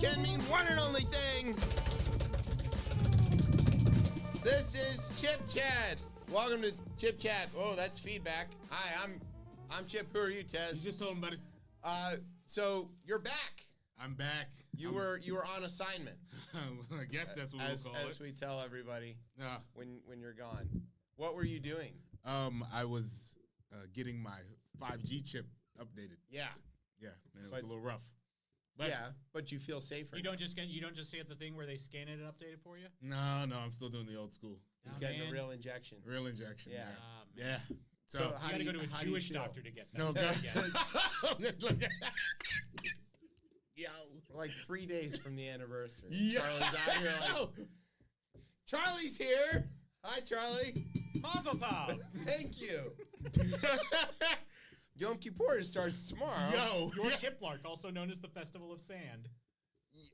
can mean one and only thing. This is ChipChat. Welcome to ChipChat. Oh, that's feedback. Hi, I'm Chip. Who are you, Tez? You just told him, buddy. So you're back. I'm back. You were on assignment. I guess that's what we'll call it. As we tell everybody Yeah. when you're gone. What were you doing? I was getting my 5G chip updated. Yeah. Yeah, and it was a little rough. But but you feel safer. You don't just get the thing where they scan it and update it for you? No, I'm still doing the old school. He's getting a real injection. Real injection. Yeah. Yeah. So You gotta go to a Jewish doctor to get that. No, Yo, like 3 days from the anniversary. Yo. Charlie's out here like, Charlie's here. Hi, Charlie. Mazel tov. Thank you. Yom Kippur starts tomorrow. Yo. Your Kiplark, also known as the Festival of Sand.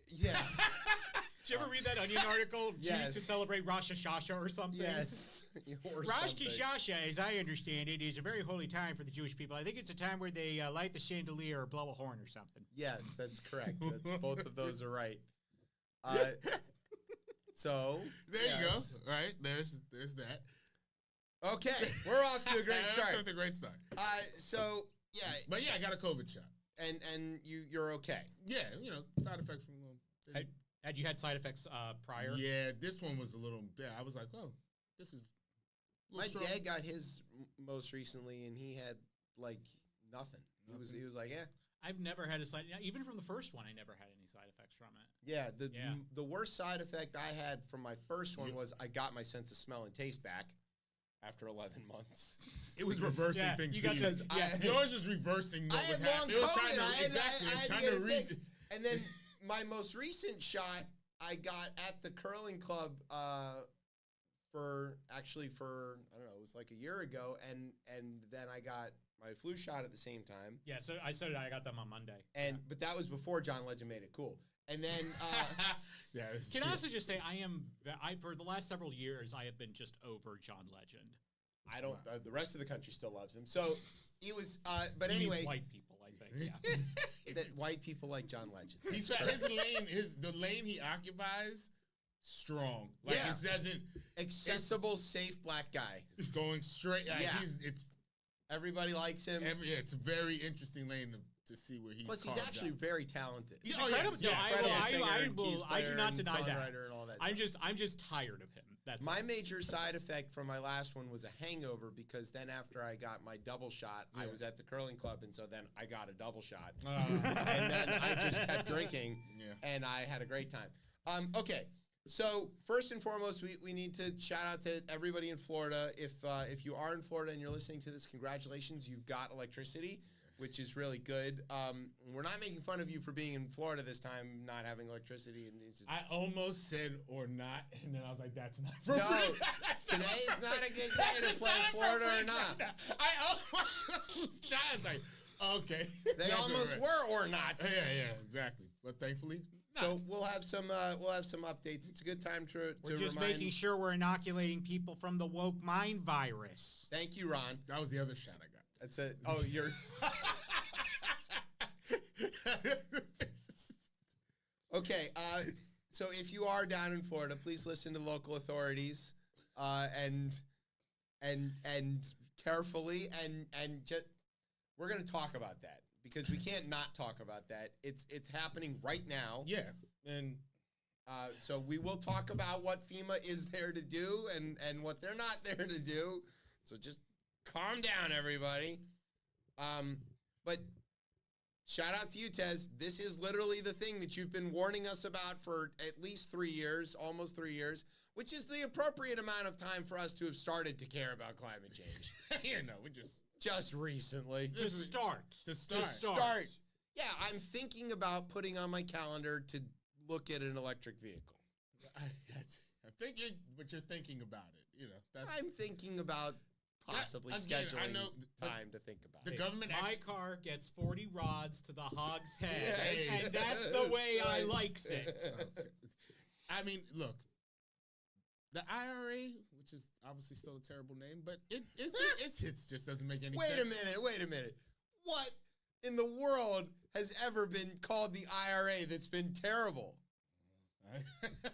Yeah. Did you ever read that Onion article? Yes. Jews to celebrate Rosh Hashanah or something? Yes. Or Rosh something. Hashanah, as I understand it, is a very holy time for the Jewish people. I think it's a time where they light the chandelier or blow a horn or something. Yes, that's correct. Both of those are right. So There you go. All right, there's that. Okay, we're off to a great start. Off to a great start. But I got a COVID shot. And you're okay. Yeah, side effects from Had you had side effects prior? Yeah, this one was a little. Yeah, I was like, oh, this is. My dad got his most recently, and he had like nothing. He was like, yeah. I've never had a side. Even from the first one, I never had any side effects from it. Yeah, the worst side effect I had from my first one was I got my sense of smell and taste back after 11 months. It was reversing things. Yours was reversing what was happening. I had long COVID. I was trying to read. And then my most recent shot I got at the curling club for I don't know, it was like a year ago, and then I got my flu shot at the same time. Yeah, so I got them on Monday. But that was before John Legend made it cool. And then can I also just say I for the last several years I have been just over John Legend. I don't. The rest of the country still loves him. So he was. But anyway, white people, I think. Yeah. That white people like John Legend. His lane, the lane he occupies, strong. Like it doesn't accessible, safe black guy. It's going straight. It's everybody likes him. It's a very interesting lane to see where he's. Plus, he's actually very talented. He's incredible. I do not deny that. And all that I'm just tired of him. That's my major side effect from my last one was a hangover, because then after I got my double shot, I was at the curling club, and so then I got a double shot, and then I just kept drinking, and I had a great time. Okay, so first and foremost, we need to shout out to everybody in Florida. If you are in Florida and you're listening to this, congratulations, you've got electricity, which is really good. We're not making fun of you for being in Florida this time, not having electricity. I almost said or not, and then I was like, that's not no, appropriate. today is not a good day to play Florida or not. I almost I was like, okay. They almost were or not. Yeah, exactly. But thankfully, not. So we'll have some updates. It's a good time to We're just making sure we're inoculating people from the woke mind virus. Thank you, Ron. That was the other shot I got. That's it. Oh, you're. Okay. So if you are down in Florida, please listen to local authorities, and carefully, and just we're gonna talk about that, because we can't not talk about that. It's happening right now. Yeah, and so we will talk about what FEMA is there to do and what they're not there to do. So just calm down, everybody. But shout out to you, Tez. This is literally the thing that you've been warning us about for at least 3 years, almost 3 years, which is the appropriate amount of time for us to have started to care about climate change. We just recently. To start. Yeah, I'm thinking about putting on my calendar to look at an electric vehicle. I'm thinking, but you're thinking about it. I'm thinking about possibly scheduling time to think about it. The government. My car gets 40 rods to the hog's head, and that's the way I likes it. I mean, look, the IRA, which is obviously still a terrible name, but it just doesn't make any sense. Wait a minute. What? in the world has ever been called the IRA that's been terrible?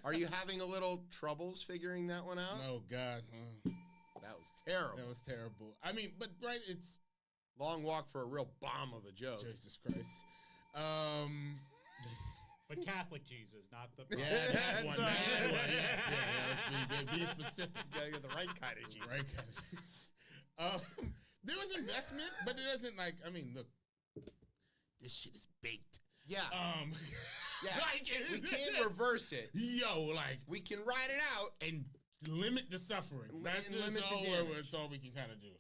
Are you having a little troubles figuring that one out? Oh, God. That was terrible. That was terrible. I mean, but, right, it's... Long walk for a real bomb of a joke. Jesus Christ. But Catholic Jesus, not the... Yeah, that one. right. That one. Yes, be specific. You gotta get the right kind of Jesus. Right kind of there was investment, but it doesn't, like, I mean, look. This shit is baked. Yeah. Yeah. Like, We can't reverse it. Yo, like... We can ride it out. And limit the suffering. That's limit the all damage. That's all we can kind of do.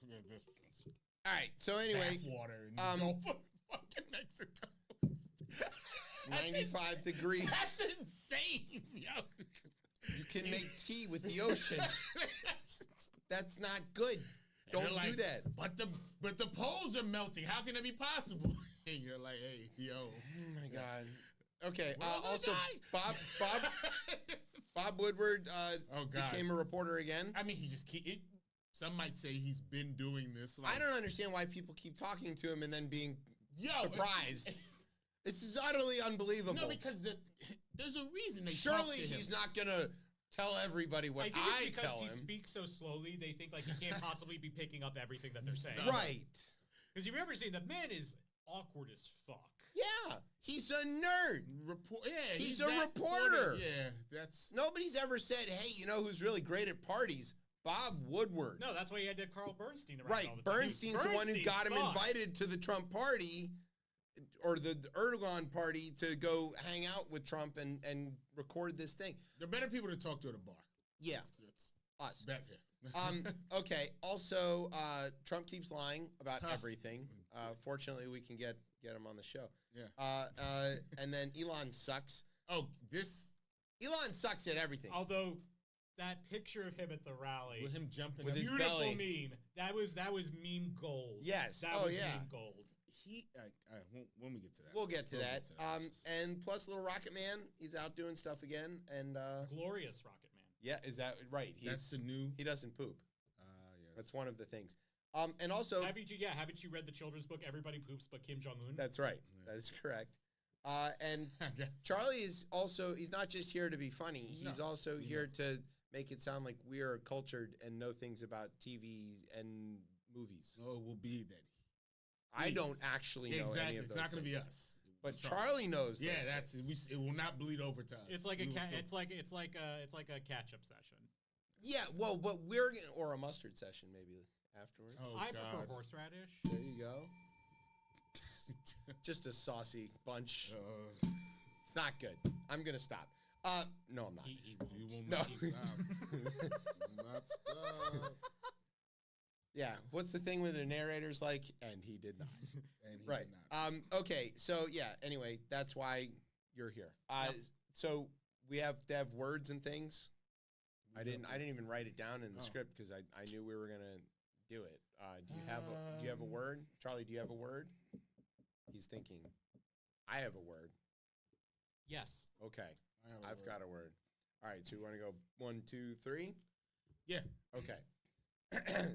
All right, so anyway. Water in the Gulf of fucking Mexico. 95 degrees. That's insane, yo. You can make tea with the ocean. That's not good. Don't do that. But the poles are melting. How can it be possible? And you're like, hey, yo. Oh my God. Okay. Also, die. Bob Woodward became a reporter again. I mean, he just some might say he's been doing this. Like, I don't understand why people keep talking to him and then being surprised. This is utterly unbelievable. No, because there's a reason they surely talk to him. He's not gonna tell everybody what I tell him. I think it's because he speaks so slowly, they think like he can't possibly be picking up everything that they're saying. Right. Because you've ever seen the man is awkward as fuck. Yeah, he's a nerd. He's a reporter. Yeah, that's... Nobody's ever said, hey, you know who's really great at parties? Bob Woodward. No, that's why he had to Carl Bernstein around all the time. Bernstein's the one who got him invited to the Trump party or the Erdogan party to go hang out with Trump and record this thing. There are better people to talk to at a bar. Yeah. It's us. Better. Okay. Also, Trump keeps lying about everything. Fortunately, we can get him on the show. Yeah. And then Elon sucks. Oh, Elon sucks at everything. Although that picture of him at the rally with him jumping with his beautiful belly. meme. That was meme gold. Yes. That was meme gold. When we get to that, we'll get to that. And plus, Little Rocket Man, he's out doing stuff again, and Glorious Rocket Man. Yeah, is that right? That's the new. He doesn't poop. Yes. That's one of the things. And also, haven't you read the children's book Everybody Poops but Kim Jong-un? That's right. Yeah. That is correct. And Charlie is also, he's not just here to be funny. He's also here to make it sound like we are cultured and know things about TV and movies. Oh, it will be that. I don't actually know any of those. It's not going to be things. us. But Charlie knows. Yeah, it will not bleed over to us. It's like it's like a catch-up session. Yeah, well, but or a mustard session maybe afterwards. Oh, I prefer horseradish. There you go. Just a saucy bunch. It's not good. I'm gonna stop. No, I'm not. He won't. You will No. not stop. Not stop. Yeah. What's the thing with the narrator's like? And he did not. And he right. did not. Okay. So yeah. Anyway, that's why you're here. So we have to have words and things. I didn't even write it down in the script because I knew we were gonna do it. Do you have a word, Charlie? Do you have a word? He's thinking. I have a word. Yes. Okay. I've got a word. All right. So you want to go 1, 2, 3? Yeah. Okay.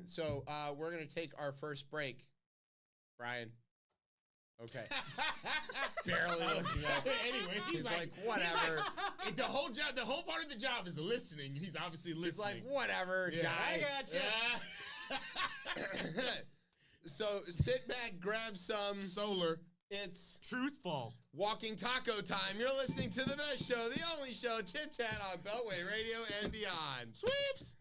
So we're gonna take our first break, Brian. Okay. Barely looking up. Anyway, he's like whatever. The whole part of the job is listening. He's obviously listening. He's like, whatever, guy. I gotcha. So sit back, grab some solar. It's truthful. Walking taco time. You're listening to the best show, the only show, Chip Chat on Beltway Radio and beyond. Sweeps.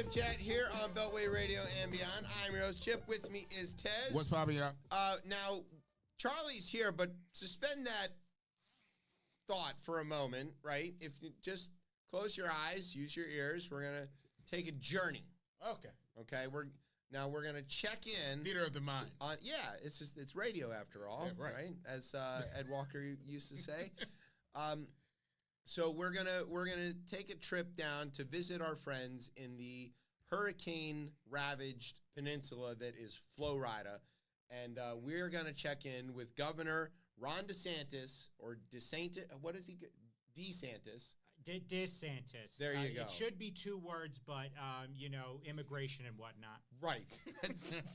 Chip Chat here on Beltway Radio and beyond. I'm your host, Chip. With me is Tez. What's poppin', y'all? Now, Charlie's here, but suspend that thought for a moment, right? If you just close your eyes, use your ears, we're going to take a journey. Okay, we're going to check in. Theater of the mind. It's radio after all, right? As Ed Walker used to say. So we're gonna take a trip down to visit our friends in the hurricane-ravaged peninsula that is Florida, and we're gonna check in with Governor Ron DeSantis or DeSantis. What is he? DeSantis. DeSantis. There you go. It should be 2 words, but immigration and whatnot. Right.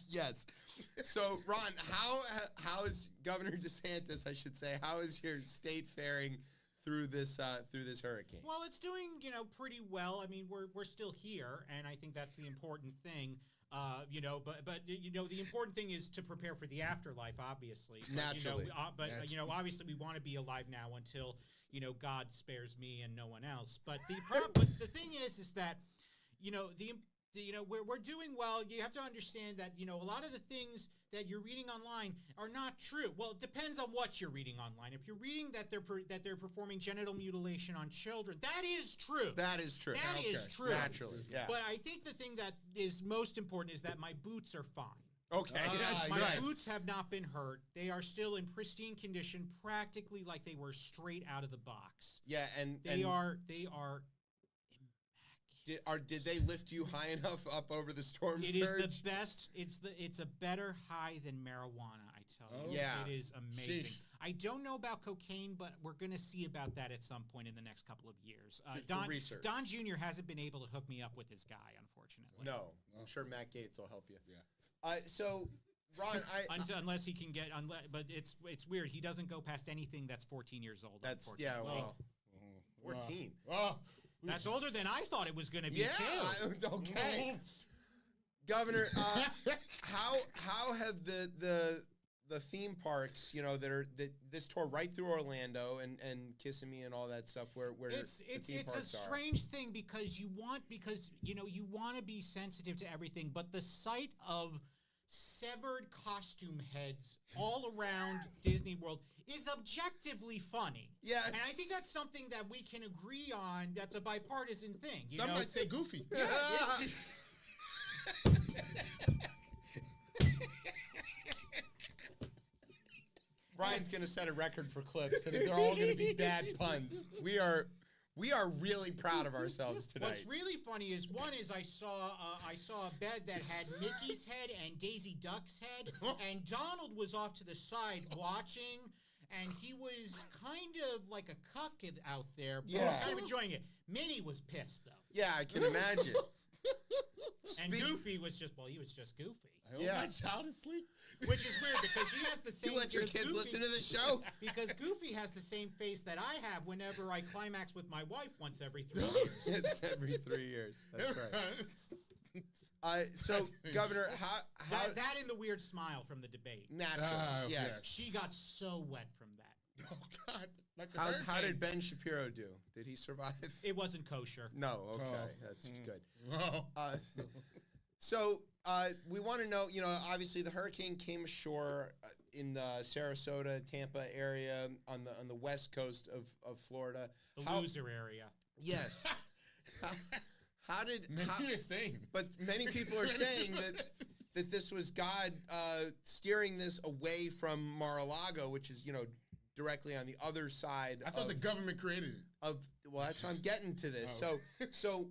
Yes. So, Ron, how is Governor DeSantis? I should say, how is your state faring through this hurricane? Well, it's doing pretty well. I mean, we're still here, and I think that's the important thing. But the important thing is to prepare for the afterlife, obviously. Naturally. Obviously we want to be alive now until God spares me and no one else. But the the thing is that we're doing well. You have to understand that a lot of the things that you're reading online are not true. Well, it depends on what you're reading online. If you're reading that they're performing genital mutilation on children, that is true. That is true. That is true. Naturally, yeah. But I think the thing that is most important is that my boots are fine. Okay, that's my nice. boots have not been hurt. They are still in pristine condition, practically like they were straight out of the box. Yeah, they are. Did they lift you high enough up over the storm surge? It is the best. It's a better high than marijuana, I tell you. Yeah. It is amazing. Sheesh. I don't know about cocaine, but we're going to see about that at some point in the next couple of years. Research. Don Jr. hasn't been able to hook me up with his guy, unfortunately. No. I'm sure Matt Gates will help you. Yeah. So, Ron, unless he can get, but it's weird. He doesn't go past anything that's 14 years old. That's, unfortunately. well, 14. That's older than I thought it was going to be. Yeah. Okay. Governor, how have the theme parks, this tore right through Orlando and Kissimmee and all that stuff, where it's a strange thing because you want to be sensitive to everything, but the sight of severed costume heads all around Disney World is objectively funny. Yes. And I think that's something that we can agree on. That's a bipartisan thing. Some might say goofy. Yeah. Ryan's going to set a record for clips, and they're all going to be bad puns. We are really proud of ourselves tonight. What's really funny is I saw a bed that had Mickey's head and Daisy Duck's head, and Donald was off to the side watching, and he was kind of like a cuck out there. But he was kind of enjoying it. Minnie was pissed though. Yeah, I can imagine. And Goofy was just goofy. I hope my child is asleep. Which is weird because he has the same. You let your kids listen to the show? Because Goofy has the same face that I have whenever I climax with my wife once every 3 years. It's every 3 years. That's right. So, Governor, how that and the weird smile from the debate. Naturally, yes. She got so wet from that. Oh God! Like how did Ben Shapiro do? Did he survive? It wasn't kosher. No. Okay, that's good. Oh. So we want to know, obviously the hurricane came ashore in the Sarasota, Tampa area on the west coast of Florida. The loser area. Yes. How did many are saying? But many people are saying that this was God steering this away from Mar-a-Lago, which is directly on the other side. I thought the government created it. Well, that's how I'm getting to this. Oh. So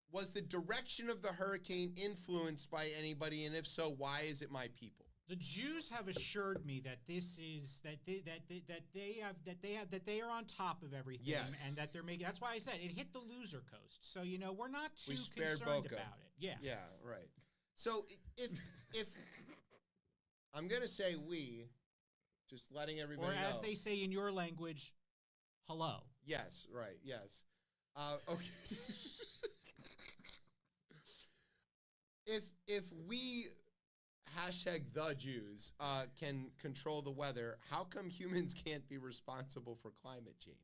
was the direction of the hurricane influenced by anybody, and if so, why is it my people? The Jews have assured me that this is that they are on top of everything, yes. And that they're making. That's why I said it hit the loser coast. So we're not too concerned Boca. about it. Yeah. Yeah. Right. So if I'm gonna say we, just letting everybody know. Or as they say in your language, hello. Yes. Right. Yes. Okay. If we #the Jews can control the weather, how come humans can't be responsible for climate change?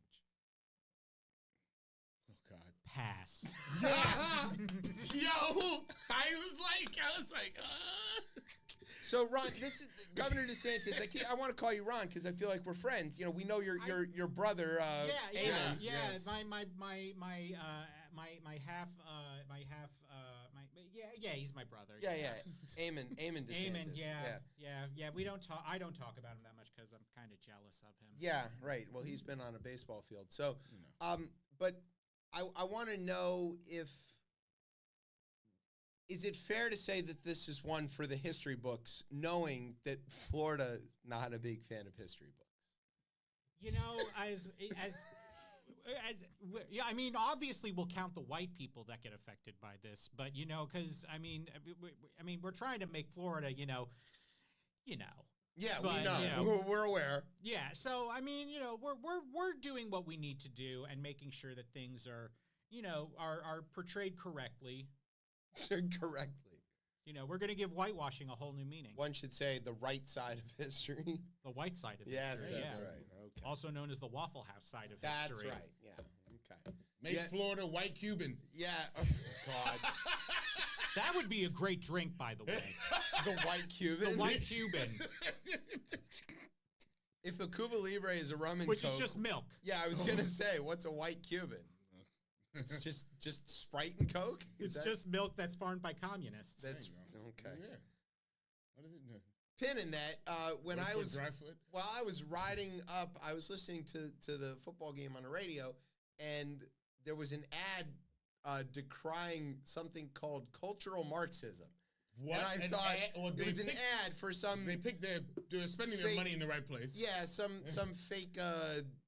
Oh God! pass. Yeah. Yo, I was like, So Ron, this is Governor DeSantis. I want to call you Ron because I feel like we're friends. You know, we know your brother. Eamon. Yes. He's my brother. Yeah. Eamon DeSantis. Eamon, yeah. We don't talk. I don't talk about him that much because I'm kind of jealous of him. Yeah, right. Well, he's been on a baseball field. So, but I want to know if. Is it fair to say that this is one for the history books, knowing that Florida not a big fan of history books? You know, yeah, I mean, obviously we'll count the white people that get affected by this, but you know, because I mean, we're trying to make Florida, you know. Yeah, but, we know. You know. We're aware. Yeah, so I mean, you know, we're doing what we need to do and making sure that things are, you know, are portrayed correctly. Correctly. You know, we're going to give whitewashing a whole new meaning. One should say the right side of history. The white side of yes, history. That's yeah. right. Okay. Also known as the Waffle House side of That's history. That's right. Yeah. Okay. Make Florida white Cuban. Yeah. Oh, God. That would be a great drink, by the way. The white Cuban. The white Cuban. If a Cuba Libre is a rum and Which Coke, is just milk. Yeah, I was gonna say, what's a white Cuban? It's just Sprite and Coke. It's just milk that's farmed by communists. That's okay. Yeah. What does it do? Pin in that. When I was dry foot? While I was riding up, I was listening to the football game on the radio, and there was an ad decrying something called cultural Marxism. What? And I thought it was an ad for some. They're spending their money in the right place. Yeah, some fake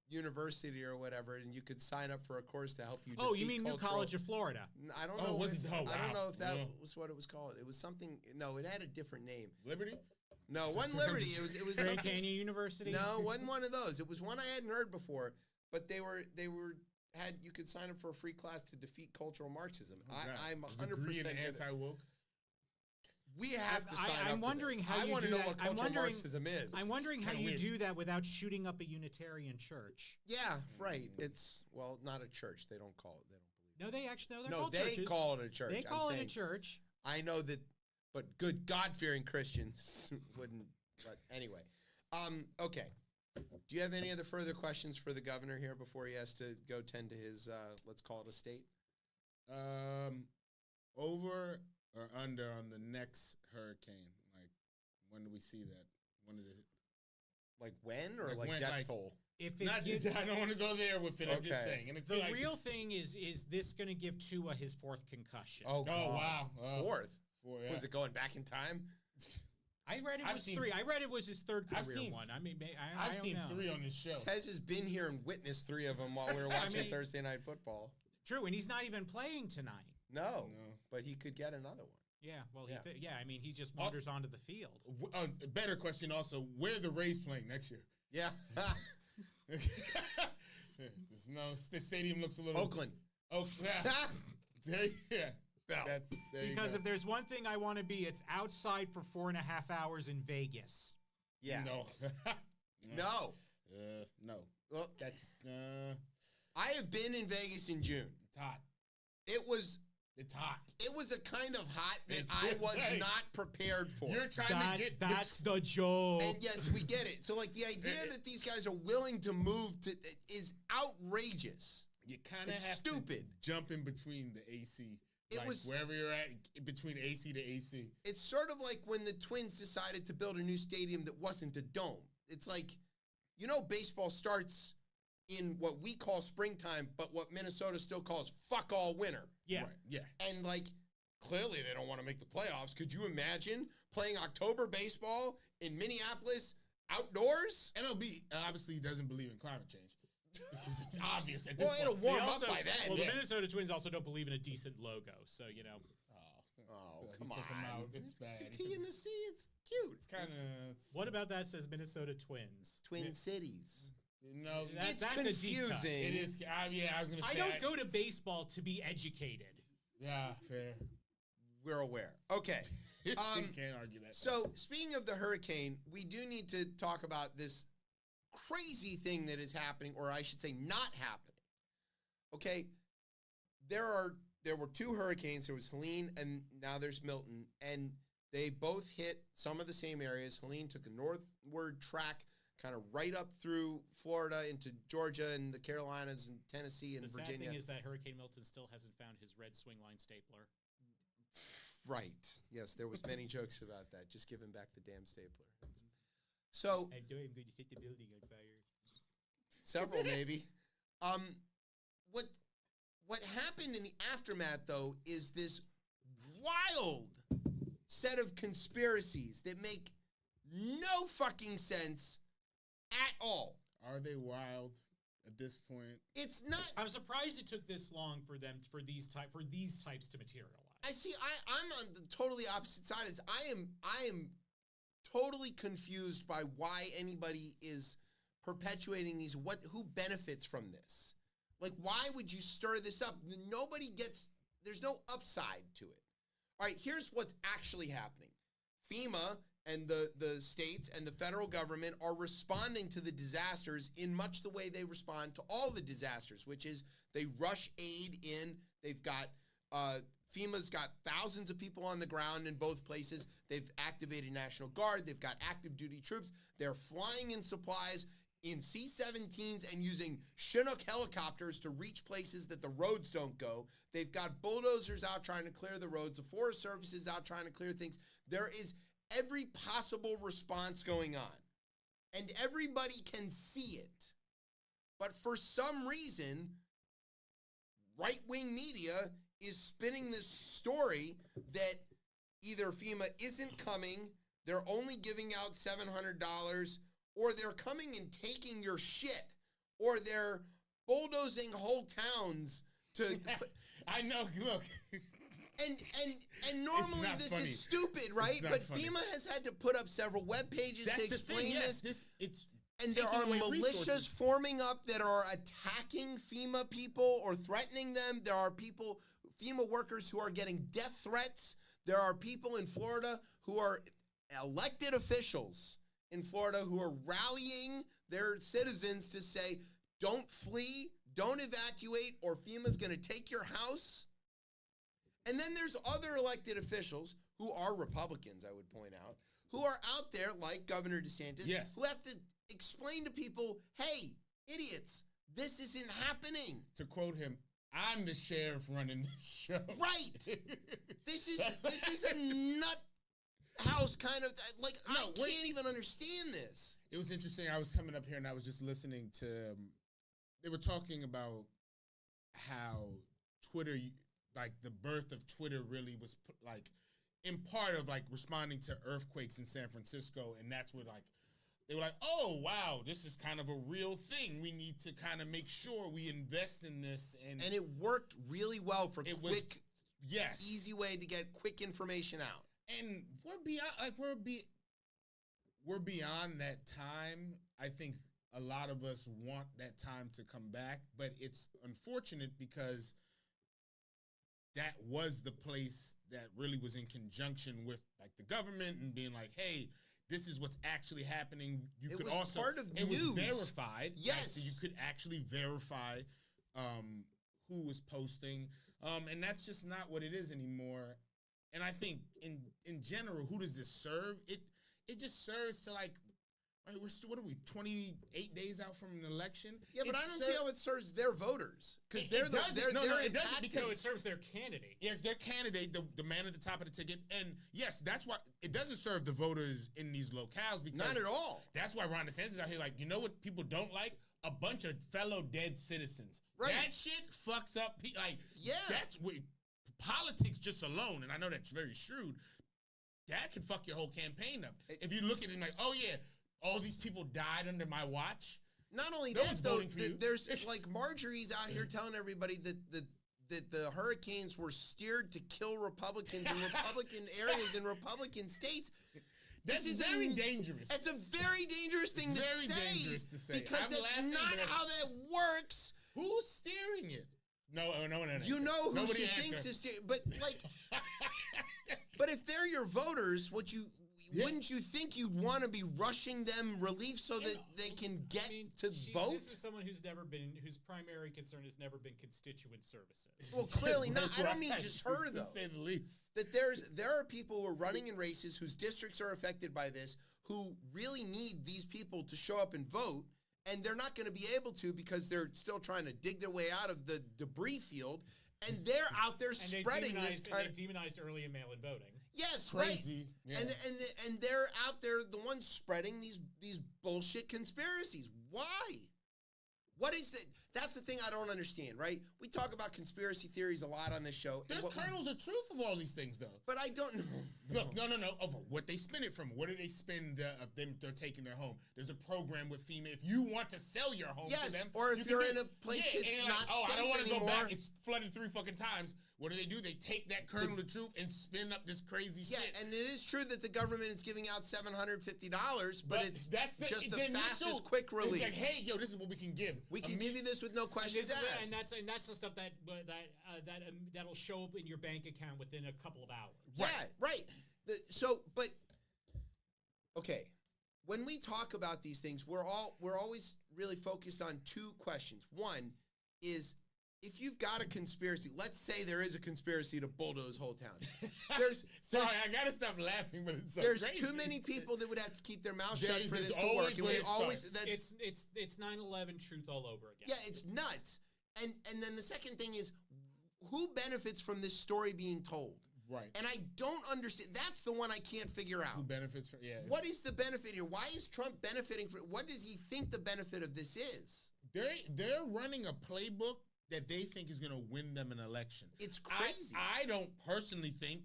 university or whatever, and you could sign up for a course to help you. Oh, you mean New College of Florida? I don't know. I don't know if that was what it was called. It was something. No, it had a different name. Liberty? No, it wasn't Liberty. It was Grand Canyon University. No, it wasn't one of those. It was one I hadn't heard before, but you could sign up for a free class to defeat cultural Marxism. I'm 100% anti-woke. We have to sign up. I'm wondering how you do that. I want to know what cultural Marxism is. I'm wondering how you do that without shooting up a Unitarian church. Yeah, right. It's not a church. They don't call it. They don't believe. No, they actually they're no. called They churches. call it a church. They call it a church. I know that, but good God-fearing Christians wouldn't. But anyway, okay. Do you have any other further questions for the governor here before he has to go tend to his let's call it a state? Over or under on the next hurricane? Like, when do we see that? When is it? Like when or like death toll? If it I don't want to go there with it. Okay. I'm just saying. And the real thing is this going to give Tua his fourth concussion? Oh wow, fourth. Yeah. Was it going back in time? I read it was 3. I read it was his third career one. I mean, I've seen 3 on this show. Tez has been here and witnessed 3 of them while we were watching Thursday Night Football. True, and he's not even playing tonight. No, but he could get another one. Yeah, well, I mean, he just wanders onto the field. Better question also, where are the Rays playing next year? Yeah. The stadium looks a little... Oakland. Yeah. Because if there's one thing I want to be, it's outside for 4.5 hours in Vegas. Yeah. No. No. No. Well, that's... I have been in Vegas in June. It's hot. It's hot. It was a kind of hot that I was not prepared for. You're trying to get... That's the joke. And yes, we get it. So, like, the idea that these guys are willing to move is outrageous. You kind of have stupid. To jump in between the AC. It was wherever you're at, between AC to AC. It's sort of like when the Twins decided to build a new stadium that wasn't a dome. It's like, baseball starts in what we call springtime, but what Minnesota still calls fuck all winter. Yeah. Right. Yeah. And clearly they don't want to make the playoffs. Could you imagine playing October baseball in Minneapolis outdoors? MLB obviously doesn't believe in climate change. Because it's obvious at this point. It'll warm up by then. Well, the Minnesota Twins also don't believe in a decent logo, so come on. It's bad. T in the C, it's cute. It's kind of... What about that says Minnesota Twins? Twin Cities. No, that's confusing. It is. I was going to say... I don't go to baseball to be educated. Yeah, fair. We're aware. Okay. Can't argue that. So, speaking of the hurricane, we do need to talk about this crazy thing that is happening, or I should say not happening. Okay? there were two hurricanes. There was Helene, and now there's Milton, and they both hit some of the same areas. Helene took a northward track, kind of right up through Florida into Georgia and the Carolinas and Tennessee and Virginia. The sad thing is that Hurricane Milton still hasn't found his red swing line stapler. Right. Yes, there was many jokes about that. Just give him back the damn stapler. So I'm going to set the building on fire. Several maybe. What happened in the aftermath though is this wild set of conspiracies that make no fucking sense at all. Are they wild at this point? It's not. I'm surprised it took this long for these types to materialize. I see. I'm on the totally opposite side. I am totally confused by why anybody is perpetuating these. Who benefits from this? Like, why would you stir this up? Nobody gets. There's no upside to it. All right. Here's what's actually happening. FEMA and the states and the federal government are responding to the disasters in much the way they respond to all the disasters, which is they rush aid in. They've got FEMA's got thousands of people on the ground in both places. They've activated National Guard. They've got active duty troops. They're flying in supplies in C-17s and using Chinook helicopters to reach places that the roads don't go. They've got bulldozers out trying to clear the roads. The Forest Service is out trying to clear things. There is every possible response going on, and everybody can see it. But for some reason, right-wing media is spinning this story that either FEMA isn't coming, they're only giving out $700, or they're coming and taking your shit, or they're bulldozing whole towns to... I know, look... And normally this funny. Is stupid, right? But funny. FEMA has had to put up several web pages to explain this. It's and there are militias forming up that are attacking FEMA people or threatening them. There are FEMA workers who are getting death threats. There are people in Florida who are elected officials in Florida who are rallying their citizens to say, don't flee, don't evacuate, or FEMA's going to take your house. And then there's other elected officials who are Republicans, I would point out, who are out there like Governor DeSantis, who have to explain to people, hey, idiots, this isn't happening. To quote him, I'm the sheriff running this show. Right. This is a nut house kind of, like, I can't even understand this. It was interesting. I was coming up here and I was just listening to, they were talking about how Twitter, like the birth of Twitter really was like in part of like responding to earthquakes in San Francisco. And that's where like, they were like, oh, wow, this is kind of a real thing. We need to kind of make sure we invest in this. And it worked really well for easy way to get quick information out. And we're beyond that time. I think a lot of us want that time to come back, but it's unfortunate because that was the place that really was in conjunction with like the government and being like, hey, this is what's actually happening. It was part of news. Was verified. Yes. Right? So you could actually verify who was posting. And that's just not what it is anymore. And I think in general, who does this serve? It just serves to like, right, what are we, 28 days out from an election? Yeah, but I don't see how it serves their voters. Because they're it doesn't because it serves their candidate. Yes, their candidate, the man at the top of the ticket. And yes, that's why it doesn't serve the voters in these locales. Because not at all. That's why Ron DeSantis is out here like, you know what people don't like? A bunch of fellow dead citizens. Right. That shit fucks up. Like, yeah. That's what politics just alone, and I know that's very shrewd, that can fuck your whole campaign up. If you look at it like, oh yeah, all these people died under my watch. Not only that, though, there's like Marjorie's out here telling everybody that the hurricanes were steered to kill Republicans in Republican areas in Republican states. This is very dangerous. It's a very dangerous thing to say. Very dangerous to say. Because that's not how that works. Who's steering it? No. You know who she thinks is steering, but like, but if they're your voters, what you wouldn't you think you'd want to be rushing them relief so that they can get to vote? This is someone whose primary concern has never been constituent services. Well, clearly not. I don't mean just her, though. To say the least. That there are people who are running in races whose districts are affected by this, who really need these people to show up and vote, and they're not going to be able to because they're still trying to dig their way out of the debris field, and they're out there spreading this kind of... They demonized early and mail-in voting. Yes, Crazy. right. Yeah. And they're out there, the ones spreading these bullshit conspiracies. Why? What is the? That's the thing I don't understand, right? We talk about conspiracy theories a lot on this show. There's kernels of truth of all these things, though. But I don't know. Look, no. Of what they spin it from. What do they spend them? They're taking their home. There's a program with FEMA. If you want to sell your home to them, or if you're in a place that's not safe I don't want to go anymore. back. It's flooded 3 fucking times. What do? They take that kernel of truth and spin up this crazy shit. Yeah, and it is true that the government is giving out $750, but it's just the fastest, quick relief. It's like, hey, yo, this is what we can give. We can give you this with no questions asked. And that's the stuff that'll show up in your bank account within a couple of hours. Yeah, right. Okay. When we talk about these things, we're always really focused on 2 questions. One is, if you've got a conspiracy, let's say there is a conspiracy to bulldoze whole town. Sorry, I gotta stop laughing, but it's so there's crazy. too many people that would have to keep their mouth shut for this to work. And it's 9/11 truth all over again. Yeah, it's nuts. And then the second thing is, who benefits from this story being told? Right. And I don't understand. That's the one I can't figure out. Who benefits from? Yeah. What is the benefit here? Why is Trump benefiting from? What does he think the benefit of this is? They're running a playbook that they think is going to win them an election. It's crazy. I don't personally think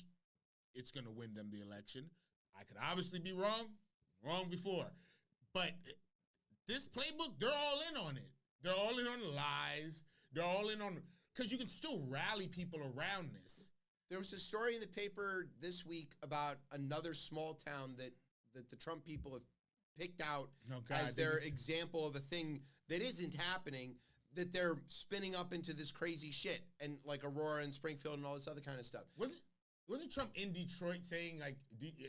it's going to win them the election. I could obviously be wrong before. But this playbook, they're all in on it. They're all in on lies. They're all in on... Because you can still rally people around this. There was a story in the paper this week about another small town that the Trump people have picked out as their example of a thing that isn't happening, that they're spinning up into this crazy shit, and like Aurora and Springfield and all this other kind of stuff. Wasn't Trump in Detroit saying like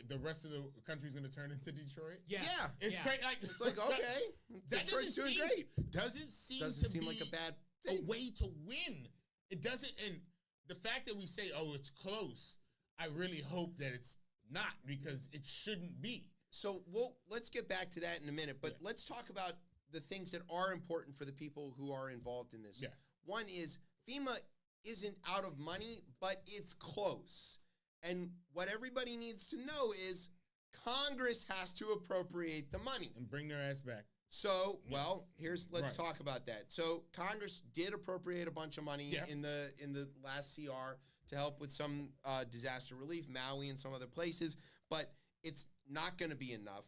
the rest of the country's going to turn into Detroit? Yes. Yeah, it's great. Like, it's like, okay, Detroit's doing great. Doesn't seem like a bad thing. A way to win. It doesn't, and the fact that we say, oh, it's close, I really hope that it's not, because it shouldn't be. So let's get back to that in a minute, but let's talk about the things that are important for the people who are involved in this. Yeah. One is FEMA isn't out of money, but it's close. And what everybody needs to know is Congress has to appropriate the money. And bring their ass back. So, let's talk about that. So Congress did appropriate a bunch of money in the last CR to help with some disaster relief, Maui and some other places, but it's not going to be enough.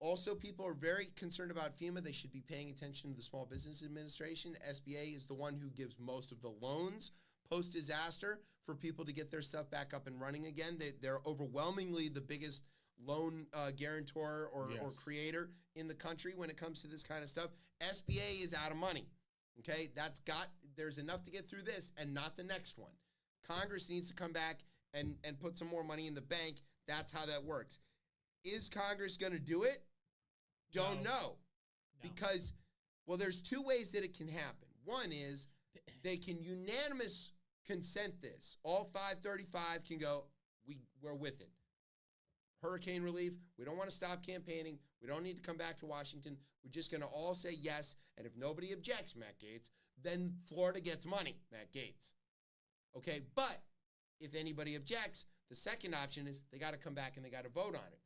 Also, people are very concerned about FEMA. They should be paying attention to the Small Business Administration. SBA is the one who gives most of the loans post-disaster for people to get their stuff back up and running again. They're overwhelmingly the biggest loan guarantor or creator in the country when it comes to this kind of stuff. SBA is out of money. Okay, there's enough to get through this and not the next one. Congress needs to come back and put some more money in the bank. That's how that works. Is Congress going to do it? Don't know. Because, there's 2 ways that it can happen. One is they can unanimous consent this. All 535 can go, we're with it. Hurricane relief, we don't want to stop campaigning. We don't need to come back to Washington. We're just going to all say yes. And if nobody objects, Matt Gaetz, then Florida gets money, Matt Gaetz. Okay, but if anybody objects, the second option is they got to come back and they got to vote on it.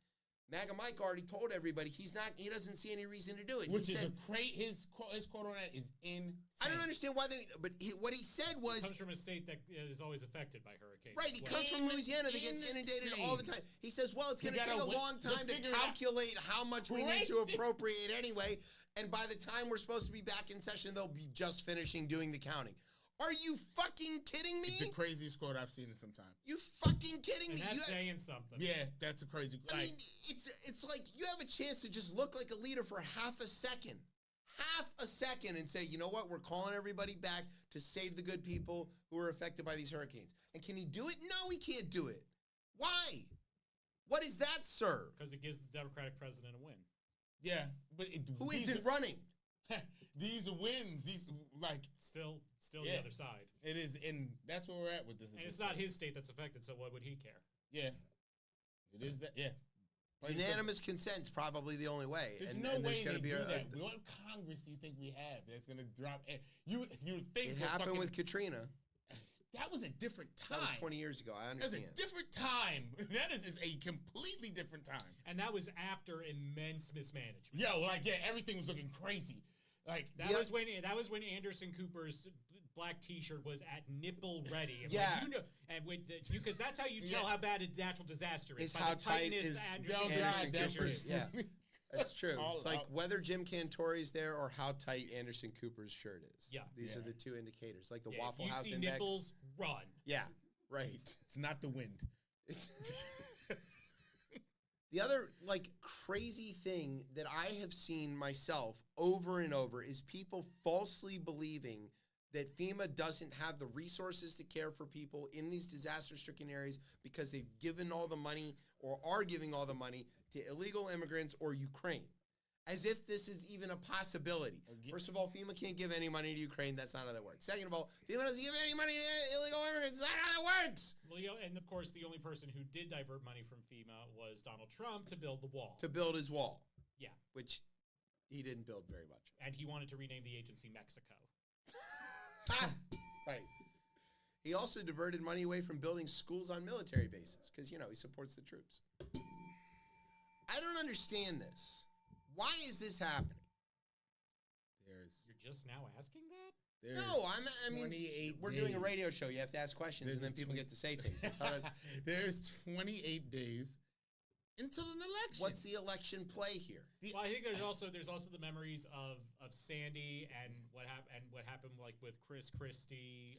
MAGA Mike already told everybody he doesn't see any reason to do it. Which his quote on that is insane. I don't understand why what he said was... He comes from a state that is always affected by hurricanes. Right, he comes from Louisiana that gets inundated all the time. He says, it's going to take a long time to calculate how much we need to appropriate anyway, and by the time we're supposed to be back in session, they'll be just finishing doing the counting. Are you fucking kidding me? It's the craziest quote I've seen in some time. You fucking kidding me? And that's saying something. Yeah, that's a crazy quote. I mean, it's like you have a chance to just look like a leader for half a second. Half a second and say, you know what? We're calling everybody back to save the good people who are affected by these hurricanes. And can he do it? No, he can't do it. Why? What does that serve? Because it gives the Democratic president a win. Yeah, but who isn't running? These wins, these like still the other side. It is, and that's where we're at with this. And it's not his state that's affected, so what would he care? Yeah, it is that. Yeah, unanimous consent's probably the only way. There's no way they do that. What Congress do you think we have that's going to drop? You think it happened with Katrina? That was a different time. That was 20 years ago. I understand. That was a different time. That is a completely different time. And that was after immense mismanagement. Everything was looking crazy. Like that was when Anderson Cooper's black T-shirt was at nipple ready. And because that's how you tell how bad a natural disaster is. How tight is Anderson Cooper's? Yeah, that's true. It's like whether Jim Cantori's there or how tight Anderson Cooper's shirt is. Yeah, these are the two indicators. Like the Waffle House Index. You see nipples, run. Yeah, right. It's not the wind. The other crazy thing that I have seen myself over and over is people falsely believing that FEMA doesn't have the resources to care for people in these disaster-stricken areas because they've given all the money or are giving all the money to illegal immigrants or Ukraine, as if this is even a possibility. First of all, FEMA can't give any money to Ukraine. That's not how that works. Second of all, FEMA doesn't give any money to illegal immigrants. That's not how that works. Well, and of course, the only person who did divert money from FEMA was Donald Trump to build the wall. To build his wall. Yeah. Which he didn't build very much. And he wanted to rename the agency Mexico. Right. He also diverted money away from building schools on military bases because, he supports the troops. I don't understand this. Why is this happening? You're just now asking that? No, we're doing a radio show. You have to ask questions, and then people get to say things. That's how there's 28 days until an election. What's the election play here? Well, I think there's also the memories of Sandy and what happened with Chris Christie.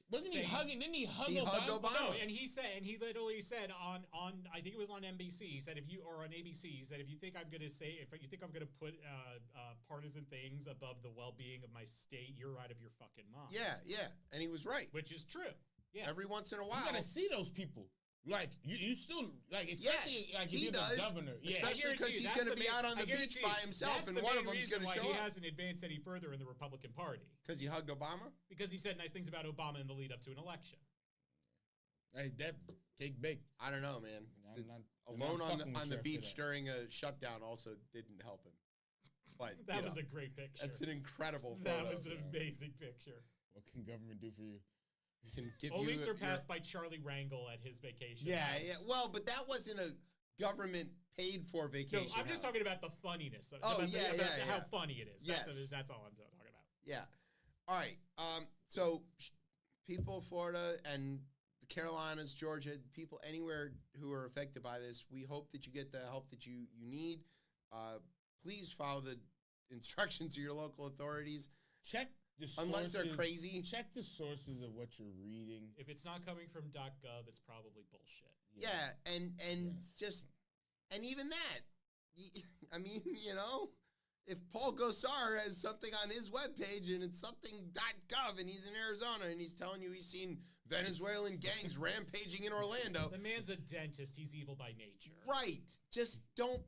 Wasn't he hugging? Didn't he hug Obama? No, and he literally said on I think it was on NBC. He said on ABC. He said if you think I'm going to put partisan things above the well-being of my state, you're out of your fucking mind. Yeah, and he was right, which is true. Yeah, every once in a while you gotta see those people. You still especially if you're the governor. Especially because he's going to be out on the beach by himself, and one of them's going to show up. He hasn't advanced any further in the Republican Party because he hugged Obama. Because he said nice things about Obama in the lead up to an election. Hey, that cake baked. I don't know, man. Alone on the beach during a shutdown also didn't help him. But that was a great picture. That's an incredible photo. That was an amazing picture. What can government do for you? Can give only surpassed by Charlie Rangel at his vacation. Yeah. Well, but that wasn't a government paid for vacation. No, I'm just talking about the funniness. How funny it is. That's all I'm talking about. Yeah. All right. So people of Florida and the Carolinas, Georgia, people anywhere who are affected by this, we hope that you get the help that you need. Please follow the instructions of your local authorities. Check the sources, unless they're crazy. Check the sources of what you're reading. If it's not coming from .gov, it's probably bullshit. Yeah, and even that. I mean, if Paul Gosar has something on his webpage and it's something.gov and he's in Arizona and he's telling you he's seen Venezuelan gangs rampaging in Orlando. The man's a dentist. He's evil by nature. Right. Just don't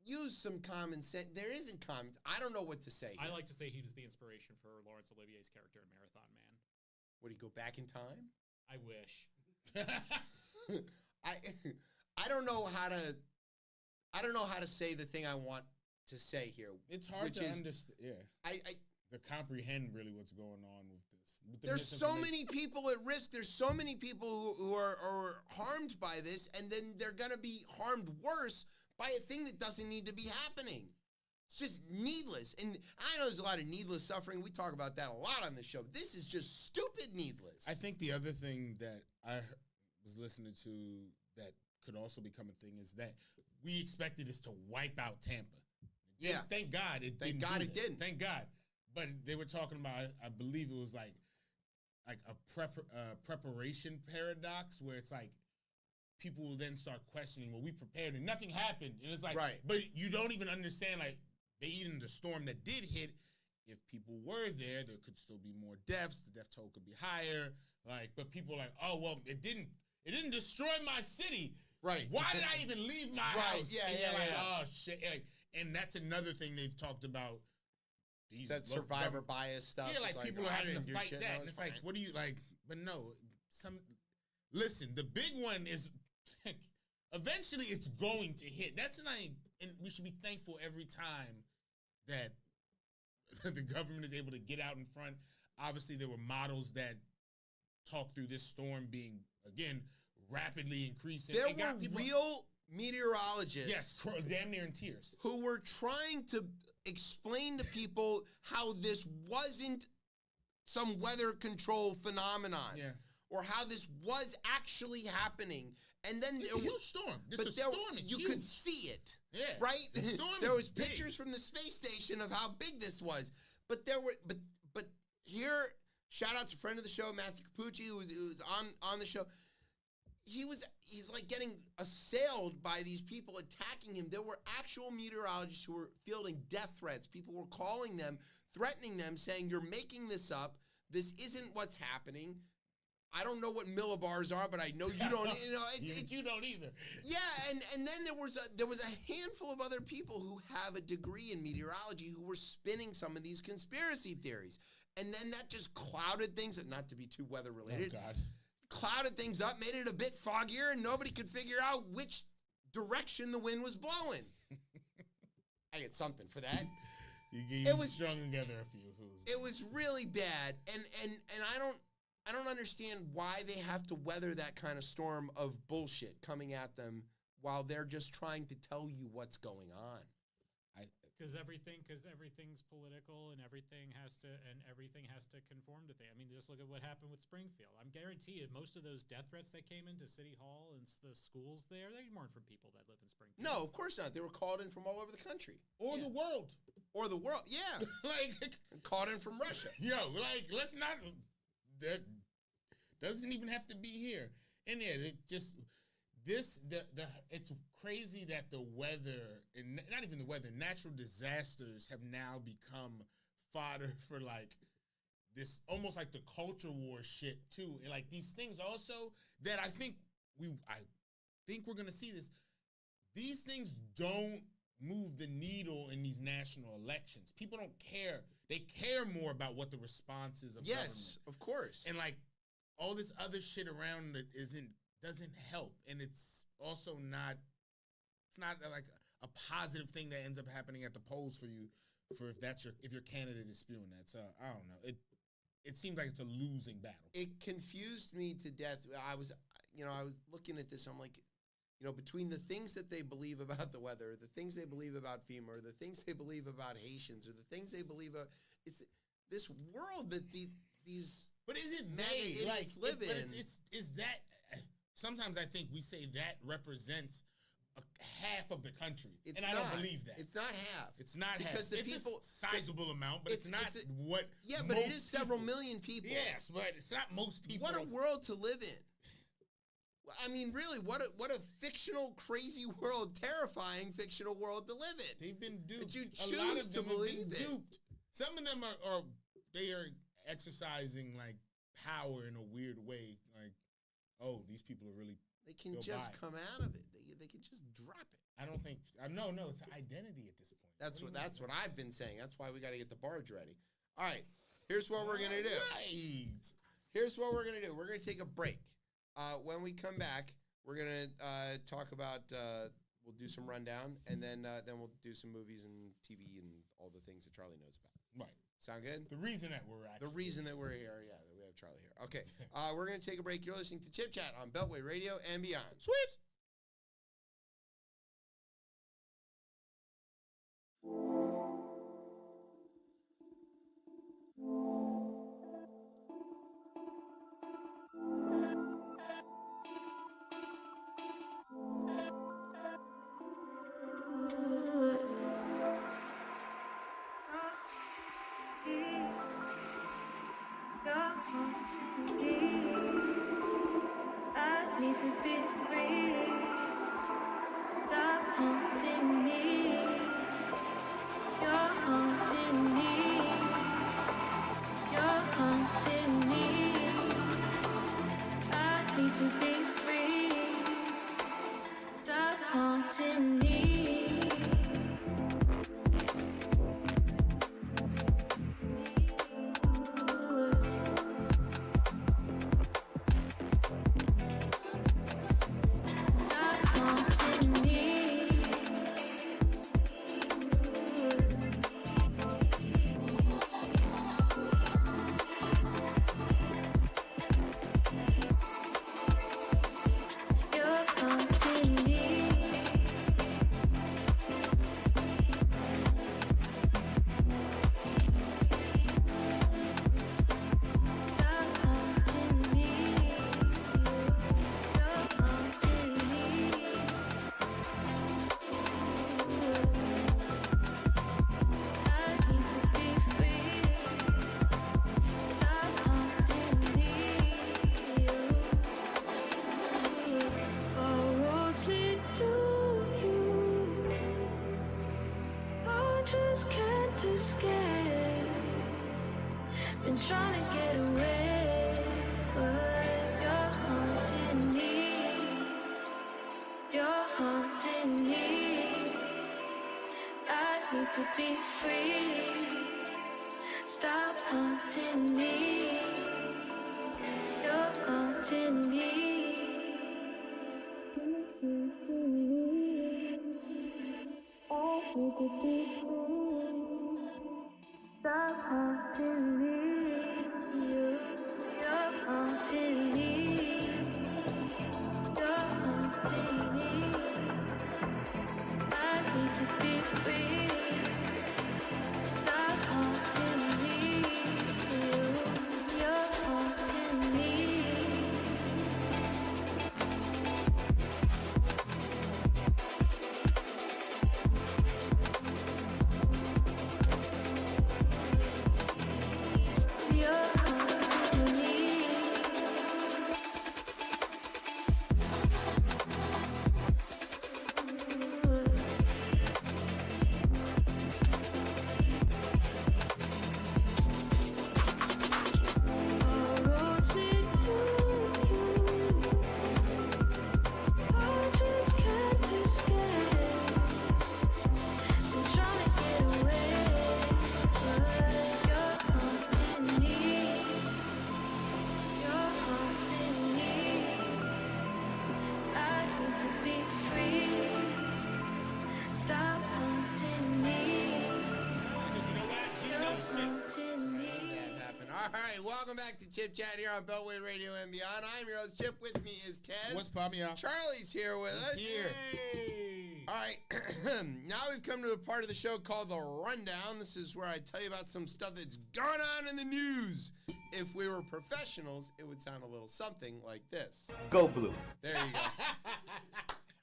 use some common sense. There isn't common. I don't know what to say here. I like to say he was the inspiration for Laurence Olivier's character in Marathon Man. Would he go back in time? I wish. I don't know how to say the thing I want to say here. It's hard to understand. Yeah. To comprehend really what's going on with this. There's so many people at risk. There's so many people who are harmed by this, and then they're going to be harmed worse by a thing that doesn't need to be happening. It's just needless. And I know there's a lot of needless suffering. We talk about that a lot on this show. This is just stupid needless. I think the other thing that I was listening to that could also become a thing is that we expected this to wipe out Tampa. Yeah. Thank God it didn't. Thank God it didn't. Thank God. But they were talking about, I believe it was like a preparation paradox where it's like, people will then start questioning, well, we prepared and nothing happened. And it's like, right. But you don't even understand, even the storm that did hit, if people were there could still be more deaths. The death toll could be higher. But people are like, oh, well, it didn't destroy my city. Right. Why did I even leave my house? Yeah, and yeah, you're like, yeah. oh shit. Like, and that's another thing they've talked about. That survivor bias stuff. Yeah, like people are having to fight that. And it's fine. like, what do you like? But no, listen, the big one is eventually it's going to hit. That's and we should be thankful every time that the government is able to get out in front. Obviously, there were models that talked through this storm being, again, rapidly increasing. There were real meteorologists. Yes, damn near in tears. Who were trying to explain to people how this wasn't some weather control phenomenon. Yeah. Or how this was actually happening. And then it's a huge storm. Storm is you huge. could see it. Yeah. Right? The storm there was big. pictures from the space station of how big this was. But there were but here, shout out to friend of the show, Matthew Capucci, who was on the show. He's like getting assailed by these people attacking him. There were actual meteorologists who were fielding death threats. People were calling them, threatening them, saying, "You're making this up. This isn't what's happening. I don't know what millibars are, but I know you don't. You know, you don't either." Yeah, and then there was a handful of other people who have a degree in meteorology who were spinning some of these conspiracy theories, and then that just clouded things. Not to be too weather related. Oh God. Clouded things up, made it a bit foggier, and nobody could figure out which direction the wind was blowing. I get something for that. You strung together a few. It was really bad, and I don't understand why they have to weather that kind of storm of bullshit coming at them while they're just trying to tell you what's going on. Because everything's political and everything has to conform to things. I mean, just look at what happened with Springfield. I'm guaranteed most of those death threats that came into City Hall and the schools there, they weren't from people that live in Springfield. No, of course not. They were called in from all over the country. Or the world. Or the world, yeah. Like called in from Russia. Yo, like, let's not, that doesn't even have to be here. And yeah, it just... it's crazy that the weather, and not even the weather, natural disasters have now become fodder for like this, almost like the culture war shit too. And like these things also that I think we're gonna see this. These things don't move the needle in these national elections. People don't care. They care more about what the response is of government. Yes, of course. And like all this other shit around it doesn't help, and it's also not like a positive thing that ends up happening at the polls for you if your candidate is spewing that. So I don't know. It seems like it's a losing battle. It confused me to death. I was looking at this. I'm like, between the things that they believe about the weather, the things they believe about FEMA, or the things they believe about Haitians, or the things they believe about, it's this world that these. But is it made like live in? Is that? Sometimes I think we say that represents half of the country, and I don't believe that. It's not half. It's not because half. It's a sizable amount, but it's not what. Yeah, but it is several million people. Yes, but it's not most people. What a world to live in. I mean, really, what a fictional, crazy world, terrifying fictional world to live in. They've been duped. That you choose to believe it. Duped. Some of them are exercising like power in a weird way, like. Oh, these people are really. They can just come out of it. They can just drop it. I don't think. No, it's an identity at this point. That's what I've been saying. That's why we got to get the barge ready. All right, here's what we're gonna do. Right. Here's what we're gonna do. We're gonna take a break. When we come back, we're gonna talk about. We'll do some rundown, and then we'll do some movies and TV and all the things that Charlie knows about. Right. Sound good? The reason that we're here, yeah, that we have Charlie here. Okay, we're going to take a break. You're listening to Chip Chat on Beltway Radio and beyond. Sweeps! To be free, haunting me. Stop haunting me. You're haunting me. Stop haunting me. You're haunting me. I need to be free. Stop haunting me. All roads lead to you. I just can't escape. Been trying to get away, but you're haunting me. You're haunting me. I need to be free. Stop haunting me. You're haunting me. I need to be free. Stop haunting me. You're haunting me. You're haunting me. I need to be free. Stop haunting me. You're haunting me. You're haunting me. All roads lead to you. I just can't escape. Been trying to get away, but you're haunting me. You're haunting me. I need to be free. Stop haunting me. You're haunting me. That happened. All right, welcome back to Chip Chat here on Beltway Radio and Beyond. I'm your host, Chip. With me is Tez. What's poppin', y'all? Charlie's here with us. Here. All right, now we've come to a part of the show called The Rundown. This is where I tell you about some stuff that's gone on in the news. If we were professionals, it would sound a little something like this. Go Blue. There you go.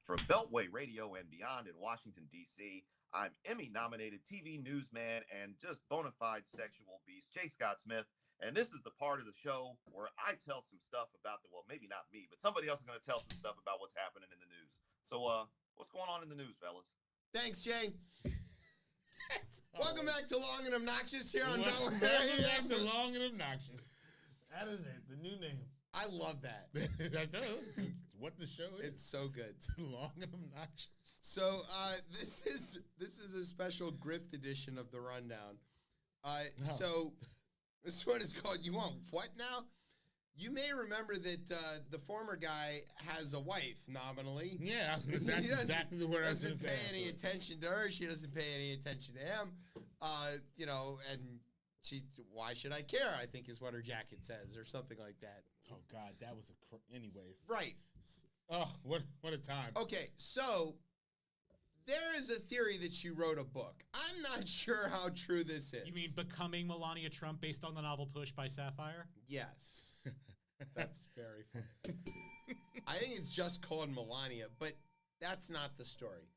From Beltway Radio and Beyond in Washington, D.C., I'm Emmy-nominated TV newsman and just bona fide sexual beast, J. Scott Smith. And this is the part of the show where I tell some stuff about well, maybe not me, but somebody else is going to tell some stuff about what's happening in the news. So, what's going on in the news, fellas? Thanks, Jay. Welcome back to Long and Obnoxious here on Beltway Welcome Radio. back to Long and Obnoxious. That is it, the new name. I love that. That's what the show is. It's so good. Long and Obnoxious. So this is a special grift edition of the Rundown. So this one is called "You Want What Now?" You may remember that the former guy has a wife nominally. Yeah, that's exactly what I was going to say. Doesn't pay any attention to her. She doesn't pay any attention to him. And why should I care? I think is what her jacket says, or something like that. Oh God, that was anyways. Right. Oh, what a time. Okay, so there is a theory that she wrote a book. I'm not sure how true this is. You mean Becoming Melania Trump based on the novel Push by Sapphire? Yes. That's very funny. I think it's just called Melania, but that's not the story.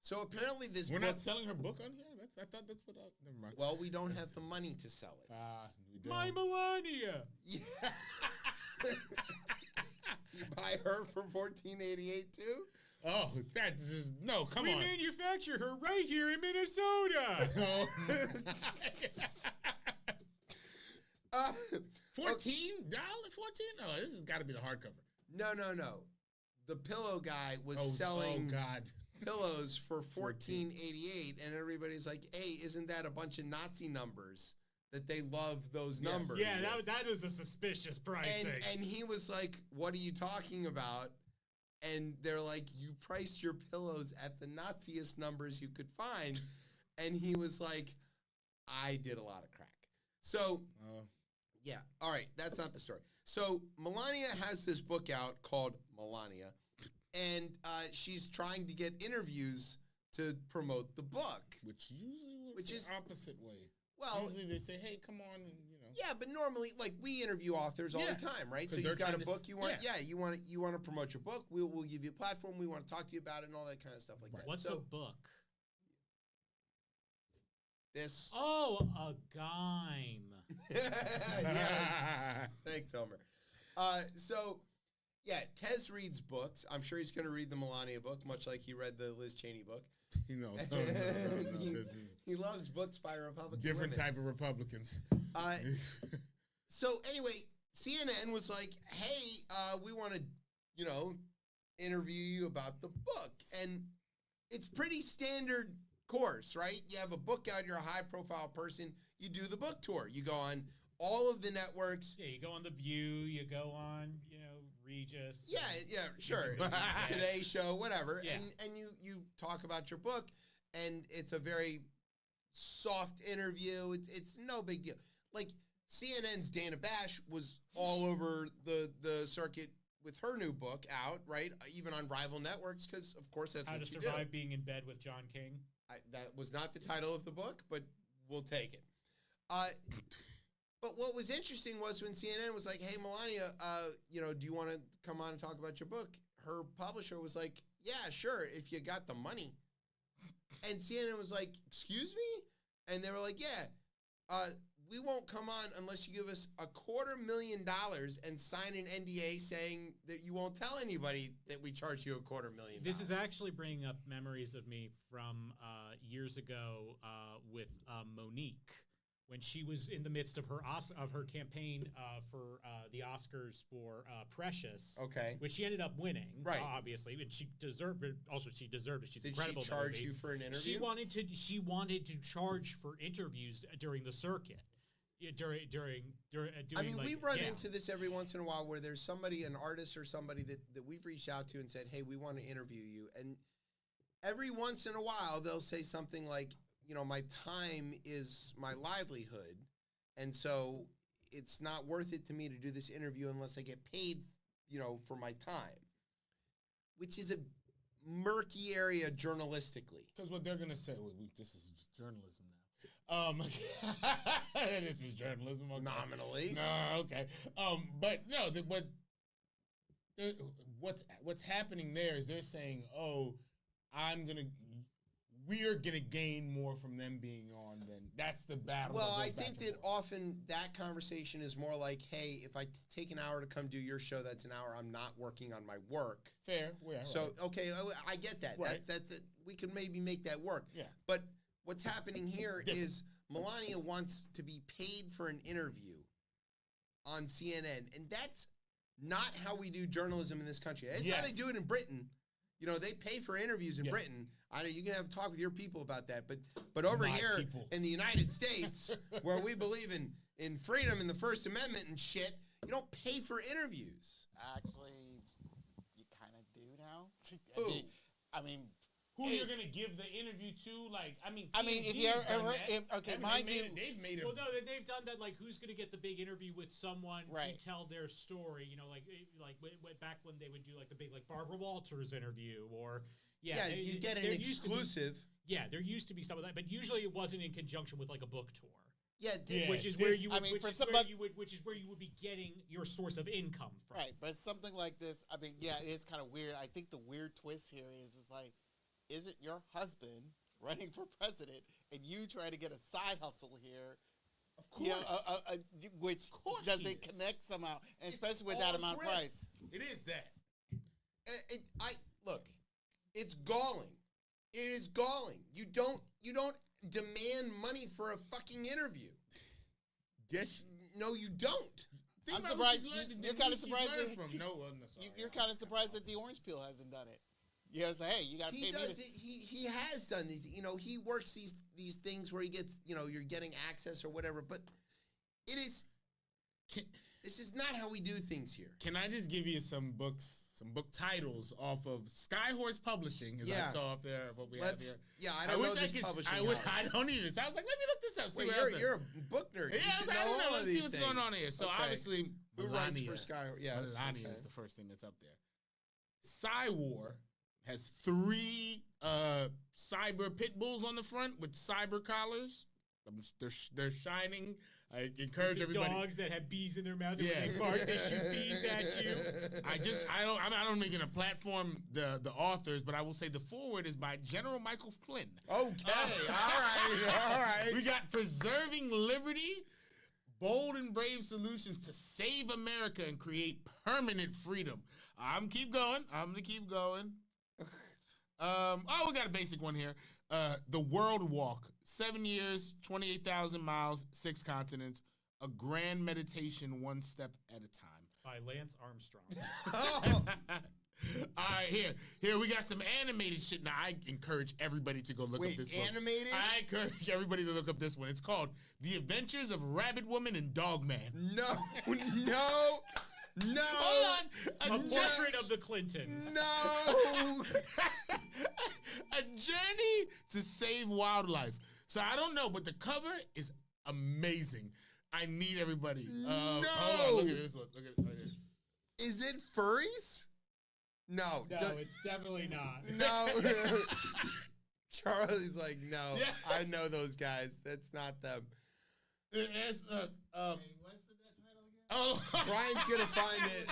So apparently this We're book... not selling her book on here? I thought that's what never mind. Well, we don't have the money to sell it. We don't. My Melania! Yeah. You buy her for $14.88 too? Oh, that's just... No, come We on. manufacture her right here in Minnesota! Oh. $14? $14? No, this has got to be the hardcover. No. The pillow guy was selling... Oh, God. pillows for $14.88, and everybody's like, "Hey, isn't that a bunch of Nazi numbers?" That they love those numbers. Yeah, that was a suspicious pricing. And he was like, "What are you talking about?" And they're like, "You priced your pillows at the Naziest numbers you could find." And he was like, "I did a lot of crack." So, yeah. All right, that's not the story. So Melania has this book out called Melania, and she's trying to get interviews to promote the book. Which usually works the opposite way. Well, usually they say, "Hey, come on," and Yeah, but normally, like, we interview authors all the time, right? So you've got a book you want, you want to promote your book. We'll give you a platform. We want to talk to you about it and all that kind of stuff like that. What's a book? This. Oh, a gime. Yes. Thanks, Homer. So, yeah, Tez reads books. I'm sure he's going to read the Melania book, much like he read the Liz Cheney book. No. He loves books by Republican different women. type of Republicans. So anyway, CNN was like, "Hey, we want to, interview you about the book," and it's pretty standard course, right? You have a book out, you're a high-profile person, you do the book tour, you go on all of the networks. Yeah, you go on The View, you go on, Regis. Yeah, sure. Today Show, whatever. Yeah. And you talk about your book, and it's a very soft interview. It's no big deal. Like, CNN's Dana Bash was all over the circuit with her new book out, right? Even on rival networks, because, of course, that's How what to you Survive do. Being in Bed with John King. That was not the title of the book, but we'll take it. But what was interesting was when CNN was like, "Hey, Melania, do you want to come on and talk about your book?" Her publisher was like, "Yeah, sure, if you got the money." And CNN was like, "Excuse me?" And they were like, "Yeah, we won't come on unless you give us $250,000 and sign an NDA saying that you won't tell anybody that we charge you $250,000." This is actually bringing up memories of me from years ago with Monique, when she was in the midst of her campaign for the Oscars for Precious, Okay. which she ended up winning, Right. Obviously, and she deserved it. Also, she deserved it. She's Did incredible. she charge you for an interview? She wanted to charge for interviews during the circuit. I mean, we run into this every once in a while where there's somebody, an artist or somebody that we've reached out to and said, "Hey, we want to interview you." And every once in a while, they'll say something like, "My time is my livelihood, and so it's not worth it to me to do this interview unless I get paid, for my time," which is a murky area journalistically. Because what they're gonna say, this is journalism now. This is journalism, okay. Nominally. No, okay. But no, what's happening there is they're saying, "Oh, we're gonna gain more from them being on than that's the battle." Well, I think that often that conversation is more like, "Hey, if I take an hour to come do your show, that's an hour I'm not working on my work." Fair. Yeah, So, right. okay, I get that. Right. That we can maybe make that work. Yeah. But what's happening here is Melania wants to be paid for an interview on CNN, and that's not how we do journalism in this country. It's how they do it in Britain. They pay for interviews in Britain. I know you can have a talk with your people about that, but over here in the United States, where we believe in freedom and the First Amendment and shit, you don't pay for interviews. Actually, you kind of do now. Who? I mean, who you're gonna give the interview to? if you're they've made it. Well, no, they've done that. Like, who's going to get the big interview with someone Right. to tell their story? Like back when they would do like the big Barbara Walters interview, or You get an exclusive. There used to be some of that, but usually it wasn't in conjunction with like a book tour. Yeah, Which is where you would, I mean, which for is somebody- where you would be getting your source of income from. right, but something like this, it is kind of weird. I think the weird twist here is like, is it your husband running for president and you try to get a side hustle here? Of course. Which course does he it is. connect somehow, and It's especially with that all amount of grift. price. It is that. Look, it's galling. It is galling. You don't demand money for a fucking interview. Yes. No, you don't. I'm about what surprised. she's learned- You're who kind of she's surprised. learned from. No, I'm sorry. You're kind of surprised that the Orange Peel hasn't done it. You know, say, hey, you got to pay He me. does it. He has done these. You know, he works these things where he gets. You know, you're getting access or whatever. But it is. This is not how we do things here. Can I just give you some book titles off of Skyhorse Publishing, as I saw up there of what we have here. Yeah, I don't know this publishing house. I don't either. So I was like, let me look this up. See Wait, what you're a book nerd. Yeah, You should I know don't know. all Let's of see these what's things. going on here. So Okay. obviously, Who writes for Sky? Yeah, Melania okay. is the first thing that's up there. Cywar has 3 cyber pit bulls on the front with cyber collars. They're shining. I encourage everybody. Dogs that have bees in their mouth, and when they bark, they shoot bees at you. I don't make it a platform the authors, but I will say the foreword is by General Michael Flynn. Okay, all right. We got preserving liberty, bold and brave solutions to save America and create permanent freedom. I'm gonna keep going. We got a basic one here. The World Walk. 7 years, 28,000 miles, 6 continents. A grand meditation, one step at a time. By Lance Armstrong. All right, here we got some animated shit. Now I encourage everybody to go look up this book. Animated? I encourage everybody to look up this one. It's called The Adventures of Rabbit Woman and Dog Man. No. Hold on. A portrait of the Clintons. No. A journey to save wildlife. So I don't know, but the cover is amazing. I need everybody. Hold on, look at this one. Look at it right here. Is it furries? No. No, it's definitely not. No. Charlie's like, no. Yeah. I know those guys. That's not them. It's, What's the title again? oh, Brian's gonna find it.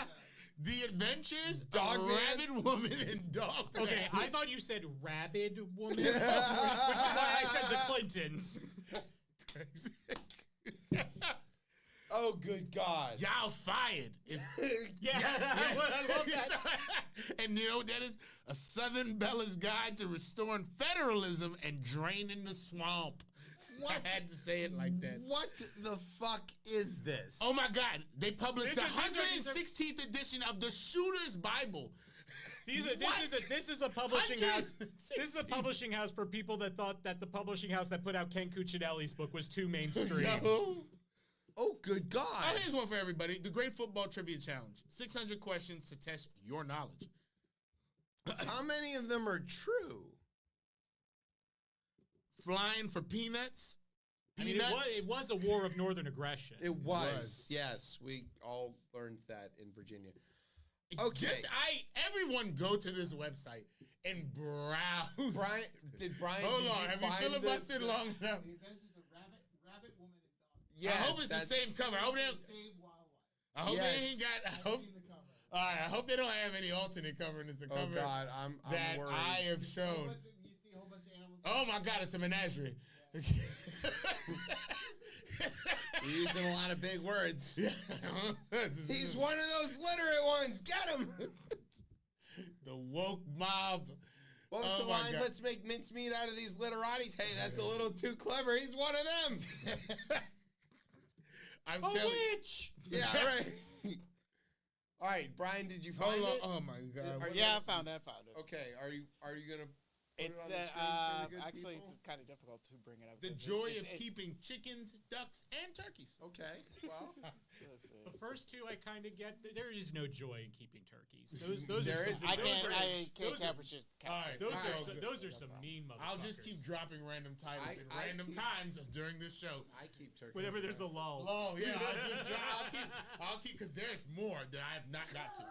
The Adventures Dog of Man? Rabbit Woman and Dog Man. Okay, I thought you said rabid woman, which is why I said the Clintons. Oh, good God. Y'all fired. Yeah, I love that. And you know what that is? A Southern Bella's Guide to Restoring Federalism and Draining the Swamp. What? I had to say it like that. What the fuck is this? Oh my God! They published the These are- 116th edition of the Shooter's Bible. This is a publishing house. 116. This is a publishing house for people that thought that the publishing house that put out Ken Cuccinelli's book was too mainstream. Yo. Oh, good God. Oh, here's one for everybody. The Great Football Trivia Challenge. 600 questions to test your knowledge. How many of them are true? Flying for peanuts. I mean, it was a war of northern aggression. It was. Yes, we all learned that in Virginia. Okay. Everyone go to this website and browse. Brian? Hold did on. you Have you find filibustered long enough? The Adventures of Rabbit Woman and Dog. Yes, I hope it's the same cover. I hope they. Save wildlife. I hope Yes. they ain't got. I I've hope. seen the cover. All right. I hope they don't have any alternate cover, and it's the Oh cover God, I'm that worried. I have shown. You see a whole bunch of animals. Oh my God, it's a menagerie. You're using a lot of big words. Yeah. He's one of those literate ones. Get him. The woke mob. What was Oh the my line? God. Let's make mincemeat out of these literatis. Hey, that's a little too clever. He's one of them. I'm A telling you. witch. Yeah, right. All right, Brian, did you find Hold on. it? Oh my God. Yeah, I found it. Okay, are you gonna? Put It's it on the screen for the good actually people? it's kind of difficult to bring it up. The 'cause joy it's- of keeping chickens, ducks, and turkeys. Okay, well, The first two I kind of get. There is no joy in keeping turkeys. Those There are is- some, I those can't are- I can't those are- capture just. All right, Those all are right. some, those are some mean motherfuckers. I'll just keep dropping random titles I at random keep- times during this show. I keep turkeys. Whenever there's a lull. Oh yeah, I'll keep because there's more that I have not got to.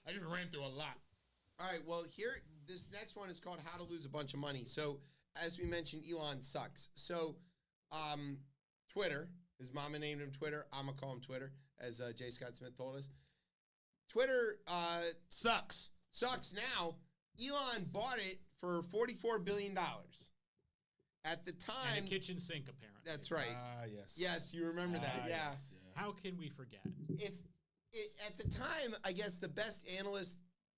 I just ran through a lot. All right, well, this next one is called How to Lose a Bunch of Money. So, as we mentioned, Elon sucks. So, Twitter, his mama named him Twitter. I'm going to call him Twitter, as J. Scott Smith told us. Twitter Sucks. now. Elon bought it for $44 billion. At the time, And a kitchen sink, apparently. that's right. Yes. Yes, you remember that. Yeah. Yes, yeah. How can we forget? At the time, I guess the best analyst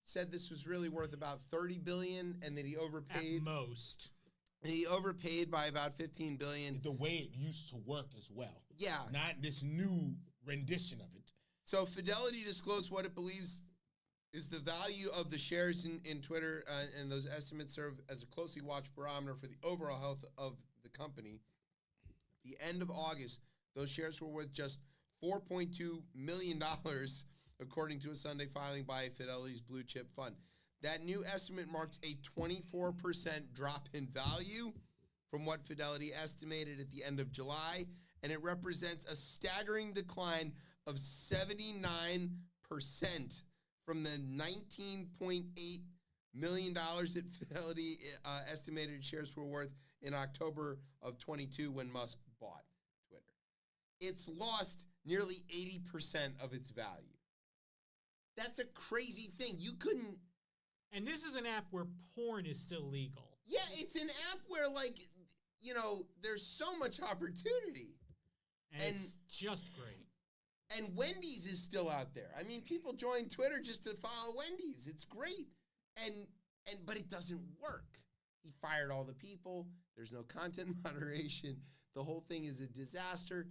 said this was really worth about $30 billion, and that he At overpaid. most. He overpaid by about $15 billion. The way it used to work as well. Yeah. Not this new rendition of it. So Fidelity disclosed what it believes is the value of the shares in Twitter, and those estimates serve as a closely watched barometer for the overall health of the company. At the end of August, those shares were worth just $4.2 million, according to a Sunday filing by Fidelity's blue chip fund. That new estimate marks a 24% drop in value from what Fidelity estimated at the end of July, and it represents a staggering decline of 79% from the $19.8 million that Fidelity estimated shares were worth in October of 22 when Musk bought Twitter. It's lost nearly 80% of its value. That's a crazy thing. You couldn't... And this is an app where porn is still legal. Yeah, it's an app where, like, you know, there's so much opportunity. And it's just great. And Wendy's is still out there. I mean, people join Twitter just to follow Wendy's. It's great. But it doesn't work. He fired all the people. There's no content moderation. The whole thing is a disaster.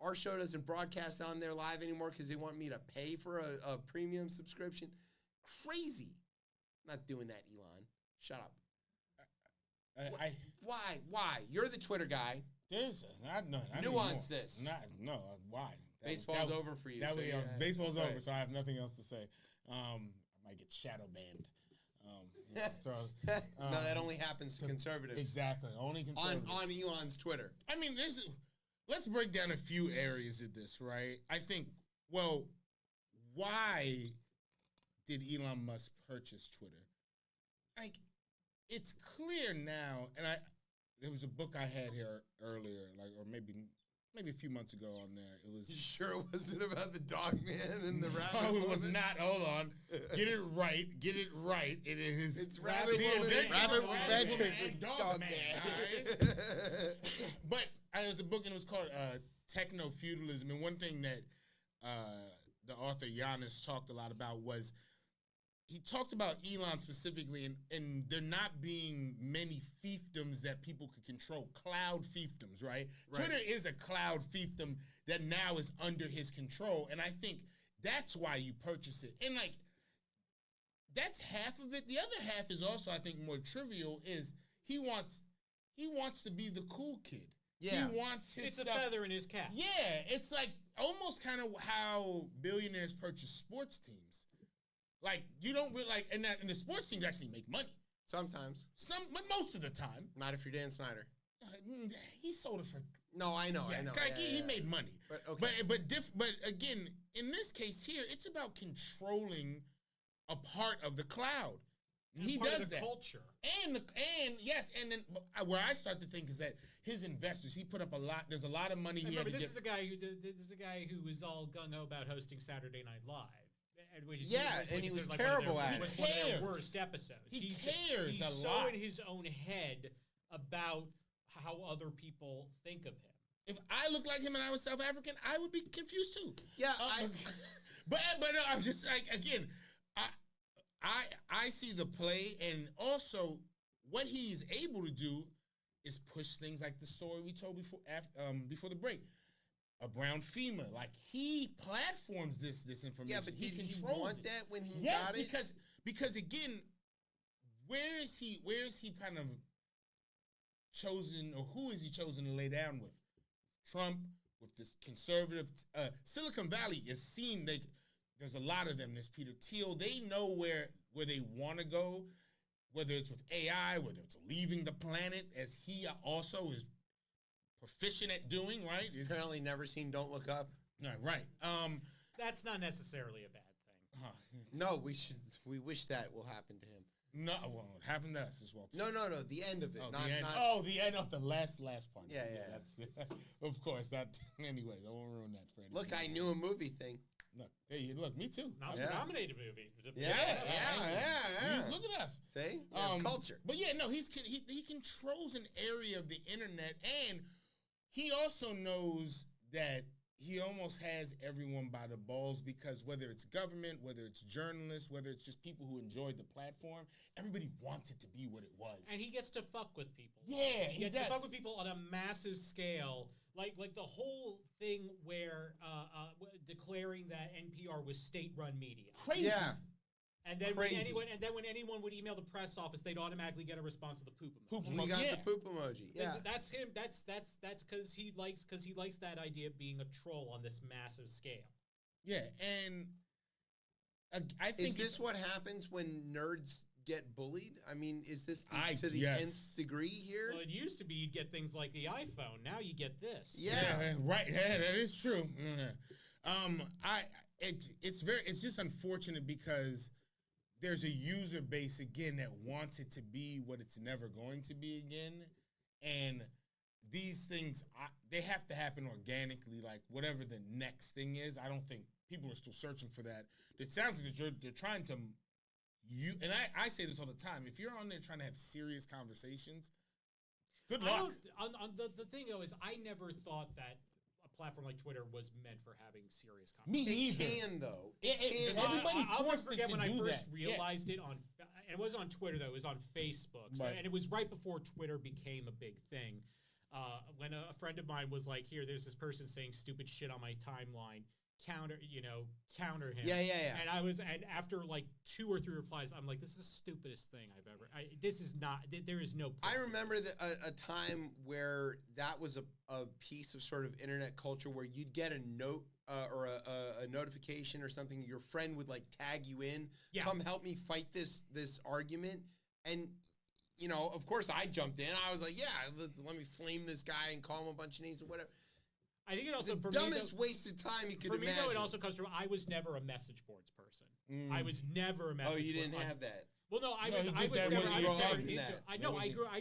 Our show doesn't broadcast on there live anymore because they want me to pay for a premium subscription. Crazy. I'm not doing that, Elon. Shut up. Why? You're the Twitter guy. Nuance this. Why? Baseball's over for you. Baseball's over, so I have nothing else to say. I might get shadow banned. No, that only happens to conservatives. Exactly, only conservatives. On Elon's Twitter. I mean, let's break down a few areas of this, right? I think, well, why did Elon Musk purchase Twitter? Like, it's clear now, and there was a book I had here earlier, or maybe a few months ago on there. It was. You sure it wasn't about the dog man and the rabbit? No, it was not. Hold on. Get it right. It is. It's rabbit woman, rabbit woman, and dog man. All right? But there's a book, and it was called Techno Feudalism. And one thing that the author Giannis talked a lot about was. He talked about Elon specifically, and there not being many fiefdoms that people could control, cloud fiefdoms, right? Twitter is a cloud fiefdom that now is under his control, and I think that's why you purchase it. And, like, that's half of it. The other half is also, I think, more trivial, is he wants to be the cool kid. Yeah. He wants his It's a feather in his cap. Yeah, it's like almost kind of how billionaires purchase sports teams. Like, you don't really, like, and the sports teams actually make money. Sometimes. But most of the time. Not if you're Dan Snyder. He sold it for. No, I know. Like, he made money. But, okay. But again, in this case here, it's about controlling a part of the cloud. And he part does of the that. Culture. And then where I start to think is that his investors, he put up a lot. There's a lot of money he had to this is a guy who was all gung ho about hosting Saturday Night Live. And he was terrible at it. One of their worst episodes. He cares he's a so lot. in his own head about how other people think of him. If I looked like him and I was South African, I would be confused too. Yeah, but I'm just like, again, I see the play, and also what he's able to do is push things like the story we told before the break. A brown female, like he platforms this information. Yeah, but he did he controls want it. that when he yes, got it? because again, where is he kind of chosen, or who is he chosen to lay down with? Trump, with this conservative Silicon Valley is seen. There's a lot of them. There's Peter Thiel. They know where they want to go, whether it's with AI, whether it's leaving the planet, as he also is proficient at doing, right? He's apparently never seen Don't Look Up. Right. That's not necessarily a bad thing. No, we wish that will happen to him. No, well, it happened to us as well. No, the end of it. The end of the last part. Yeah. That's, of course, that, anyway, I won't ruin that for anybody. Look, I knew a movie thing. Look, me too. Nominated movie. Yeah. Look at us. See? Culture. But yeah, no, he controls an area of the internet, and he also knows that he almost has everyone by the balls, because whether it's government, whether it's journalists, whether it's just people who enjoyed the platform, everybody wants it to be what it was. And he gets to fuck with people. Yeah, he gets to fuck with people on a massive scale. Like the whole thing where declaring that NPR was state-run media. Crazy. Yeah. And then Crazy. when anyone would email the press office, they'd automatically get a response to the poop emoji. We got the poop emoji. Yeah, That's him. That's because he likes that idea of being a troll on this massive scale. Yeah, and I think is this what happens when nerds get bullied? I mean, is this to the yes. nth degree here? Well, it used to be you'd get things like the iPhone. Now you get this. Yeah, right. Yeah, that is true. It's just unfortunate because there's a user base again that wants it to be what it's never going to be again, and these things they have to happen organically. Like whatever the next thing is, I don't think people are still searching for that. It sounds like they're trying to and I say this all the time. If you're on there trying to have serious conversations, good luck. The thing though is, I never thought that a platform like Twitter was meant for having serious Me conversations. either. It can though. Everybody I'll never forced forget it to when I do first that. realized it on. It was on Twitter though. It was on Facebook, so, Right. and it was right before Twitter became a big thing. When a friend of mine was like, "Here, there's this person saying stupid shit on my timeline. Counter him." Yeah. And after like 2 or 3 replies, I'm like, "This is the stupidest thing I've ever. This is not. There is no." I remember a time where that was a piece of sort of internet culture where you'd get a note or a notification or something. Your friend would like tag you in, come help me fight this argument, and you know, of course, I jumped in. I was like, yeah, let me flame this guy and call him a bunch of names or whatever. I think it also the dumbest wasted time you could imagine. For me, though, it also comes from I was never a message boards person. I was never a message. Oh, you board. didn't have that. Well, no, I was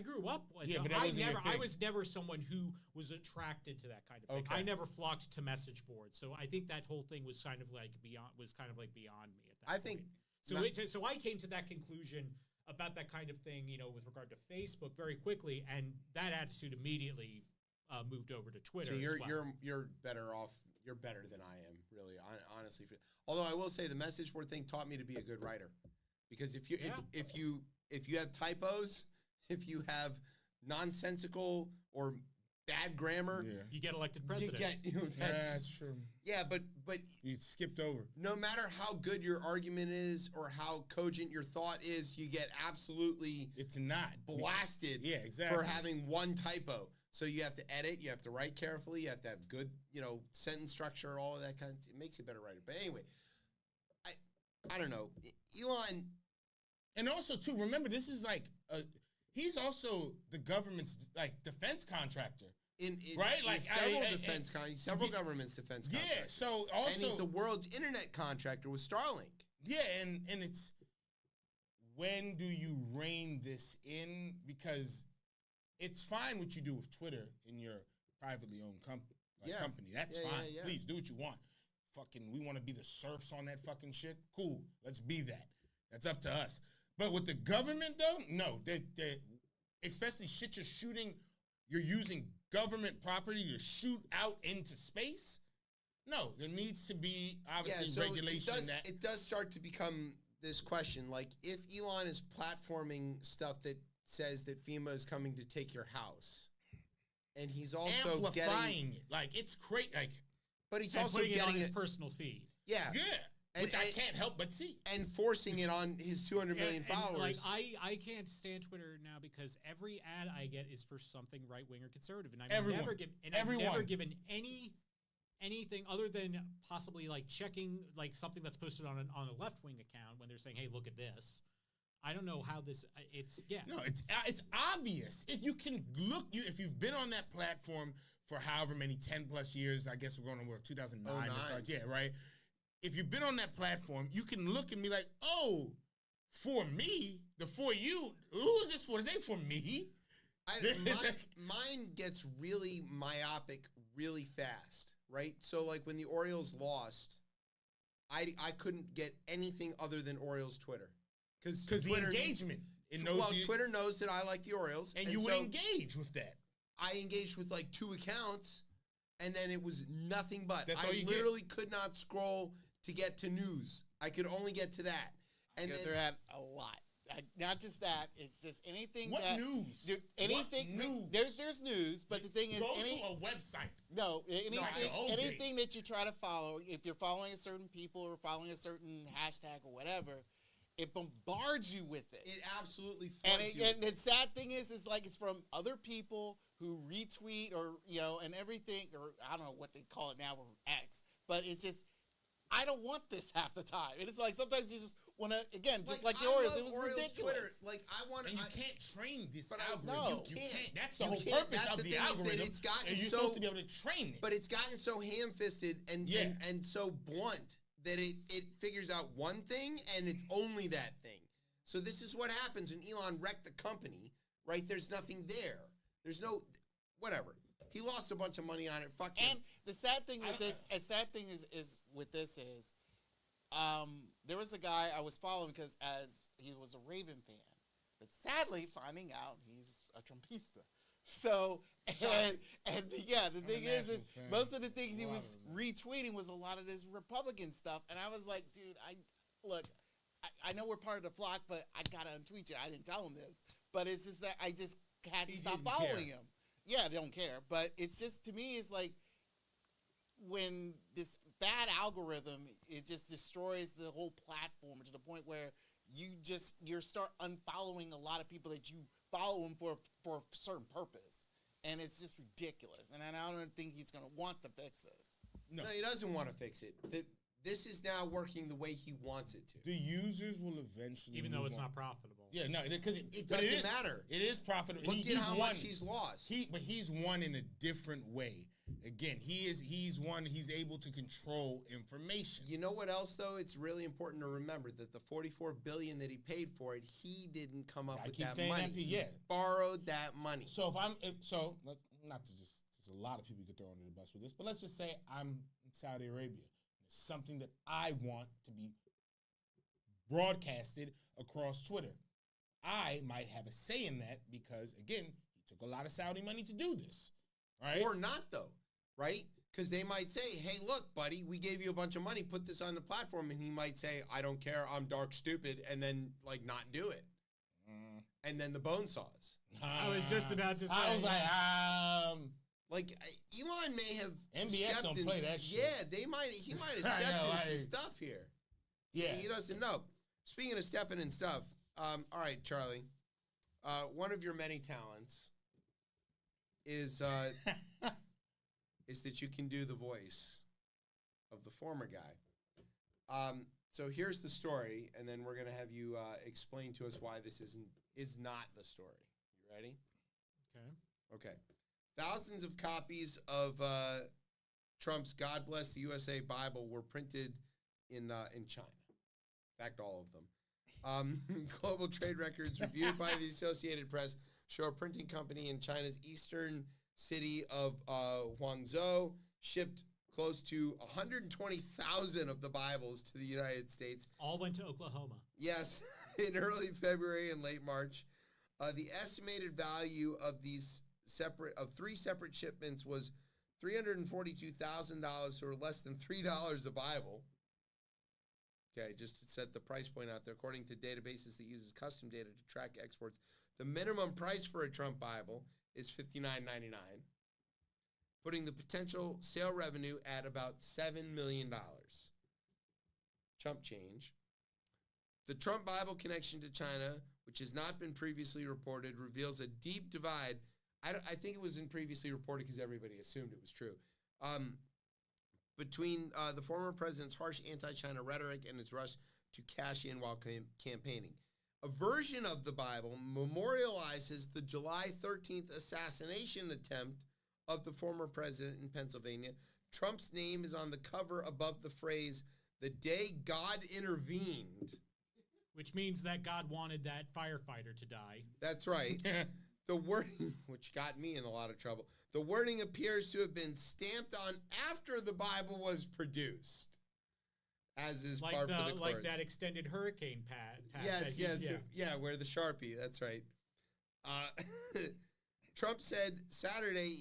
grew up. I was never someone who was attracted to that kind of thing. Okay. I never flocked to message boards, so I think that whole thing was kind of like beyond me at that point. So I came to that conclusion about that kind of thing, you know, with regard to Facebook very quickly, and that attitude immediately moved over to Twitter. So you're you're better off. You're better than I am, really. Honestly, although I will say the message board thing taught me to be a good writer, because if you have typos, if you have nonsensical or bad grammar, you get elected president. That's true. Yeah, but you skipped over. No matter how good your argument is or how cogent your thought is, you get absolutely blasted. Yeah, exactly. For having one typo. So you have to edit, you have to write carefully, you have to have good, sentence structure, all of that kind of. It makes you a better writer. But anyway, I don't know, Elon. And also too, remember this is like he's also the government's like defense contractor. Right, like several governments' defense contractors. Yeah, so also, and he's the world's internet contractor with Starlink. Yeah, and it's when do you rein this in? Because it's fine what you do with Twitter in your privately owned company. That's fine. Yeah. Please do what you want. Fucking, we want to be the serfs on that fucking shit. Cool, let's be that. That's up to us. But with the government though, no, they especially shit you're shooting. You're using government property to shoot out into space? No, there needs to be obviously regulation. It does start to become this question, like if Elon is platforming stuff that says that FEMA is coming to take your house, and he's also amplifying it, like it's great, like, but he's and also putting it on getting his personal feed. Yeah. Which I can't help but see. And forcing it on his 200 million followers. Like, I can't stand Twitter now because every ad I get is for something right-wing or conservative. And I've never given anything other than possibly like checking like something that's posted on a left-wing account when they're saying, hey, look at this. I don't know how this, No, it's obvious. If you can look, if you've been on that platform for however many, 10 plus years, I guess we're going to 2009 or so. Yeah, right? If you've been on that platform, you can look and be like, oh, for me, for you, who is this for? This ain't for me. Mine gets really myopic really fast, right? So like when the Orioles lost, I couldn't get anything other than Orioles Twitter. Because the engagement. Twitter knows that I like the Orioles. And you would engage with that. I engaged with like 2 accounts, and then it was nothing but. I literally could not scroll to get to news. I could only get to that. And they're at a lot. Not just that. It's just anything. What news? Anything. What news? There's news, but the thing is, go to a website. No, anything that you try to follow. If you're following a certain people or following a certain hashtag or whatever, it bombards you with it. It absolutely floods you. And the sad thing is like it's from other people who retweet or, and everything, or I don't know what they call it now, or X. But it's just, I don't want this half the time. And it's like sometimes you just want to, again, just like the Orioles, it was ridiculous. Twitter. Like, I want to. And you can't train this algorithm. No, you can't. That's the You whole can't. purpose That's of the the thing is that algorithm. it's gotten and you're so- supposed to be able to train it. But it's gotten so ham-fisted and so blunt that it figures out one thing and it's only that thing. So this is what happens when Elon wrecked the company, right? There's nothing there. There's no, whatever. He lost a bunch of money on it. Fuck him. And the sad thing with this, there was a guy I was following because as he was a Raven fan, but sadly finding out he's a Trumpista. So the thing is most of the things he was retweeting was a lot of this Republican stuff, and I was like, dude, I know we're part of the flock, but I gotta untweet you. I didn't tell him this, but it's just that I just had to stop following him. Yeah, they don't care, but it's just, to me, it's like when this bad algorithm, it just destroys the whole platform to the point where you start unfollowing a lot of people that you follow them for a certain purpose, and it's just ridiculous. And I don't think he's going to want to fix this. No, he doesn't want to fix it. This is now working the way he wants it to. The users will eventually, even though it's not profitable. Yeah, no, because it doesn't matter. It is profitable. Look at how much he's lost. But he's won in a different way. Again, he's able to control information. You know what else, though? It's really important to remember that the $44 billion that he paid for it, he didn't come up with that money. He borrowed that money. So not to just, there's a lot of people you could throw under the bus with this, but let's just say I'm in Saudi Arabia. It's something that I want to be broadcasted across Twitter. I might have a say in that because, again, he took a lot of Saudi money to do this. Right? Or not, though, right? Because they might say, hey, look, buddy, we gave you a bunch of money, put this on the platform. And he might say, I don't care, I'm dark stupid, and then, not do it. And then the bone saws. I was just about to say. I was like, Elon may have MBS don't play that shit. Yeah, he might have stepped in some stuff here. Yeah. He doesn't know. Speaking of stepping in stuff, all right, Charlie, one of your many talents is that you can do the voice of the former guy. So here's the story, and then we're gonna have you explain to us why this is not the story. You ready? Okay. Thousands of copies of Trump's "God Bless the USA" Bible were printed in China. In fact, all of them. Global trade records reviewed by the Associated Press show a printing company in China's eastern city of Guangzhou shipped close to 120,000 of the Bibles to the United States. All went to Oklahoma. Yes, in early February and late March. The estimated value of three separate shipments was $342,000, or less than $3 a Bible. Okay, just to set the price point out there, according to databases that uses custom data to track exports, the minimum price for a Trump Bible is $59.99, putting the potential sale revenue at about $7 million. Chump change. The Trump Bible connection to China, which has not been previously reported, reveals a deep divide. I think it wasn't previously reported because everybody assumed it was true. Between the former president's harsh anti-China rhetoric and his rush to cash in while campaigning. A version of the Bible memorializes the July 13th assassination attempt of the former president in Pennsylvania. Trump's name is on the cover above the phrase, "The day God intervened." Which means that God wanted that firefighter to die. That's right. The wording, which got me in a lot of trouble, the wording appears to have been stamped on after the Bible was produced, as is par for the course. Like that extended hurricane pad. Yes, where the Sharpie, that's right. Trump said Saturday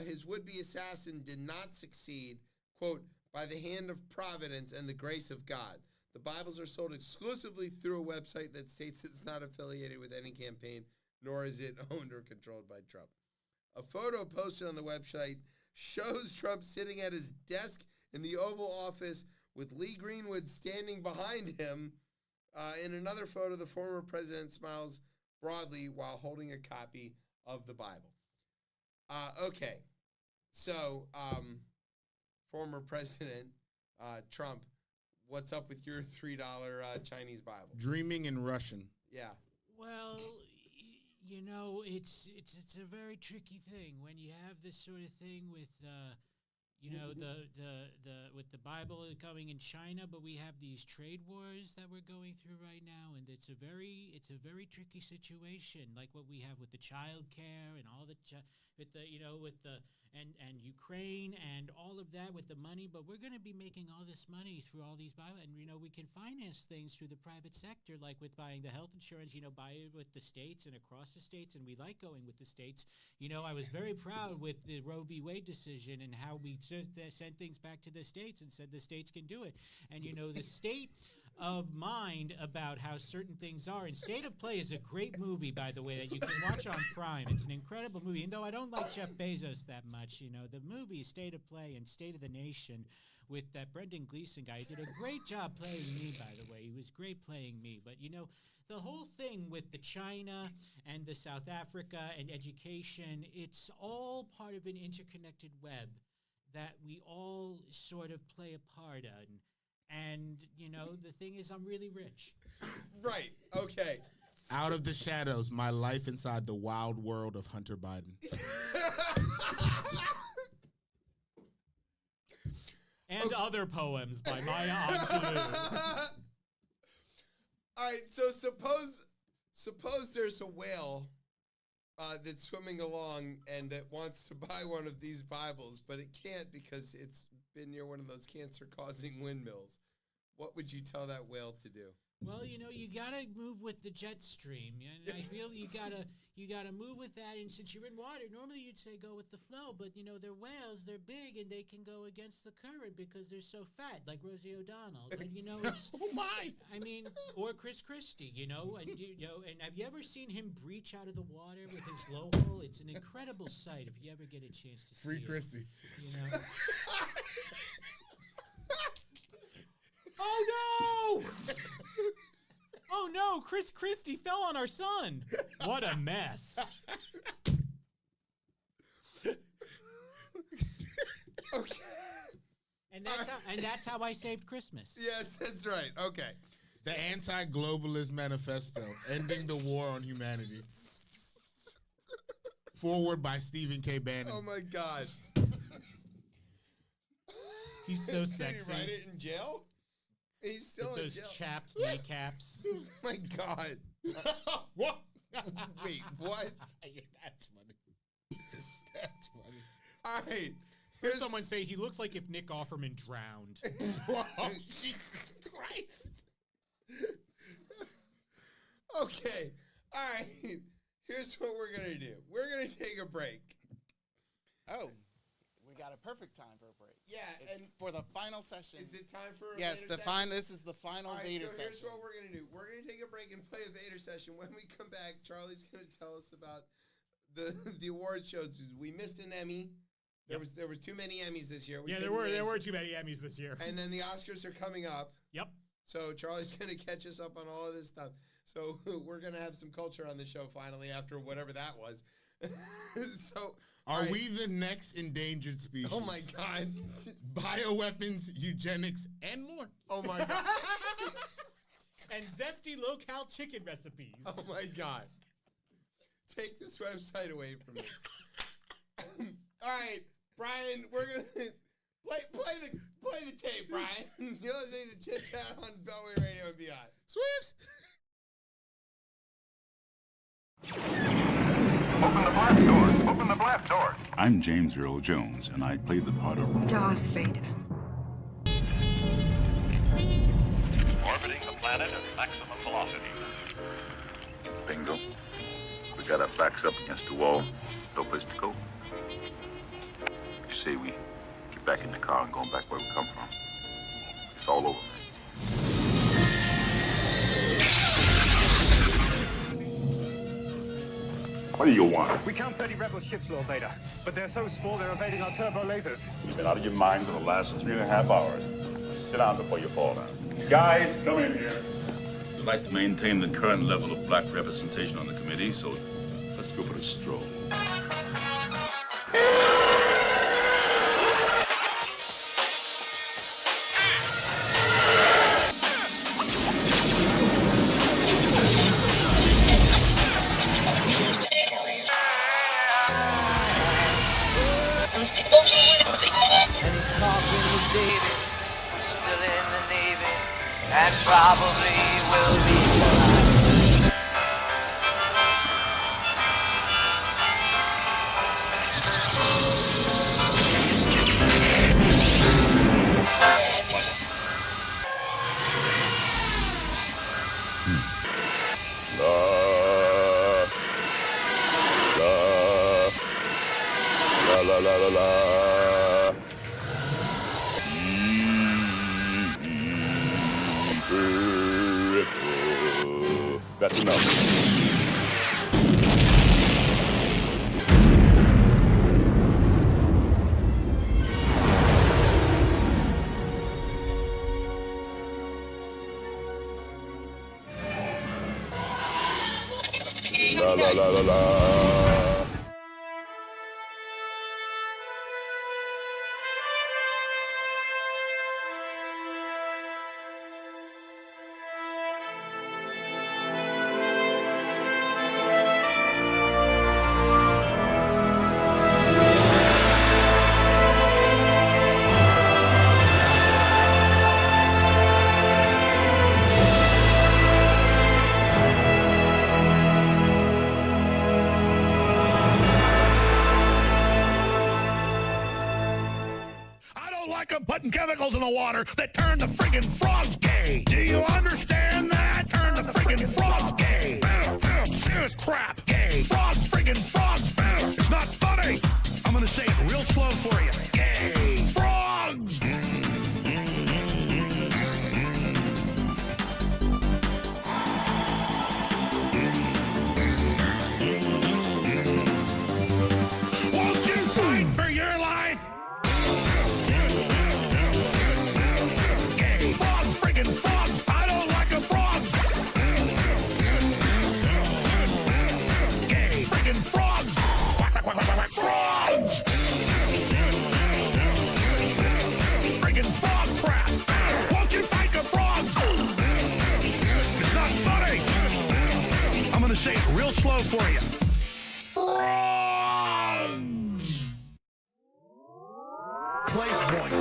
his would-be assassin did not succeed, quote, by the hand of providence and the grace of God. The Bibles are sold exclusively through a website that states it's not affiliated with any campaign, nor is it owned or controlled by Trump. A photo posted on the website shows Trump sitting at his desk in the Oval Office with Lee Greenwood standing behind him In another photo, the former president smiles broadly while holding a copy of the Bible. Okay, so former President Trump, what's up with your $3 Chinese Bible? Dreaming in Russian. Yeah. Well, you know, it's a very tricky thing when you have this sort of thing with you know, the with the Bible coming in China, but we have these trade wars that we're going through right now, and it's a very tricky situation, like what we have with the child care and all the with the and Ukraine and all of that with the money. But we're going to be making all this money through all these Bible, and we can finance things through the private sector, like with buying the health insurance. Buy it with the states and across the states, and we like going with the states. I was very proud with the Roe v. Wade decision and how we sent things back to the states and said the states can do it. And the state of mind about how certain things are. And State of Play is a great movie, by the way, that you can watch on Prime. It's an incredible movie. And though I don't like Jeff Bezos that much, the movie State of Play and State of the Nation with that Brendan Gleeson guy, he did a great job playing me, by the way. He was great playing me. But, the whole thing with the China and the South Africa and education, it's all part of an interconnected web that we all sort of play a part in. And, the thing is, I'm really rich. Right. Okay. Out of the shadows, my life inside the wild world of Hunter Biden. And other poems by Maya Angelou. All right, so suppose there's a whale that's swimming along and that wants to buy one of these Bibles, but it can't because it's been near one of those cancer-causing windmills. What would you tell that whale to do? Well, you gotta move with the jet stream, and I feel you gotta move with that. And since you're in water, normally you'd say go with the flow, but they're whales, they're big, and they can go against the current because they're so fat, like Rosie O'Donnell. But it's oh my! I mean, or Chris Christie, and and have you ever seen him breach out of the water with his blowhole? It's an incredible sight if you ever get a chance to see Free it. Christie. Oh no! Oh no! Chris Christie fell on our son. What a mess! Okay. And that's how I saved Christmas. Yes, that's right. Okay. The Anti-Globalist Manifesto, Ending the War on Humanity. Forward by Stephen K. Bannon. Oh my God. He's so Did sexy. he write it in jail? He's still in Those jail. chapped kneecaps. Oh my God. What? Wait, what? Yeah, that's funny. That's funny. All right. Heard someone say he looks like if Nick Offerman drowned. Oh, Jesus Christ. Okay. All right. Here's what we're going to do. We're going to take a break. Oh, we got a perfect time for a break. Yeah, It's and for the final session. is it time for a Yes, Vader the session? final. This is the final All right, Vader so here's session. what we're going to do. We're going to take a break and play a Vader session. When we come back, Charlie's going to tell us about the award shows. We missed an Emmy. There was too many Emmys this year. Yeah, there were too many Emmys this year. And then the Oscars are coming up. Yep. So Charlie's going to catch us up on all of this stuff. So we're going to have some culture on the show finally after whatever that was. So Are we the next endangered species? Oh my God. Bioweapons, eugenics, and more. Oh my God. And zesty low-cal chicken recipes. Oh my God. Take this website away from me. All right, Brian, we're gonna play the tape, Brian. You're listening to Chit Chat on Beltway Radio and beyond. Sweeps. Open the blast doors. Open the blast doors. I'm James Earl Jones, and I played the part of Darth Vader. orbiting the planet at maximum velocity. Bingo. We got our backs up against the wall. No place to go. You say we get back in the car and going back where we come from. It's all over, man. What do you want? We count 30 rebel ships, Lord Vader, but they're so small they're evading our turbo lasers. You've been out of your mind for the last 3.5 hours. Sit down before you fall down. Guys, come in here. like to maintain the current level of black representation on the committee, so let's go for a stroll. And he's talking with David, who's still in the Navy, and probably will be fine. La la la la. That's enough. La la la la la. Putting chemicals in the water that turn the friggin' frogs gay. Do you understand that? Turn the friggin' frogs gay. Serious crap. Gay. Frogs, friggin' frogs. It's not funny. I'm gonna say it real slow for you. Gay. Frogs. Won't you fight for your life? Friggin' frogs! I don't like the frogs! Gay! Friggin' frogs! Frogs! Friggin' frog crap! Won't you fight the frogs? It's not funny! I'm gonna say it real slow for you. Frogs! Place point.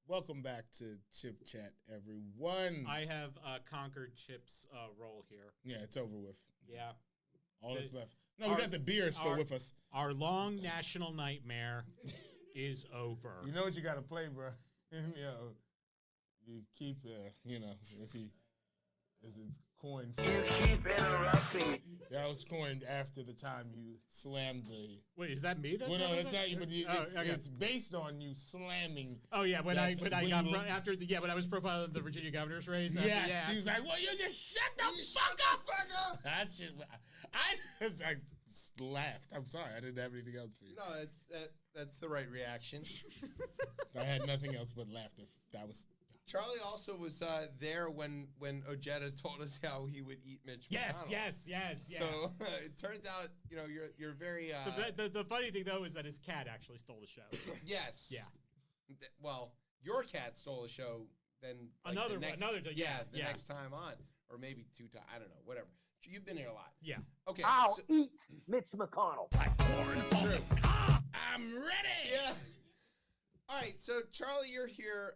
Welcome back to Chip Chat, everyone. I have conquered Chip's role here. Yeah, it's over with. Yeah. All that's left. No, we got the beer still with us. Our long national nightmare is over. You know what you got to play, bro. You keep, as it's coined. You keep interrupting. That was coined after the time you slammed the. Wait, is that me? Well, no, it's not you, but it's based on you slamming. Oh yeah, when I was profiling the Virginia governor's race. Yes, he was like, "Well, you just shut the fuck up." That shit. I laughed. I'm sorry, I didn't have anything else for you. No, that's the right reaction. I had nothing else but laughter. That was. Charlie also was there when Ojeda told us how he would eat Mitch McConnell. Yes. So it turns out, you're very. The funny thing though is that his cat actually stole the show. Yes. Yeah. Well, your cat stole the show. Then another next time on, or maybe 2 times. I don't know. Whatever. You've been here a lot. Yeah. Okay. I'll eat Mitch McConnell. It's true. I'm ready. Yeah. All right, so Charlie, you're here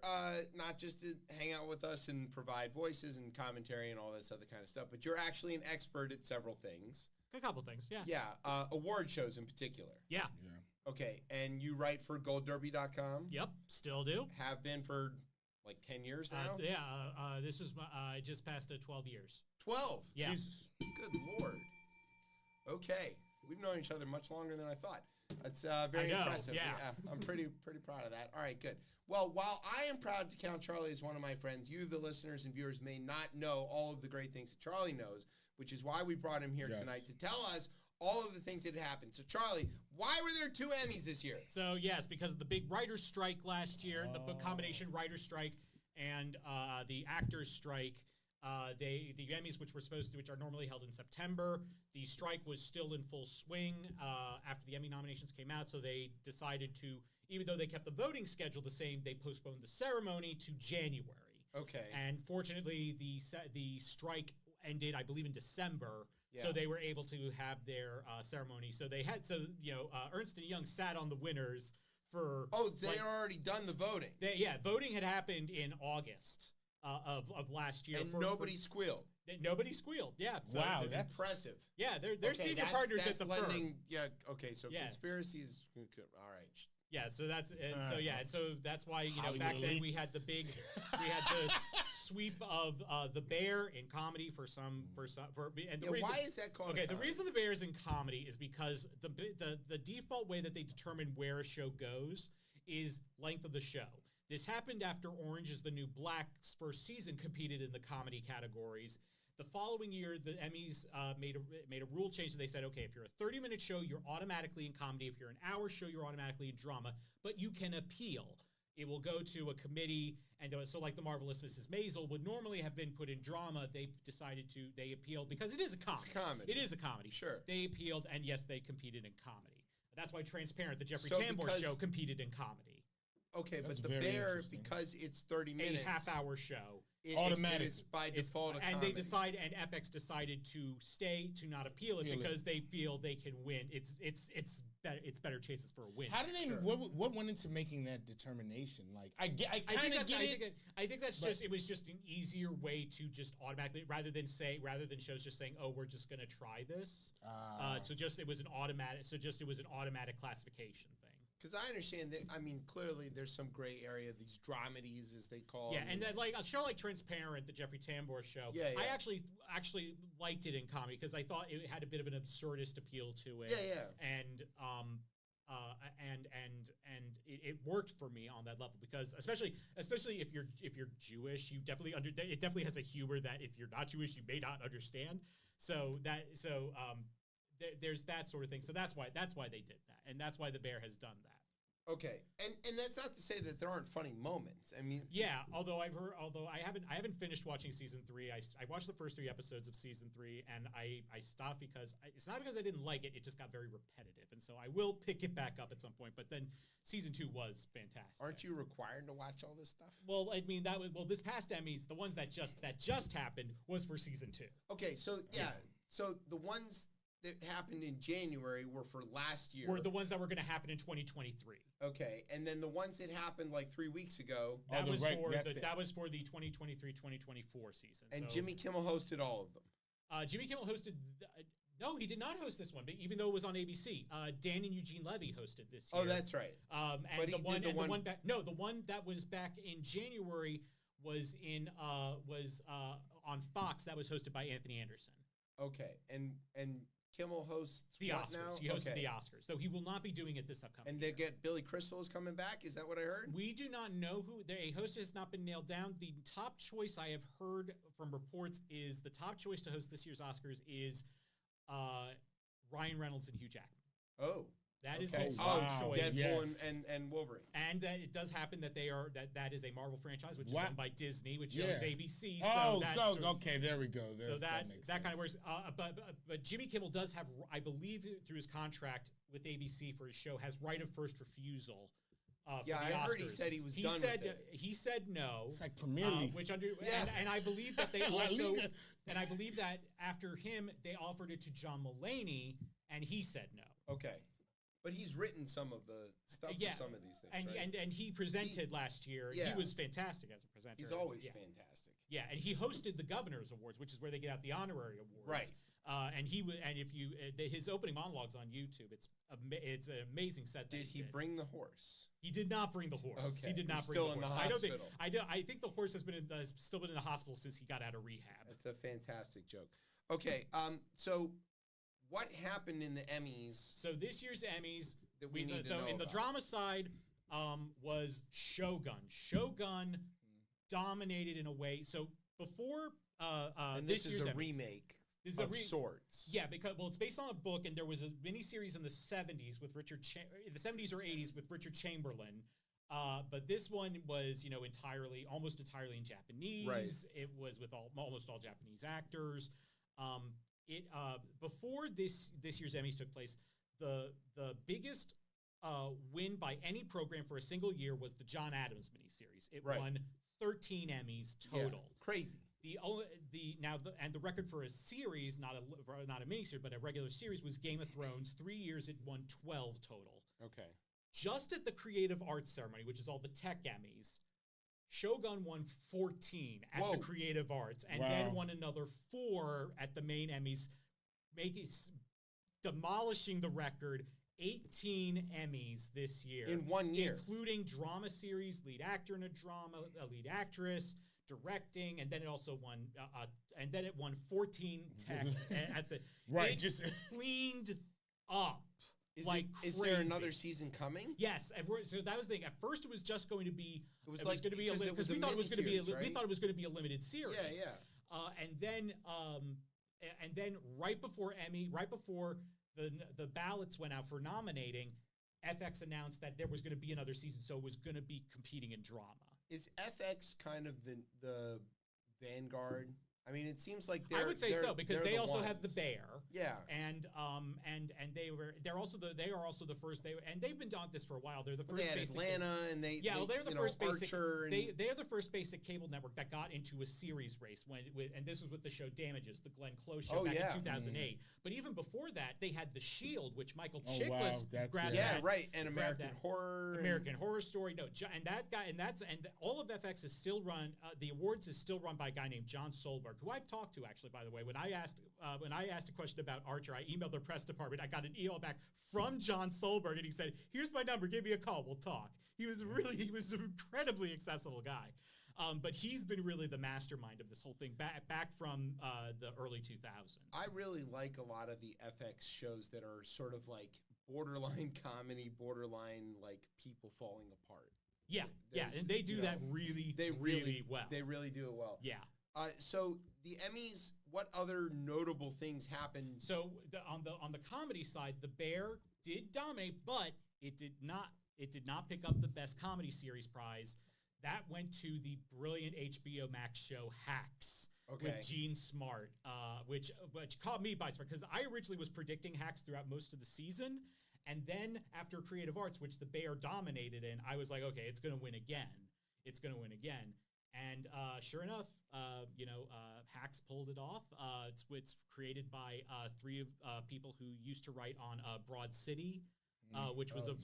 not just to hang out with us and provide voices and commentary and all this other kind of stuff, but you're actually an expert at several things. A couple things, yeah. Yeah, award shows in particular. Yeah. Okay, and you write for GoldDerby.com? Yep, still do. Have been for like 10 years now? This was I just passed 12 years. 12? Yeah. Jesus. Good Lord. Okay, we've known each other much longer than I thought. That's very impressive. Yeah. I'm pretty proud of that. All right, good. Well, while I am proud to count Charlie as one of my friends, you, the listeners and viewers, may not know all of the great things that Charlie knows, which is why we brought him here tonight to tell us all of the things that had happened. So, Charlie, why were there 2 Emmys this year? So, yes, because of the big writer's strike last year, the combination writer's strike and the actors' strike. The Emmys, which are normally held in September, the strike was still in full swing after the Emmy nominations came out. So they decided to, even though they kept the voting schedule the same, they postponed the ceremony to January. Okay. And fortunately, the strike ended, I believe, in December. Yeah. So they were able to have their ceremony. So they had, Ernst & Young sat on the winners for... Oh, they had already done the voting. Voting had happened in August of last year. And nobody squealed. Nobody squealed, yeah. So wow, that's impressive. Yeah, they're senior partners at the firm. Yeah, okay, so conspiracies, all right. Yeah, so that's why back then we had the sweep of the Bear in comedy why is that called? Okay, the reason the Bear is in comedy is because the default way that they determine where a show goes is length of the show. This happened after Orange is the New Black's first season competed in the comedy categories. The following year, the Emmys made a rule change. They said, okay, if you're a 30-minute show, you're automatically in comedy. If you're an hour show, you're automatically in drama. But you can appeal. It will go to a committee. And so like The Marvelous Mrs. Maisel would normally have been put in drama. They appealed because it is a comedy. It's a comedy. It is a comedy. Sure. They appealed, and yes, they competed in comedy. That's why Transparent, the Jeffrey Tambor show, competed in comedy. Okay, but the Bear, because it's 30 minutes. A half-hour show. Automatic. It's by default. And they decide, and FX decided to not appeal it because they feel they can win. It's better chances for a win. How did they? Sure. What went into making that determination? Like I think that's just it was just an easier way to just automatically rather than shows just saying, oh, we're just gonna try this. It was an automatic classification thing. Because I understand that, I mean, clearly there's some gray area, these dramedies, as they call them. Yeah, and then, like, a show like Transparent, the Jeffrey Tambor show, I actually liked it in comedy because I thought it had a bit of an absurdist appeal to it. Yeah. And it worked for me on that level because especially if you're Jewish, it definitely has a humor that if you're not Jewish, you may not understand. There's that sort of thing. So that's why they did that, and that's why the Bear has done that. Okay, and that's not to say that there aren't funny moments. I mean, yeah. Although I haven't finished watching season 3. I watched the first 3 episodes of season 3, and I stopped because it's not because I didn't like it. It just got very repetitive, and so I will pick it back up at some point. But then season 2 was fantastic. Aren't you required to watch all this stuff? Well, I mean this past Emmys, the ones that just happened was for season 2. Okay, so so the ones that happened in January were for last year. Were the ones that were going to happen in 2023. Okay, and then the ones that happened like 3 weeks ago. That was for the 2023-2024 season. And so, Jimmy Kimmel hosted all of them. Jimmy Kimmel hosted. No, he did not host this one, but even though it was on ABC, Dan and Eugene Levy hosted this year. Oh, that's right. The one that was back in January was on Fox. That was hosted by Anthony Anderson. Okay, and Kimmel hosts the Oscars. Now? He hosted the Oscars, so he will not be doing it this upcoming. And they get Billy Crystal is coming back. Is that what I heard? We do not know who a host has not been nailed down. The top choice I have heard from reports is the top choice to host this year's Oscars is Ryan Reynolds and Hugh Jackman. Oh. That is the top choice. Deadpool and Wolverine. And that it does happen that that is a Marvel franchise, which is owned by Disney, which owns ABC. Okay, there we go. So that kind of works. But Jimmy Kimmel does have, I believe, through his contract with ABC for his show, has right of first refusal. For the Oscars. Heard he said he was done with it. He said no. It's like Premier League. And I believe that they also, and I believe that after him, they offered it to John Mulaney, and he said no. Okay. But he's written some of the stuff for some of these things, and he presented last year. Yeah. He was fantastic as a presenter. He's always fantastic. Yeah, and he hosted the Governor's Awards, which is where they get out the honorary awards. Right. His opening monologues on YouTube, it's an amazing set. Did he bring the horse? He did not bring the horse. Okay. He did not bring the horse. In the hospital. I think the horse has still been in the hospital since he got out of rehab. It's a fantastic joke. Okay, so what happened in the Emmys? So this year's Emmys, that we need to know in the drama side, was Shogun. Shogun dominated in a way. So before and this is a remake. This is of sorts. Yeah, because it's based on a book, and there was a miniseries in the 70s with the 70s or 80s with Richard Chamberlain. But this one was, almost entirely in Japanese. Right. It was with almost all Japanese actors. Before this year's Emmys took place, the biggest win by any program for a single year was the John Adams miniseries. It won 13 Emmys total. Yeah, crazy. The record for a series, not a miniseries, but a regular series, was Game of Thrones. 3 years, it won 12 total. Okay. Just at the Creative Arts Ceremony, which is all the Tech Emmys, Shogun won 14 at the Creative Arts, and then won another 4 at the main Emmys, demolishing the record. 18 Emmys this year. In 1 year. Including drama series, lead actor in a drama, a lead actress, directing, and then it also won, it won 14 tech at the... Right, just cleaned up. Is there another season coming? Yes, so that was the thing. At first, it was just going to be. We thought it was going to be a limited series. Yeah. And then right before the ballots went out for nominating, FX announced that there was going to be another season, so it was going to be competing in drama. Is FX kind of the vanguard? I mean, it seems like I would say so, because they also have the Bear. Yeah. And they are also the first, and they've been doing this for a while. They're the first. They had Atlanta, and they're the first basic. Archer They are the first basic cable network that got into a series race and this was with the show Damages, the Glenn Close show back in 2008. But even before that, they had The Shield, which Michael Chiklis grabbed. Yeah, right. And American Horror Story. No, and that guy, and all of FX is still run. The awards is still run by a guy named John Solberg, who I've talked to actually, by the way. When I asked a question about Archer, I emailed their press department. I got an email back from John Solberg, and he said, "Here's my number. Give me a call. We'll talk." He was an incredibly accessible guy. But he's been really the mastermind of this whole thing back from the early 2000s. I really like a lot of the FX shows that are sort of like borderline comedy, borderline like people falling apart. Yeah, and they do that really well. They really do it well. Yeah. So the Emmys, what other notable things happened? So on the comedy side, The Bear did dominate, but it did not pick up the Best Comedy Series prize. That went to the brilliant HBO Max show Hacks with Gene Smart, which caught me by surprise, because I originally was predicting Hacks throughout most of the season, and then after Creative Arts, which The Bear dominated in, I was like, okay, it's going to win again. And sure enough, Hacks pulled it off. It's created by 3 people who used to write on Broad City, which was a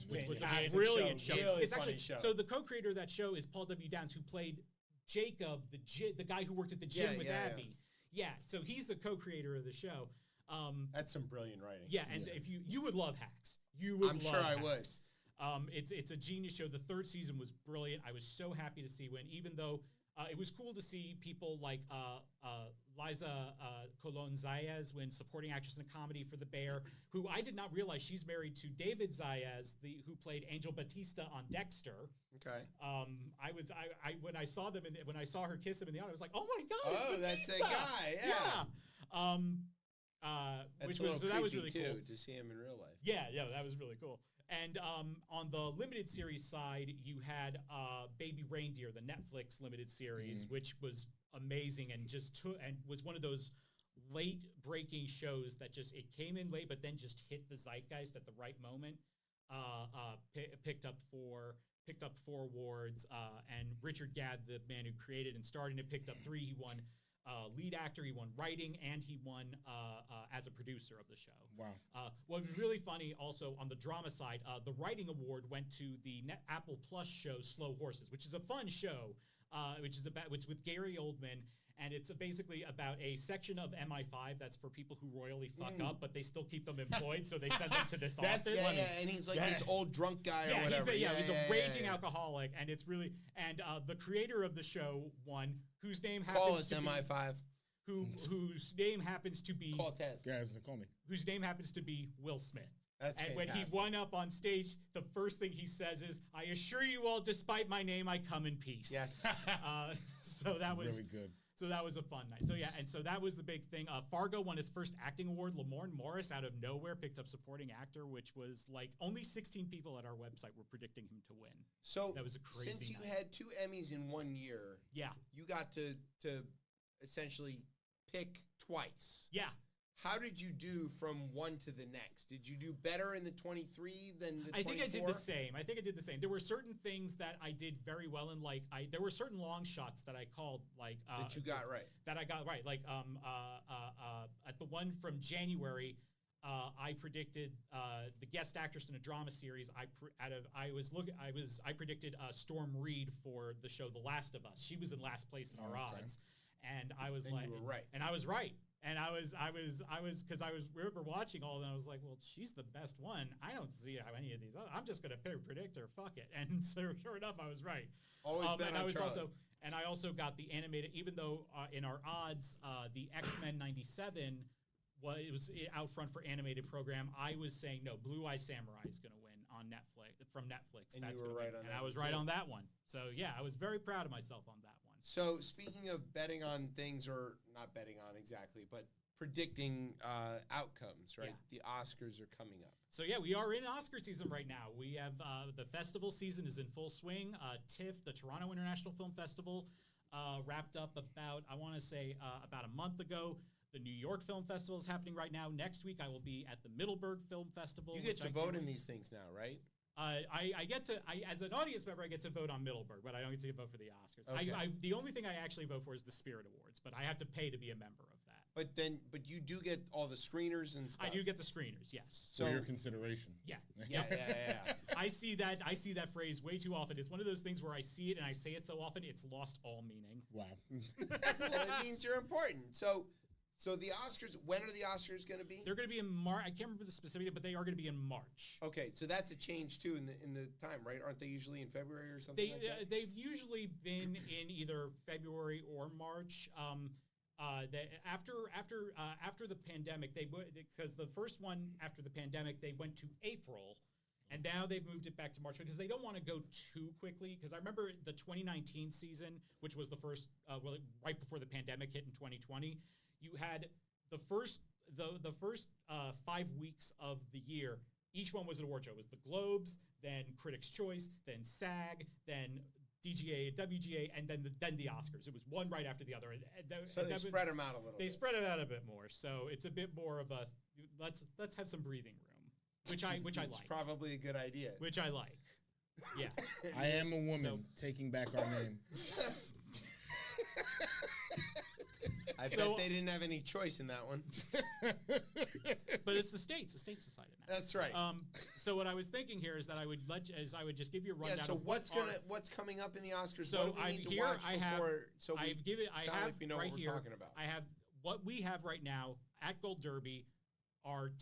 brilliant show. Really it's funny actually show. So the co-creator of that show is Paul W. Downs, who played Jacob, the guy who worked at the gym with Abby. Yeah, so he's the co-creator of the show. That's some brilliant writing. Yeah, and if you would love Hacks, I'm sure I would. It's a genius show. The 3rd season was brilliant. I was so happy to see win, even though it was cool to see people like Liza Colon Zayas win supporting actress in a comedy for The Bear, who I did not realize she's married to David Zayas, who played Angel Batista on Dexter. Okay. When I saw them when I saw her kiss him in the audience, I was like, oh my God, it's that's Batista! that guy. Yeah. That was really too, cool to see him in real life. Yeah, that was really cool. And on the limited series side, you had Baby Reindeer, the Netflix limited series, which was amazing and was one of those late breaking shows that it came in late, but then just hit the zeitgeist at the right moment. Picked up 4 awards, and Richard Gadd, the man who created and starred it, picked up 3. He won lead actor, he won writing, and he won as a producer of the show. Wow. What was really funny also on the drama side, the writing award went to the Apple Plus show Slow Horses, which is a fun show, which with Gary Oldman, and it's basically about a section of MI5 that's for people who royally fuck up, but they still keep them employed, so they send them to this office. Yeah, and he's like this old drunk guy or whatever. He's a raging alcoholic, and it's really, and the creator of the show won, whose name happens to MI5. Whose name happens to be call me. Whose name happens to be Will Smith. That's and fantastic. When he won up on stage, the first thing he says is, "I assure you all, despite my name, I come in peace." Yes. So that was really good. So that was a fun night. So yeah, and so that was the big thing. Fargo won its first acting award. Lamorne Morris, out of nowhere, picked up supporting actor, which was like only 16 people at our website were predicting him to win. So that was a crazy. Since you night. had 2 Emmys in 1 year, you got to essentially pick twice. Yeah. How did you do from one to the next? Did you do better in the 23 than the 24? I think I did the same. There were certain things that I did very well in. Like there were certain long shots that I called like that you got right. That I got right. Like at the one from January, I predicted the guest actress in a drama series. I predicted Storm Reed for the show The Last of Us. She was in last place in our odds, and I was you were right. And I was right. And I remember watching all of them. I was like, well, she's the best one. I don't see how any of these other, I'm just going to predict her. Fuck it. And so sure enough, I was right. Always bet on Charlie. I also got the animated, even though in our odds, the X-Men 97 was out front for animated program. I was saying, no, Blue Eye Samurai is going to win on Netflix, from Netflix. And you were right on that. And I was right on that one. So yeah, I was very proud of myself on that one. So speaking of betting on things, or not betting on exactly, but predicting outcomes, right? Yeah. The Oscars are coming up. So yeah, we are in Oscar season right now. We have the festival season is in full swing. TIFF, the Toronto International Film Festival, wrapped up about a month ago. The New York Film Festival is happening right now. Next week, I will be at the Middleburg Film Festival. You get to vote in these things now, right? As an audience member, I get to vote on Middleburg, but I don't get to vote for the Oscars. Okay. The only thing I actually vote for is the Spirit Awards, but I have to pay to be a member of that. But you do get all the screeners and stuff. I do get the screeners, yes. So your consideration. Yeah. Yeah. I see that phrase way too often. It's one of those things where I see it and I say it so often, it's lost all meaning. Wow. Well, it means you're important. So the Oscars, when are the Oscars going to be? They're going to be in March. I can't remember the specific, but they are going to be in March. Okay, so that's a change too in the time, right? Aren't they usually in February or something like that? They've usually been in either February or March. After the pandemic, because the first one after the pandemic they went to April, and now they've moved it back to March because they don't want to go too quickly. Because I remember the 2019 season, which was the first, right before the pandemic hit in 2020. You had the first 5 weeks of the year. Each one was an award show. It was the Globes, then Critics' Choice, then SAG, then DGA, WGA, and then the Oscars. It was one right after the other. So they spread them out a little bit. They spread it out a bit more. So it's a bit more of a let's have some breathing room, which I like. It's probably a good idea. Which I like. Yeah. I am a woman taking back our name. I bet they didn't have any choice in that one. But it's the states decided now. That's right. So what I was thinking here is that I would just give you a rundown. Yeah. So of what's coming up in the Oscars? So what do we need to watch before? So I have like we know right what we're here. Talking about. I have what we have right now at Gold Derby. Our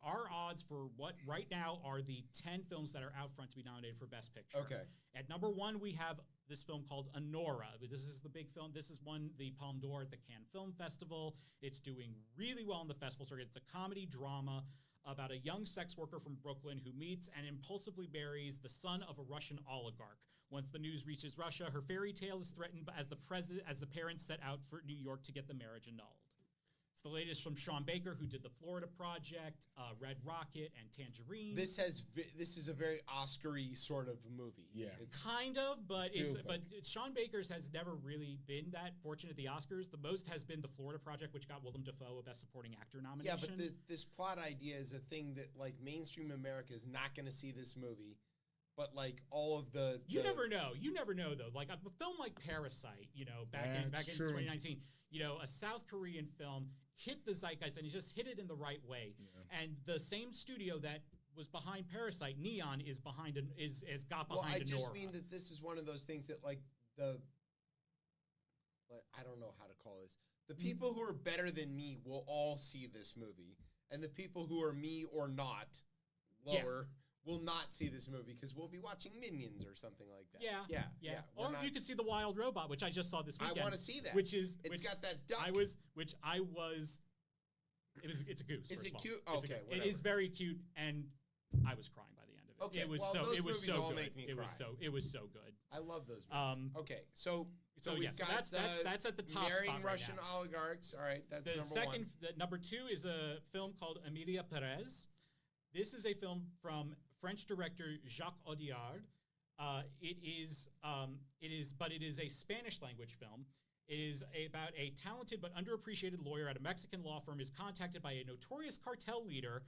odds for what right now are the 10 films that are out front to be nominated for Best Picture. Okay. At number 1, we have this film called Honora. This is the big film. This has won the Palme d'Or at the Cannes Film Festival. It's doing really well in the festival circuit. It's a comedy drama about a young sex worker from Brooklyn who meets and impulsively marries the son of a Russian oligarch. Once the news reaches Russia, her fairy tale is threatened as the parents set out for New York to get the marriage annulled. It's the latest from Sean Baker, who did The Florida Project, Red Rocket, and Tangerine. This is a very Oscar-y sort of movie. Yeah, kind of, but Sean Baker's has never really been that fortunate at the Oscars. The most has been The Florida Project, which got Willem Dafoe a Best Supporting Actor nomination. Yeah, but this plot idea is a thing that like mainstream America is not going to see this movie. But like all of the you never know though. Like a film like Parasite, back in 2019, a South Korean film hit the zeitgeist and it just hit it in the right way. Yeah. And the same studio that was behind Parasite, Neon, is behind got behind. Well, I just Nora. mean that this is one of those things that I don't know how to call this. The people who are better than me will all see this movie, and the people who are me or not lower. Yeah. Will not see this movie because we'll be watching Minions or something like that. Yeah. Or you could see The Wild Robot, which I just saw this weekend. I want to see that. It's got that duck. It's a goose. Is it cute? Okay, it is very cute, and I was crying by the end of Okay, It was well, so. those It was movies so all good. make me It was cry. so. It was so good. I love those movies. Okay, so we've yeah, so got that's at the top marrying spot right Russian now. oligarchs. All right, that's The number second, one. the number 2 is a film called Emilia Perez. This is a film from French director Jacques Audiard. It is a Spanish language film. It is about a talented but underappreciated lawyer at a Mexican law firm is contacted by a notorious cartel leader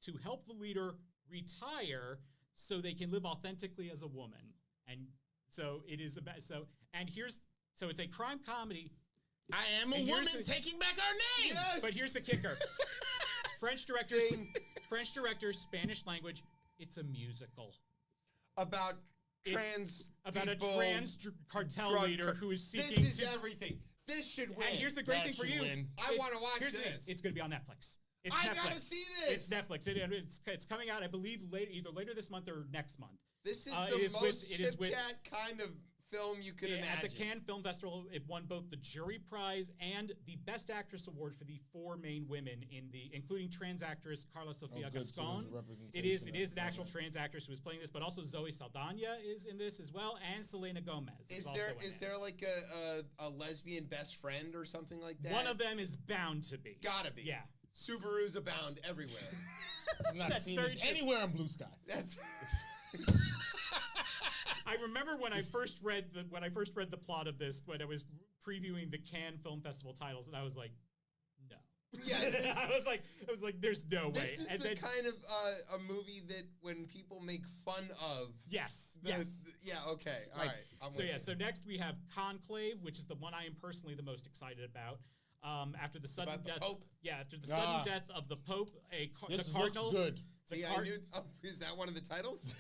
to help the leader retire so they can live authentically as a woman. And so it is about it's a crime comedy. I am a woman taking back our name. Yes! But here's the kicker. French director, Spanish language. It's a musical. About It's trans about people, a trans cartel drug leader who is seeking This is everything. This should win. And here's the great thing for you. I want to watch here's the thing. this. It's going to be on Netflix. It's I Netflix. gotta see this. It's Netflix. It's coming out, I believe, either later this month or next month. This is It the is most it is with- chip-chat kind of film you could imagine. At the Cannes Film Festival, it won both the jury prize and the Best Actress award for the 4 main women including trans actress Carla Sofia good, so there's Gascon. a representation It is of an actual that. trans actress who is playing this, but also Zoe Saldana is in this as well, and Selena Gomez. Is also there in is it. there like a lesbian best friend or something like that? One of them is bound to be. Gotta be. Yeah. Subarus abound everywhere. I'm not That's seeing very this true. anywhere on Blue Sky. That's I remember when I first read the plot of this, when I was previewing the Cannes Film Festival titles, and I was like, no. Yeah, I was like, there's no way. This is And the then, kind of a movie that when people make fun of. yes. Yeah. Okay. All right. I'm So with yeah. you. So next we have Conclave, which is the one I am personally the most excited about. After the sudden About the death, Pope? after the sudden death of the Pope, the This cardinal. looks good. See, I knew. Oh, is that one of the titles?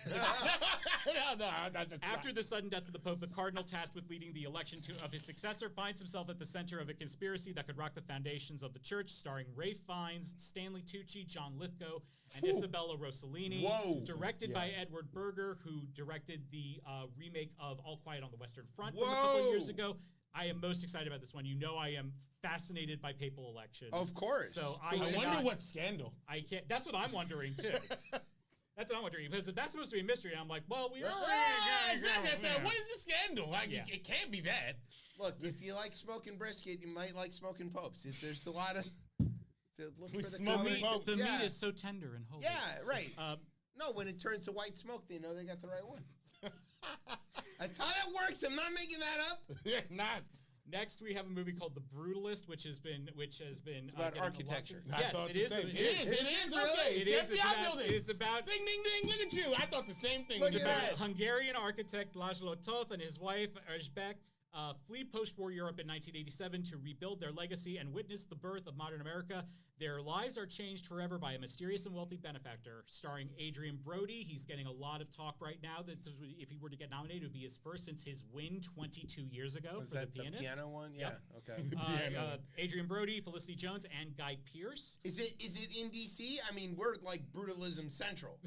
no, that's After not. the sudden death of the Pope, the cardinal tasked with leading the election of his successor finds himself at the center of a conspiracy that could rock the foundations of the church, starring Ralph Fiennes, Stanley Tucci, John Lithgow, and Isabella Rossellini. Whoa. Directed by Yeah. Edward Berger, who directed the remake of All Quiet on the Western Front from a Whoa. couple of years ago. I am most excited about this one. You know I am fascinated by papal elections. Of course. So I cannot- wonder what scandal. I can't. That's what I'm wondering too. That's what I'm wondering, because if that's supposed to be a mystery, I'm like, well, we are. Exactly. So what is the scandal? Like, Yeah. it can't be that. Look, if you like smoking brisket, you might like smoking popes. There's a lot of. Look We for the smoke colors. meat. Popes. The Yeah. meat is so tender and holy. Yeah, right. Um, No, when it turns to white smoke, they know they got the right one. That's how that works. I'm not making that up. Yeah, not. Next, we have a movie called The Brutalist, which has been It's about getting a lot architecture. of- I Yes, thought it the is. same. It It is. is. really? Okay. It It's is. the FBI building. It's about Ding, ding, ding. Look at you. I thought the same thing. Look was at about that. Hungarian architect Laszlo Toth and his wife Erzsébet flee post-war Europe in 1987 to rebuild their legacy and witness the birth of modern America. Their lives are changed forever by a mysterious and wealthy benefactor. Starring Adrian Brody. He's getting a lot of talk right now. That if he were to get nominated, it would be his first since his win 22 years ago Was for that The Pianist. piano one? Yeah. Yep. Okay. Adrian Brody, Felicity Jones, and Guy Pearce. Is it in DC? I mean, we're like brutalism central.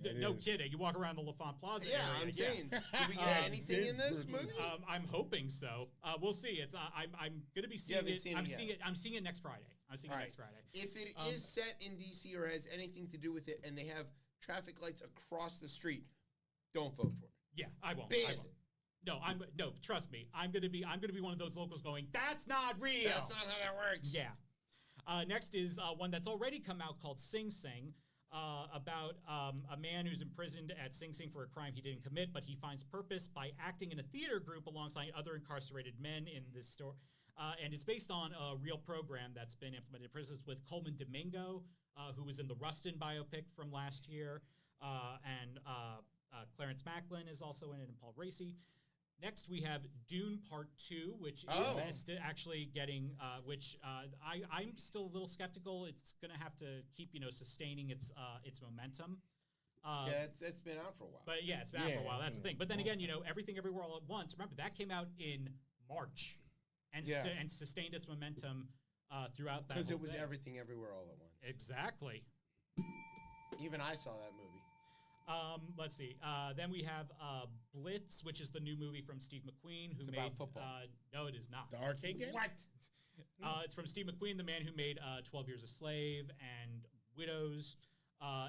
It No is. kidding. You walk around the LaFont Plaza Yeah, area. I'm saying. Do we get anything it's in this brutal. movie? I'm hoping so. We'll see. It's I'm gonna be seeing haven't it. seen I'm it yet. seeing it. I'm seeing it next Friday. I'm seeing All it right. next Friday. If it is set in DC or has anything to do with it, and they have traffic lights across the street, don't vote for it. Yeah, I won't. Banned. I won't. No, trust me. I'm gonna be one of those locals going, that's not real. That's not how that works. Yeah. Next is one that's already come out called Sing Sing, about a man who's imprisoned at Sing Sing for a crime he didn't commit, but he finds purpose by acting in a theater group alongside other incarcerated men in this story. And it's based on a real program that's been implemented in prisons with Coleman Domingo, who was in the Rustin biopic from last year, and Clarence Macklin is also in it, and Paul Raci. Next, we have Dune Part 2, which is actually getting, I'm still a little skeptical. It's going to have to keep, sustaining its momentum. Yeah, it's been out for a while. But yeah, it's been out for a while. That's the thing. But then again, Everything Everywhere All at Once. Remember, that came out in March and sustained its momentum throughout that. Because whole it was thing. Everything Everywhere All at Once. Exactly. Even I saw that movie. Let's see. Then we have Blitz, which is the new movie from Steve McQueen, who It's made about football. No, it is not. The arcade game? What? It's from Steve McQueen, the man who made 12 Years a Slave and Widows.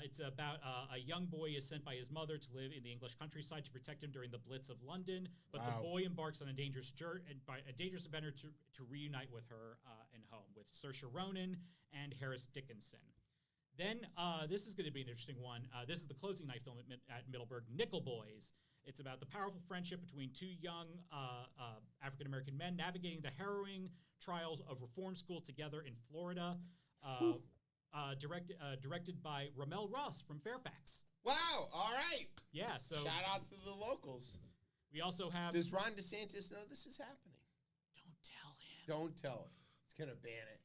It's about a young boy is sent by his mother to live in the English countryside to protect him during the Blitz of London. But the boy embarks on a dangerous adventure to reunite with her and home with Saoirse Ronan and Harris Dickinson. Then this is going to be an interesting one. This is the closing night film at Middleburg, Nickel Boys. It's about the powerful friendship between two young African-American men navigating the harrowing trials of reform school together in Florida. Directed by Ramel Ross from Fairfax. Wow! All right. Yeah. So shout out to the locals. We also have. Does Ron DeSantis know this is happening? Don't tell him. Don't tell him. He's gonna ban it.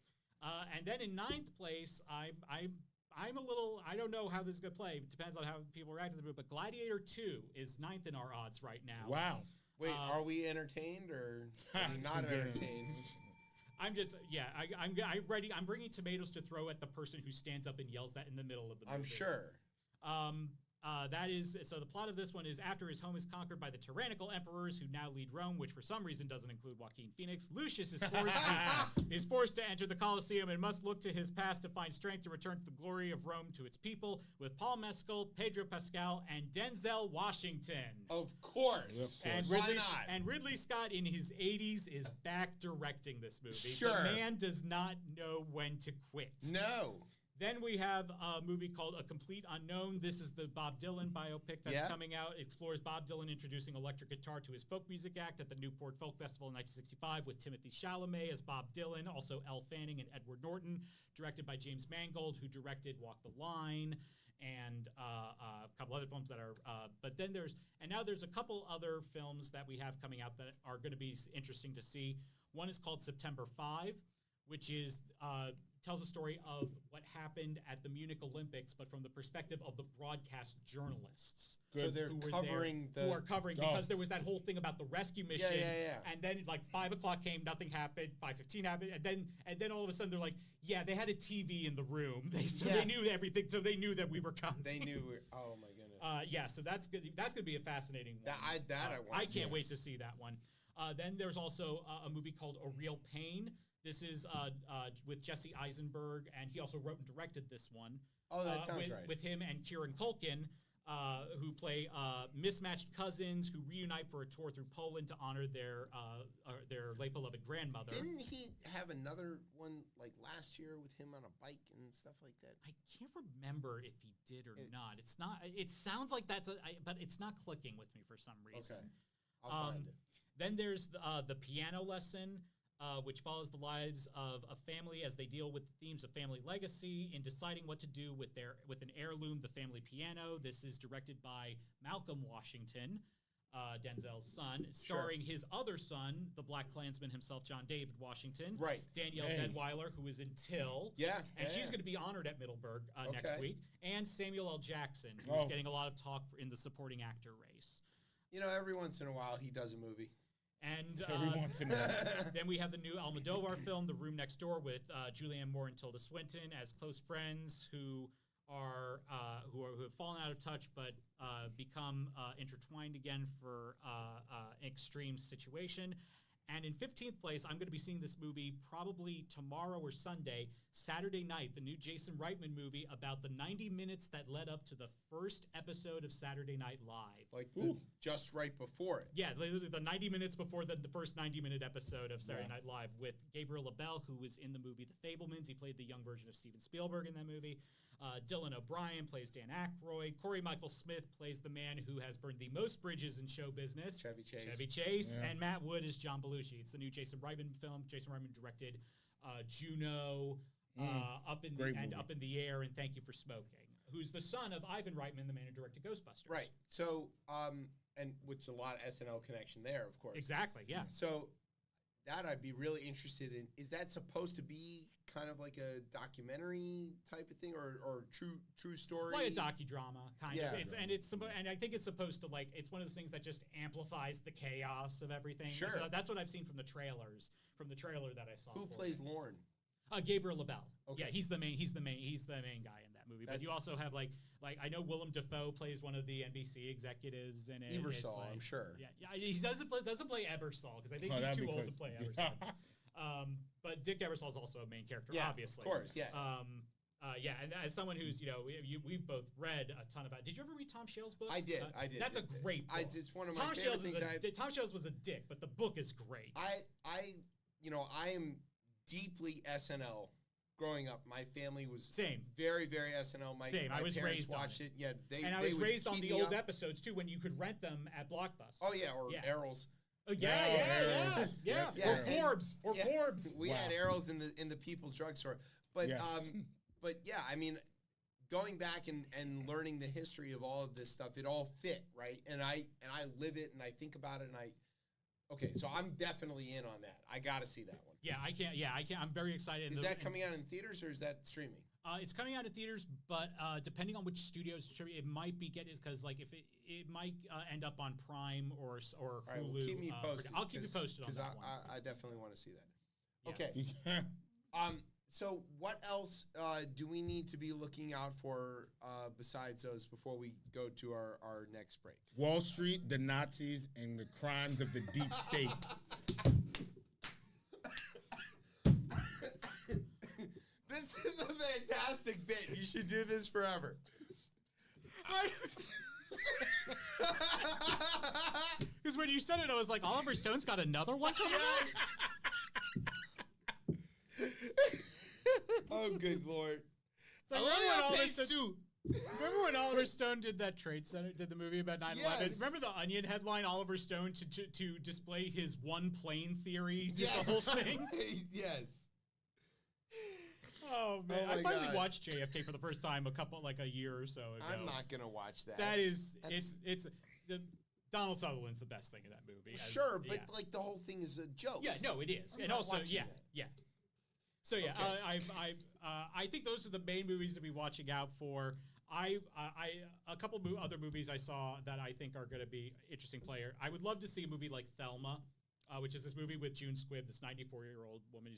And then in 9th place, I'm a little. I don't know how this is gonna play. It depends on how people react to the movie. But Gladiator 2 is 9th in our odds right now. Wow. Wait, are we entertained or are we not entertained? I'm just, I'm ready. I'm bringing tomatoes to throw at the person who stands up and yells that in the middle of the movie. I'm sure. So the plot of this one is after his home is conquered by the tyrannical emperors who now lead Rome, which for some reason doesn't include Joaquin Phoenix, Lucius is forced to enter the Colosseum and must look to his past to find strength to return to the glory of Rome to its people with Paul Mescal, Pedro Pascal, and Denzel Washington. Of course. And Why Ridley, not? And Ridley Scott in his 80s is back directing this movie. Sure. The man does not know when to quit. No. Then we have a movie called A Complete Unknown. This is the Bob Dylan biopic that's coming out. It explores Bob Dylan introducing electric guitar to his folk music act at the Newport Folk Festival in 1965 with Timothy Chalamet as Bob Dylan, also Elle Fanning and Edward Norton, directed by James Mangold, who directed Walk the Line and a couple other films that are, but then there's a couple other films that we have coming out that are going to be interesting to see. One is called September 5, which is tells a story of what happened at the Munich Olympics, but from the perspective of the broadcast journalists. So they're covering because there was that whole thing about the rescue mission. Yeah. And then like 5 o'clock came, nothing happened. 5:15 happened, and then all of a sudden they're like, yeah, they had a TV in the room. They knew everything, so they knew that we were coming. They knew. Oh my goodness. So that's good. That's going to be a fascinating one. I can't wait to see that one. Then there's also a movie called A Real Pain. This is with Jesse Eisenberg, and he also wrote and directed this one. Oh, that sounds right. With him and Kieran Culkin, who play mismatched cousins who reunite for a tour through Poland to honor their late beloved grandmother. Didn't he have another one like last year with him on a bike and stuff like that? I can't remember if he did or not. It's not. It sounds like but it's not clicking with me for some reason. Okay, I'll find it. Then there's the piano lesson. Which follows the lives of a family as they deal with the themes of family legacy in deciding what to do with an heirloom, the family piano. This is directed by Malcolm Washington, Denzel's son, starring his other son, the Black Klansman himself, John David Washington. Right. Danielle Denweiler, who is in Till. And she's going to be honored at Middleburg next week. And Samuel L. Jackson, who's getting a lot of talk in the supporting actor race. You know, every once in a while he does a movie. And then we have the new Almodovar film, The Room Next Door, with Julianne Moore and Tilda Swinton as close friends who have fallen out of touch but become intertwined again for an extreme situation. And in 15th place, I'm going to be seeing this movie probably tomorrow or Sunday, Saturday night, the new Jason Reitman movie about the 90 minutes that led up to the first episode of Saturday Night Live. Like just right before it. Yeah, literally the 90 minutes before the first 90-minute episode of Saturday Night Live with Gabriel LaBelle, who was in the movie The Fabelmans. He played the young version of Steven Spielberg in that movie. Dylan O'Brien plays Dan Aykroyd. Corey Michael Smith plays the man who has burned the most bridges in show business. Chevy Chase. And Matt Wood is John Belushi. It's the new Jason Reitman film. Jason Reitman directed Juno, Up in the Air, and Thank You for Smoking, who's the son of Ivan Reitman, the man who directed Ghostbusters. Right. So, and which a lot of SNL connection there, of course. Exactly, yeah. So that I'd be really interested in. Is that supposed to be kind of like a documentary type of thing, or true story? Like a docudrama, kind of. And I think it's supposed to, like, it's one of those things that just amplifies the chaos of everything. Sure. So that's what I've seen from the trailers, that I saw. Who plays Lorne? Gabriel LaBelle. Okay. Yeah, he's the main guy in that movie. But you also have like I know Willem Dafoe plays one of the NBC executives in it. Ebersol, I'm sure. Yeah, he doesn't play Ebersol because I think he's too old to play Ebersol. But Dick Ebersol is also a main character, obviously. Of course, yeah. Yeah, and as someone who's, we've both read a ton about. Did you ever read Tom Shale's book? I did. That's a great book. It's one of my Tom favorite Shales things. Tom Shales was a dick, but the book is great. I am deeply SNL. Growing up, my family was same, very, very SNL. My I was parents raised watched on it. Yeah, I was raised on the old episodes too, when you could rent them at Blockbuster. Oh yeah, or Errol's. Oh yeah. Or Forbes. We had Errol's in the People's Drugstore. But but yeah, I mean, going back and learning the history of all of this stuff, it all fit, right? And I live it and I think about it and okay, so I'm definitely in on that. I got to see that one. Yeah, I can't. I'm very excited. Is that coming out in theaters or is that streaming? It's coming out in theaters, but depending on which studios distribute, it might be because like if it might end up on Prime or Hulu. All right, well, keep me posted. I'll keep you posted on that one. I definitely want to see that. Yeah. Okay. So what else do we need to be looking out for besides those before we go to our next break? Wall Street, the Nazis, and the crimes of the deep state. This is a fantastic bit. You should do this forever. Because when you said it, I was like, Oliver Stone's got another one coming out? Oh, good Lord. So remember when Oliver Stone did that Trade Center, did the movie about 9/11? Yes. Remember the Onion headline, Oliver Stone to display his one plane theory, the whole thing? Yes. Oh man, I finally watched JFK for the first time a year or so ago. I'm not gonna watch that. It's Donald Sutherland's the best thing in that movie. Sure, but like the whole thing is a joke. Yeah, no, it is, and also yeah. So yeah, okay. I think those are the main movies to be watching out for. A couple other movies I saw that I think are going to be interesting. I would love to see a movie like Thelma. Which is this movie with June Squibb, this 94-year-old woman.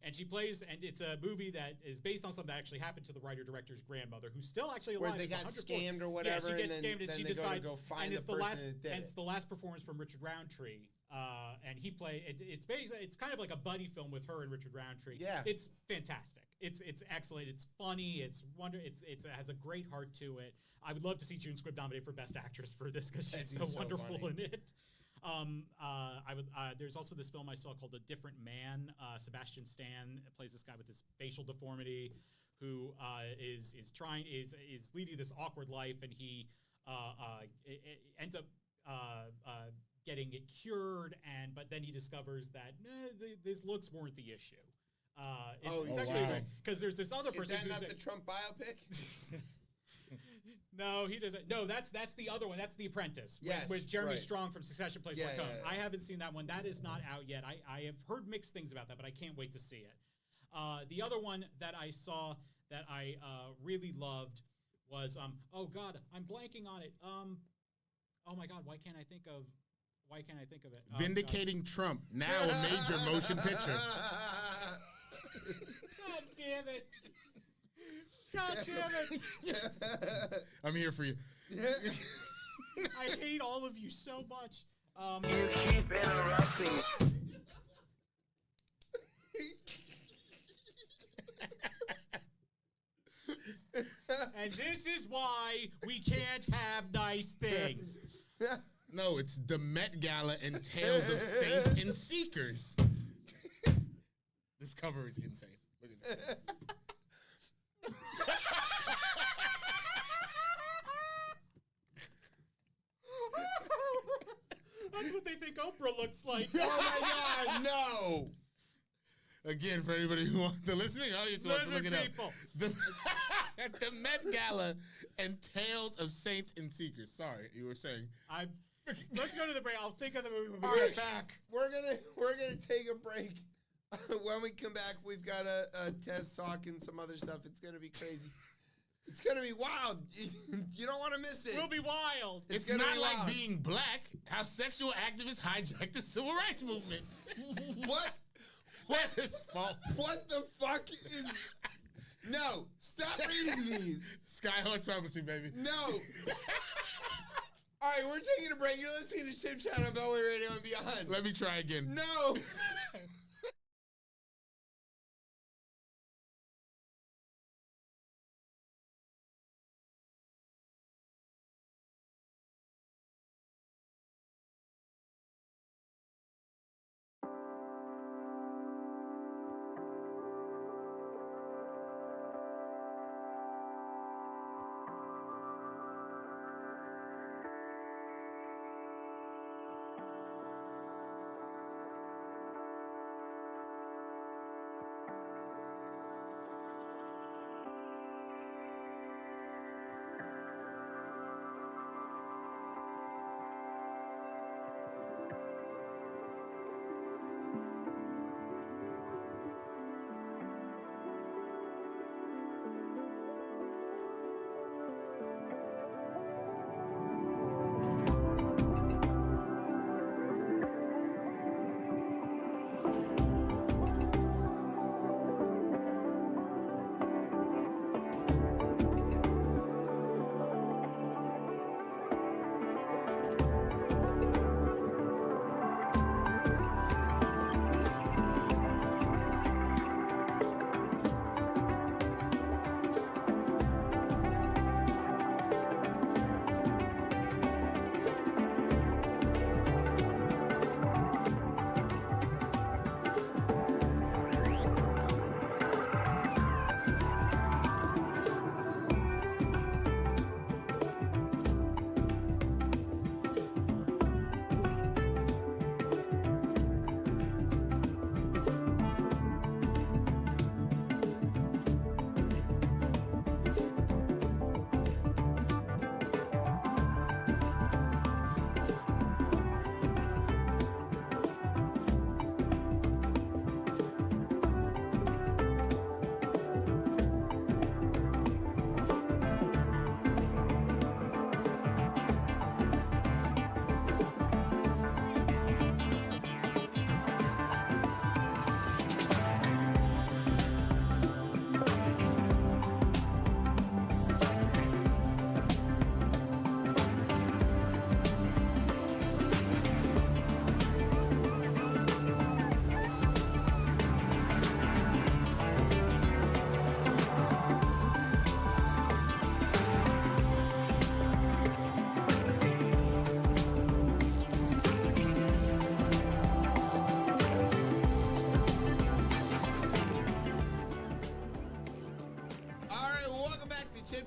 And she plays, and it's a movie that is based on something that actually happened to the writer-director's grandmother, who's still actually alive. Where they got scammed or whatever. Yeah, she gets scammed, and she decides, go find and it's the person that did it. it's the last performance from Richard Roundtree. And he played. It's kind of like a buddy film with her and Richard Roundtree. Yeah, it's fantastic. It's excellent. It's funny. It has a great heart to it. I would love to see June Squibb nominated for Best Actress for this because she's so wonderful in it. There's also this film I saw called A Different Man. Sebastian Stan plays this guy with this facial deformity who is leading this awkward life, and he ends up getting it cured, but then he discovers that his looks weren't the issue. It's actually because there's this other person. Is that not the Trump biopic? No, he doesn't. No, that's the other one. That's The Apprentice. With Jeremy Strong from Succession plays Mark Cohen. I haven't seen that one. That is not out yet. I have heard mixed things about that, but I can't wait to see it. The other one that I saw that I really loved was oh God, I'm blanking on it. Oh my God, why can't I think of it? Vindicating Trump, now a major motion picture. God damn it. God damn it! I'm here for you. I hate all of you so much. You keep interrupting. And this is why we can't have nice things. No, it's the Met Gala and Tales of Saints and Seekers. This cover is insane. Look at this. That's what they think Oprah looks like. Oh my God, no! Again, for anybody who wants the listening audience wants to look it up. The Met Gala and Tales of Saints and Seekers. Sorry, you were saying. Let's go to the break. I'll think of the movie when we get back. We're gonna take a break. When we come back, we've got a test talk and some other stuff. It's gonna be crazy. It's gonna be wild. You don't want to miss it. We'll be wild. It's not like being black. How sexual activists hijacked the civil rights movement. What? That is false. What the fuck is? No, stop reading these. Skyhorse Prophecy, baby. No. All right, we're taking a break. You're listening to ChipChat on Beltway Radio and Beyond. Let me try again. No.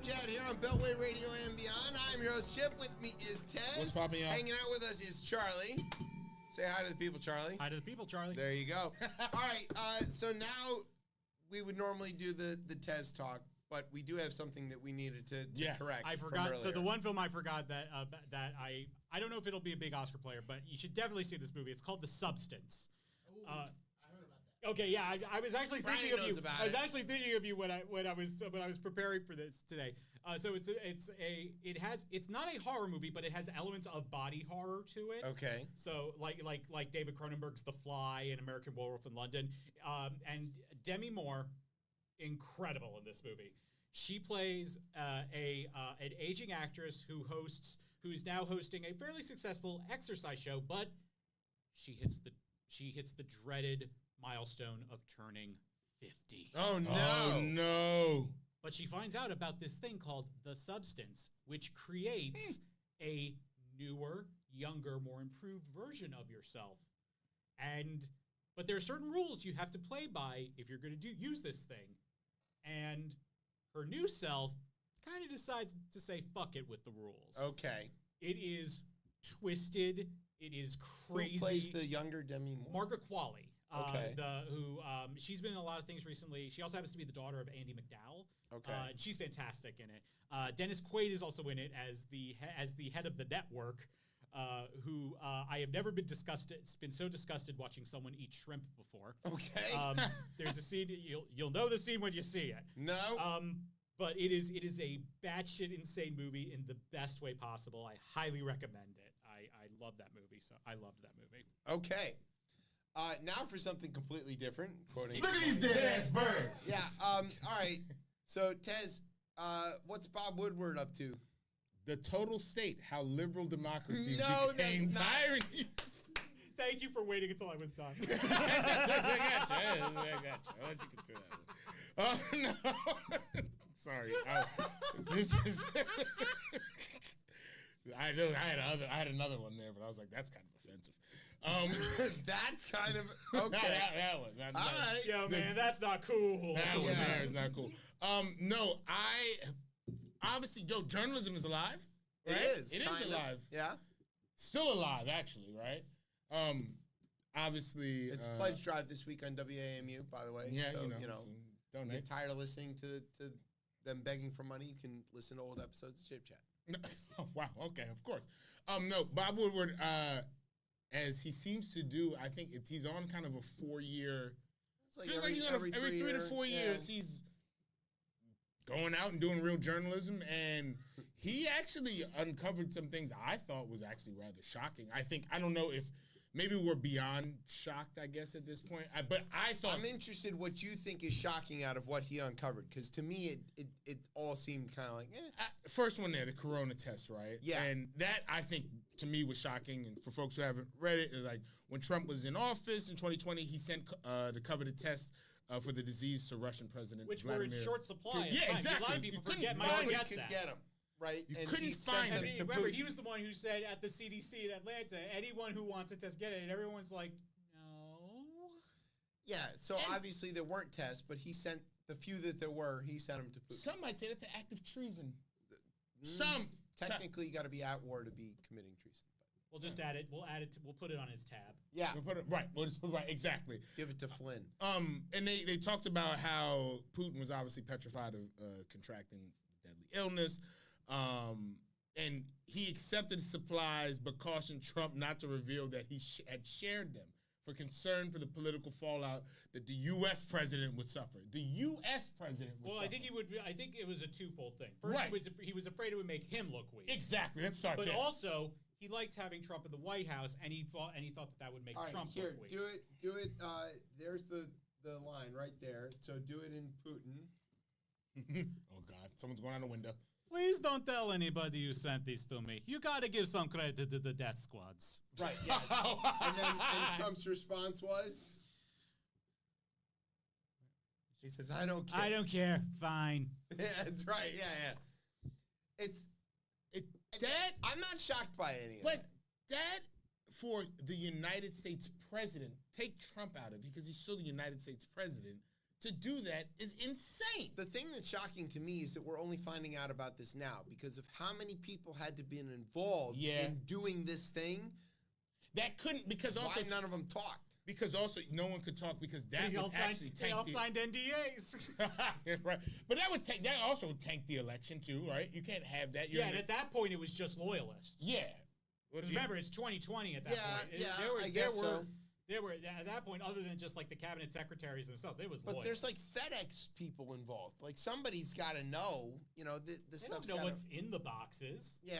Chat here on Beltway Radio and Beyond. I'm your host, Chip. With me is Tez. What's popping, y'all? Hanging out with us is Charlie. Say hi to the people, Charlie. Hi to the people, Charlie. There you go. All right, so now we would normally do the Tez talk, but we do have something that we needed to correct. I forgot. So the one film I forgot that I don't know if it'll be a big Oscar player, but you should definitely see this movie. It's called The Substance. I heard about that. Okay, yeah, I was actually thinking of you. about I was it. actually thinking of you when I was preparing for this today. So it's not a horror movie, but it has elements of body horror to it. Okay. So like David Cronenberg's The Fly and American Werewolf in London, and Demi Moore, incredible in this movie. She plays an aging actress who's now hosting a fairly successful exercise show, but she hits the dreaded milestone of turning 50. Oh, no. Oh, no. But she finds out about this thing called the substance, which creates a newer, younger, more improved version of yourself. But there are certain rules you have to play by if you're going to use this thing. And her new self kind of decides to say fuck it with the rules. Okay. It is twisted. It is crazy. Who plays the younger Demi Moore? Margaret Qualley. Okay. She's been in a lot of things recently. She also happens to be the daughter of Andy McDowell. Okay. And she's fantastic in it. Dennis Quaid is also in it as the head of the network, who I have never been so disgusted watching someone eat shrimp before. Okay. There's a scene, you'll know the scene when you see it. No. But it is a batshit insane movie in the best way possible. I highly recommend it. I love that movie, so I loved that movie. Okay. Now for something completely different. Quoting. Look at these dead ass birds. Yeah. All right. So Tez, what's Bob Woodward up to? The total state, how liberal democracies No, became that's not- tyrannies. Thank you for waiting until I was done. I got you. I'll let you continue. No. Sorry. This is. I had another one there, but I was like, that's kind of offensive. That's kind of okay. that one. All right. Yo, man, that's not cool. That one there is not cool. No, obviously, journalism is alive. Right? It is. It is alive. Yeah. Still alive, actually, right? Obviously, It's pledge drive this week on WAMU, by the way. Yeah, so, you know, if you're donate. tired of listening to them begging for money, you can listen to old episodes of ChipChat. Oh, wow. Okay, of course. No, Bob Woodward, as he seems to do, I think he's on kind of a 4-year. Feels like he's on every 3 to 4 years. He's going out and doing real journalism, and he actually uncovered some things I thought was actually rather shocking. I don't know if maybe we're beyond shocked, I guess, at this point. But I thought I'm interested what you think is shocking out of what he uncovered, because to me it all seemed kind of like, First one there, the corona test, right? Yeah. And that, I think, to me was shocking. And for folks who haven't read it, it's like when Trump was in office in 2020, he sent the coveted test for the disease to Russian President Which Vladimir. were in short supply. Yeah, at the time. exactly. A lot of people You might nobody forget could that. get him, right? You And couldn't he find sent them. them to Remember, Putin. he was the one who said at the CDC in Atlanta, anyone who wants a test, get it. And everyone's like, no. Yeah, so obviously there weren't tests, but he sent the few that there were. He sent them to Putin. Some might say that's an act of treason. Technically, you got to be at war to be committing treason. We'll just add it. We'll put it on his tab. Yeah, We'll put it right. We'll just put it right. Exactly. give it to Flynn. And they talked about how Putin was obviously petrified of contracting deadly illness. And he accepted supplies but cautioned Trump not to reveal that he had shared them for concern for the political fallout that the U.S. president would suffer. The U.S. president would suffer. I think he would. I think it was a twofold thing. First, Right. he was afraid it would make him look weak. Exactly. Let's start But there. also, he likes having Trump in the White House, and he thought that would make All right, Trump here, look weak. do it. There's the line right there. So do it in Putin. Oh, God. Someone's going out the window. Please don't tell anybody you sent these to me. You gotta give some credit to the death squads. Right, yes. and then Trump's response was? He says, I don't care. I don't care. Fine. Yeah, that's right. Yeah. I'm not shocked by any of But that, for the United States president, take Trump out of it because he's still the United States president. to do that is insane. The thing that's shocking to me is that we're only finding out about this now because of how many people had to be involved in doing this thing. That couldn't, because also why none of them talked. Because also no one could talk because that would actually tank. They all signed NDAs. Right. But that also tanked the election too, right? You can't have that. And at that point it was just loyalists. Yeah. Remember, it's 2020 at that point. I guess so. There were at that point, other than just like the cabinet secretaries themselves, it was. But loyalists. there's like FedEx people involved. Like somebody's got to know. You know, the stuff's don't know what's in the boxes. Yeah.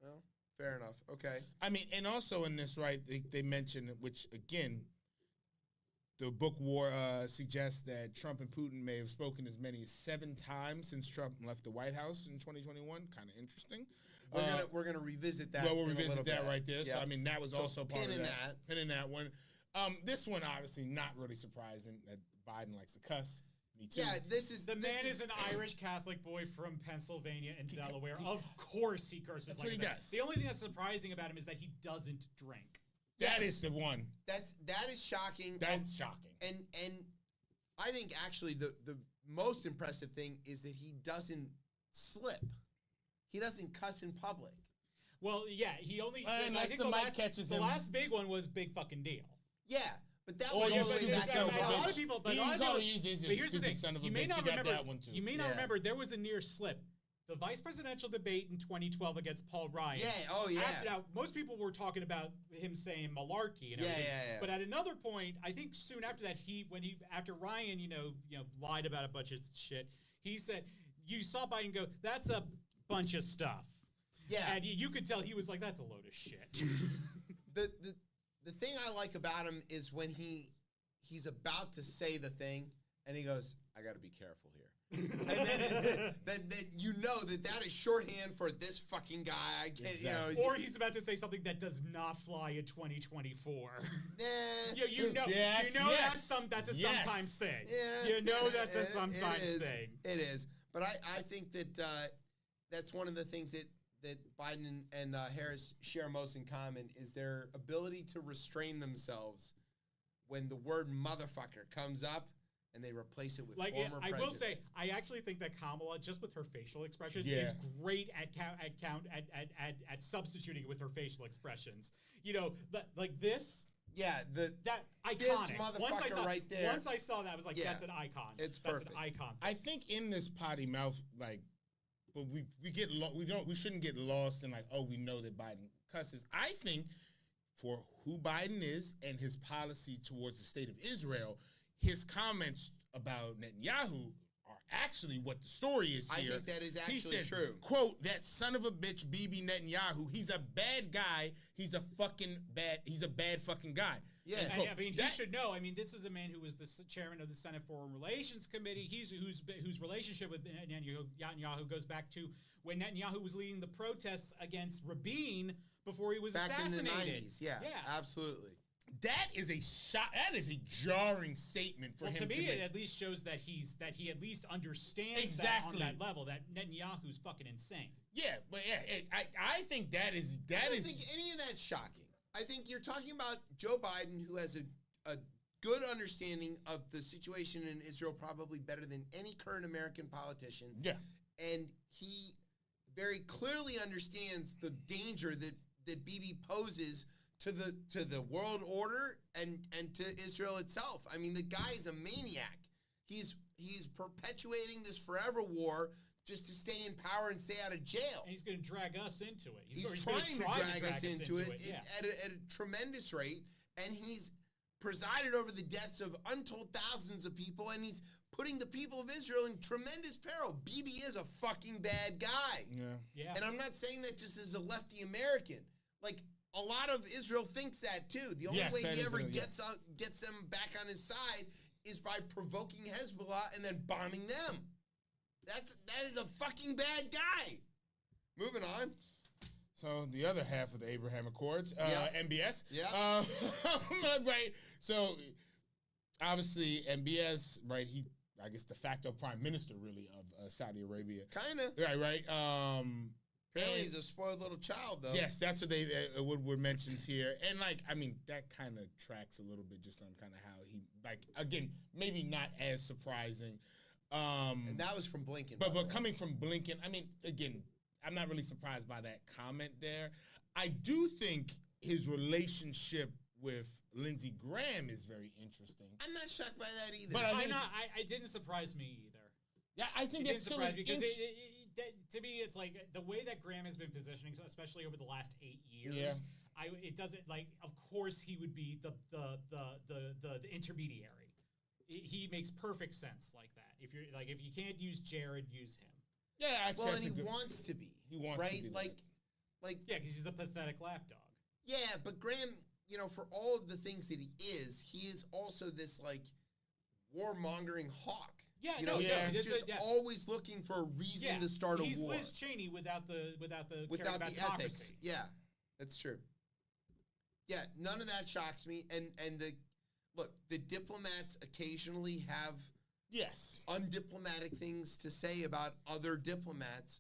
Well, fair enough. Okay. I mean, and also in this, right? They mentioned, which again, the book War suggests that Trump and Putin may have spoken as many as 7 times since Trump left the White House in 2021. Kind of interesting. We're gonna revisit that. Well, we'll revisit that right there. Yep. So I mean, that was also part of that. Pin in that one. This one obviously not really surprising that Biden likes to cuss. Me too. Yeah, the man is an Irish Catholic boy from Pennsylvania and Delaware. Of course, he curses. That's like what he does. The only thing that's surprising about him is that he doesn't drink. That is the one. That is shocking. That's shocking. And I think actually the most impressive thing is that he doesn't slip. He doesn't cuss in public. Well, yeah, he only. I think the last big one was big fucking deal. Yeah, but that was a lot of people. But use this but here's the thing: son of a you may bitch. not You remember got that one too. You may not remember there was a near slip. The vice presidential debate in 2012 against Paul Ryan. Yeah. Oh yeah. Now most people were talking about him saying malarkey and everything. Yeah. But at another point, I think soon after that, after Ryan, lied about a bunch of shit, he said, "You saw Biden go, that's a bunch of stuff." Yeah. And you could tell he was like, that's a load of shit. The thing I like about him is when he's about to say the thing and he goes, I got to be careful here. And then you know that is shorthand for this fucking guy. I can't, exactly. Or he's about to say something that does not fly in 2024. Nah. You know that's a sometimes thing. Yeah. You know that's a sometimes thing. It is. But I think that that's one of the things that Biden and Harris share most in common is their ability to restrain themselves when the word motherfucker comes up and they replace it with former president. I will say, I actually think that Kamala, just with her facial expressions, is great at substituting it with her facial expressions. Like this. Yeah, that iconic. This motherfucker right there. Once I saw that, I was like, that's an icon. It's that's perfect. An icon. I think in this potty mouth, like, but we shouldn't get lost in like, oh, we know that Biden cusses. I think for who Biden is and his policy towards the state of Israel, his comments about Netanyahu are actually what the story is here. I think that is actually he said, true. Quote, that son of a bitch, Bibi Netanyahu, he's a bad guy. He's a bad fucking guy. Yeah. And, I mean, he should know. I mean, this was a man who was the chairman of the Senate Foreign Relations Committee. Whose relationship with Netanyahu goes back to when Netanyahu was leading the protests against Rabin before he was assassinated. Back in the 90s, yeah, absolutely. That is a jarring statement for him to me. Make. It at least shows that he at least understands that on that level that Netanyahu's fucking insane. Yeah, but I think that is. I don't think any of that's shocking. I think you're talking about Joe Biden, who has a good understanding of the situation in Israel, probably better than any current American politician. Yeah, and he very clearly understands the danger that Bibi poses to the world order and to Israel itself. I mean, the guy is a maniac. He's perpetuating this forever war just to stay in power and stay out of jail. And he's going to drag us into it. He's trying to drag us into it at a tremendous rate, and he's presided over the deaths of untold thousands of people, and he's putting the people of Israel in tremendous peril. Bibi is a fucking bad guy. Yeah. And I'm not saying that just as a lefty American. Like, a lot of Israel thinks that too. The only way he ever gets them back on his side is by provoking Hezbollah and then bombing them. That is a fucking bad guy. Moving on. So the other half of the Abraham Accords, MBS. Yeah. Right. So obviously MBS, right? He, I guess, de facto prime minister, really, of Saudi Arabia. Kind of. Right. Apparently, he's a spoiled little child, though. Yes, that's what Woodward mentions here, and like, I mean, that kind of tracks a little bit just on kind of how he, like, again, maybe not as surprising. And that was from Blinken. But coming from Blinken, I mean, again, I'm not really surprised by that comment there. I do think his relationship with Lindsey Graham is very interesting. I'm not shocked by that either. But it didn't surprise me either. Yeah, I think that's still an because to me, it's like the way that Graham has been positioning, especially over the last 8 years. Yeah. It doesn't like. Of course, he would be the intermediary. He makes perfect sense like that. If you can't use Jared, use him. Yeah, well, and he wants to be. He wants right? to be. Like, yeah, because he's a pathetic lapdog. Yeah, but Graham, for all of the things that he is also this like warmongering hawk. Yeah, he's just always looking for a reason to start a war. He's Liz Cheney without the ethics. Yeah, that's true. Yeah, none of that shocks me. And the diplomats occasionally have undiplomatic things to say about other diplomats.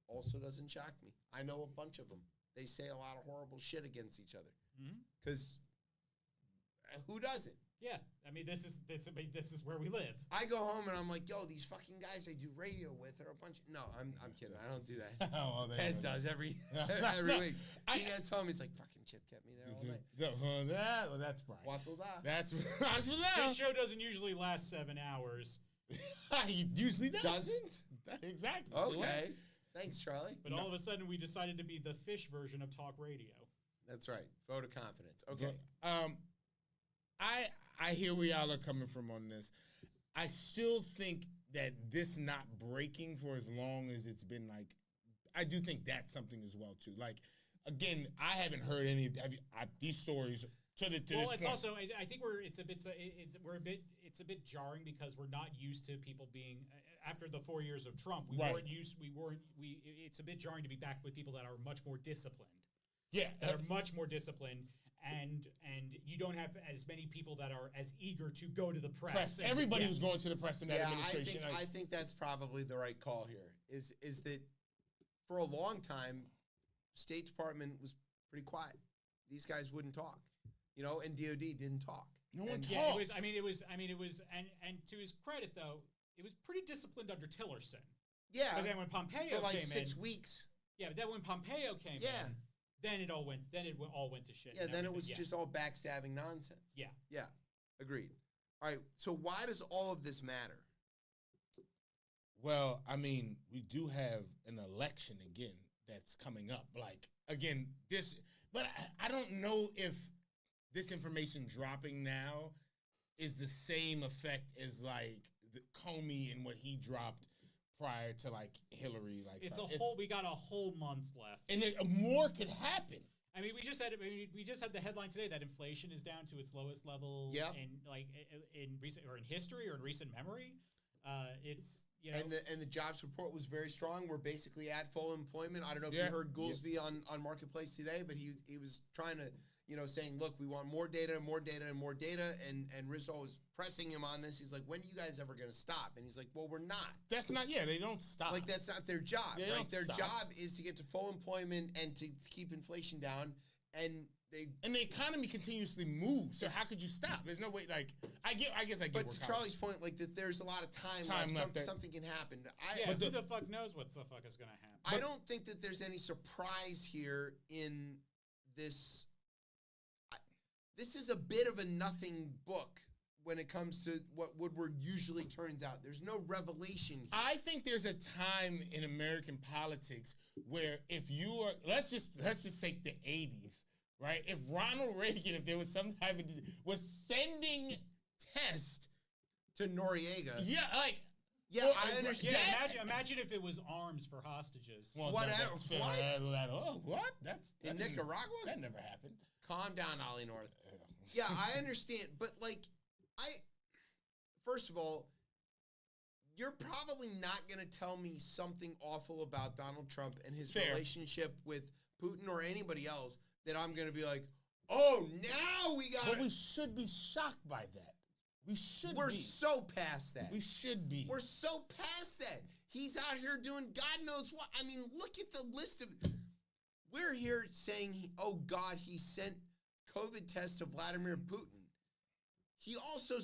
Also doesn't shock me. I know a bunch of them. They say a lot of horrible shit against each other. Because who doesn't? Yeah, I mean this is where we live. I go home and I'm like, yo, these fucking guys I do radio with are a bunch of... No, I'm kidding. I don't do that. Tez does every week. He gets home, he's like, fucking Chip kept me there all night. That's right. That's that. This show doesn't usually last 7 hours. He usually does. Doesn't? Exactly. Okay. Thanks, Charlie. But all of a sudden, we decided to be the fish version of talk radio. That's right. Vote of confidence. Okay. I hear where y'all are coming from on this. I still think that this not breaking for as long as it's been, like, I do think that's something as well too. Like, again, I haven't heard any of these stories to this point. Well, it's also I think it's a bit jarring because we're not used to people being after the 4 years of Trump. It's a bit jarring to be back with people that are much more disciplined. Yeah, that are much more disciplined. And you don't have as many people that are as eager to go to the press. Everybody was going to the press in that administration. I think that's probably the right call here. Is that for a long time, State Department was pretty quiet. These guys wouldn't talk, and DOD didn't talk. No one talked. Yeah, it was, and to his credit though, it was pretty disciplined under Tillerson. Yeah, but then when Pompeo for like came 6 weeks. Yeah, but then when Pompeo came in. Then it all went to shit. Yeah, then it was just all backstabbing nonsense. Yeah. Yeah. Agreed. All right. So why does all of this matter? Well, I mean, we do have an election again that's coming up. Like, again, but I don't know if this information dropping now is the same effect as like the Comey and what he dropped prior to like Hillary, like we got a whole month left, and more could happen. I mean, we just had the headline today that inflation is down to its lowest level in recent or in history or in recent memory. And the jobs report was very strong. We're basically at full employment. I don't know if you heard Goolsbee on Marketplace today, but he was trying to saying, look, we want more data, and more data, and more data. And Rizal was pressing him on this. He's like, when are you guys ever going to stop? And he's like, well, we're not. That's not, they don't stop. Like, that's not their job, right? Their job is to get to full employment and to keep inflation down. And the economy continuously moves. So how could you stop? There's no way, like, I guess I get. But to Charlie's point, like, that there's a lot of time left. Something can happen. But who the fuck knows what the fuck is going to happen? I don't think that there's any surprise here in this. This is a bit of a nothing book when it comes to what Woodward usually turns out. There's no revelation here. I think there's a time in American politics where if you are, let's just take the 80s, right? If Ronald Reagan, if there was some type of, was sending tests to Noriega. Yeah, like. Yeah, I understand. Yeah, imagine if it was arms for hostages. Well, Whatever. What? That's in Nicaragua? That never happened. Calm down, Ollie North. Yeah, I understand, but like, first of all, you're probably not going to tell me something awful about Donald Trump and his relationship with Putin or anybody else that I'm going to be like, oh, now we got. But we should be shocked by that. We should We're be. so past that. We should be. We're so past that. He's out here doing God knows what. I mean, look at the list of... We're here saying, oh, God, he sent COVID tests to Vladimir Putin. He also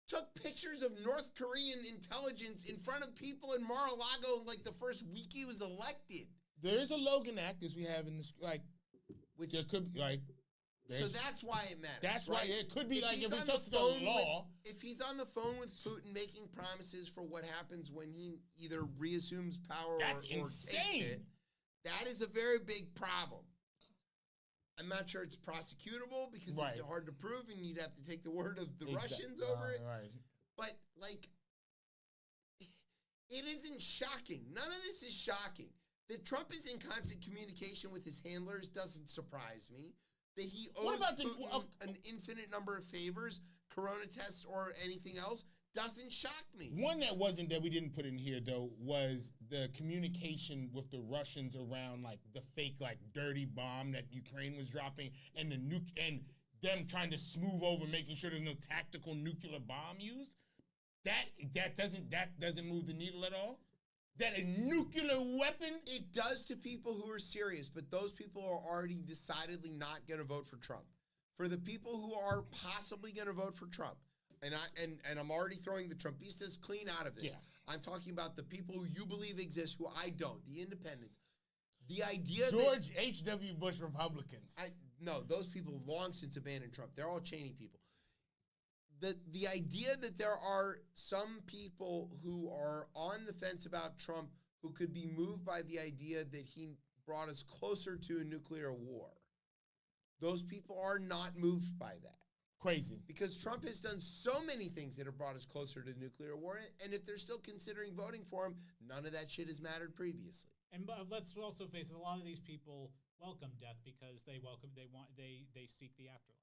took pictures of North Korean intelligence in front of people in Mar-a-Lago like the first week he was elected. There is a Logan Act, as we have in this, like, which there could be, like... So that's why it matters. That's right? why it could be like if we took the law. If he's on the phone with Putin making promises for what happens when he either reassumes power or takes it, that is a very big problem. I'm not sure it's prosecutable because it's hard to prove and you'd have to take the word of the Russians over it. Right. But, like, it isn't shocking. None of this is shocking. That Trump is in constant communication with his handlers doesn't surprise me. That he owes Putin an infinite number of favors, corona tests or anything else, doesn't shock me. One that we didn't put in here, though, was the communication with the Russians around, like, the fake, like, dirty bomb that Ukraine was dropping and the and them trying to smooth over, making sure there's no tactical nuclear bomb used. That doesn't move the needle at all. That a nuclear weapon? It does to people who are serious, but those people are already decidedly not going to vote for Trump. For the people who are possibly going to vote for Trump, and I'm already throwing the Trumpistas clean out of this. Yeah. I'm talking about the people who you believe exist, who I don't, the independents. The idea George H.W. Bush Republicans. No, those people have long since abandoned Trump. They're all Cheney people. The idea that there are some people who are on the fence about Trump who could be moved by the idea that he brought us closer to a nuclear war, those people are not moved by that. Crazy. Because Trump has done so many things that have brought us closer to nuclear war, and if they're still considering voting for him, none of that shit has mattered previously. And let's also face it, a lot of these people welcome death because they seek the afterlife.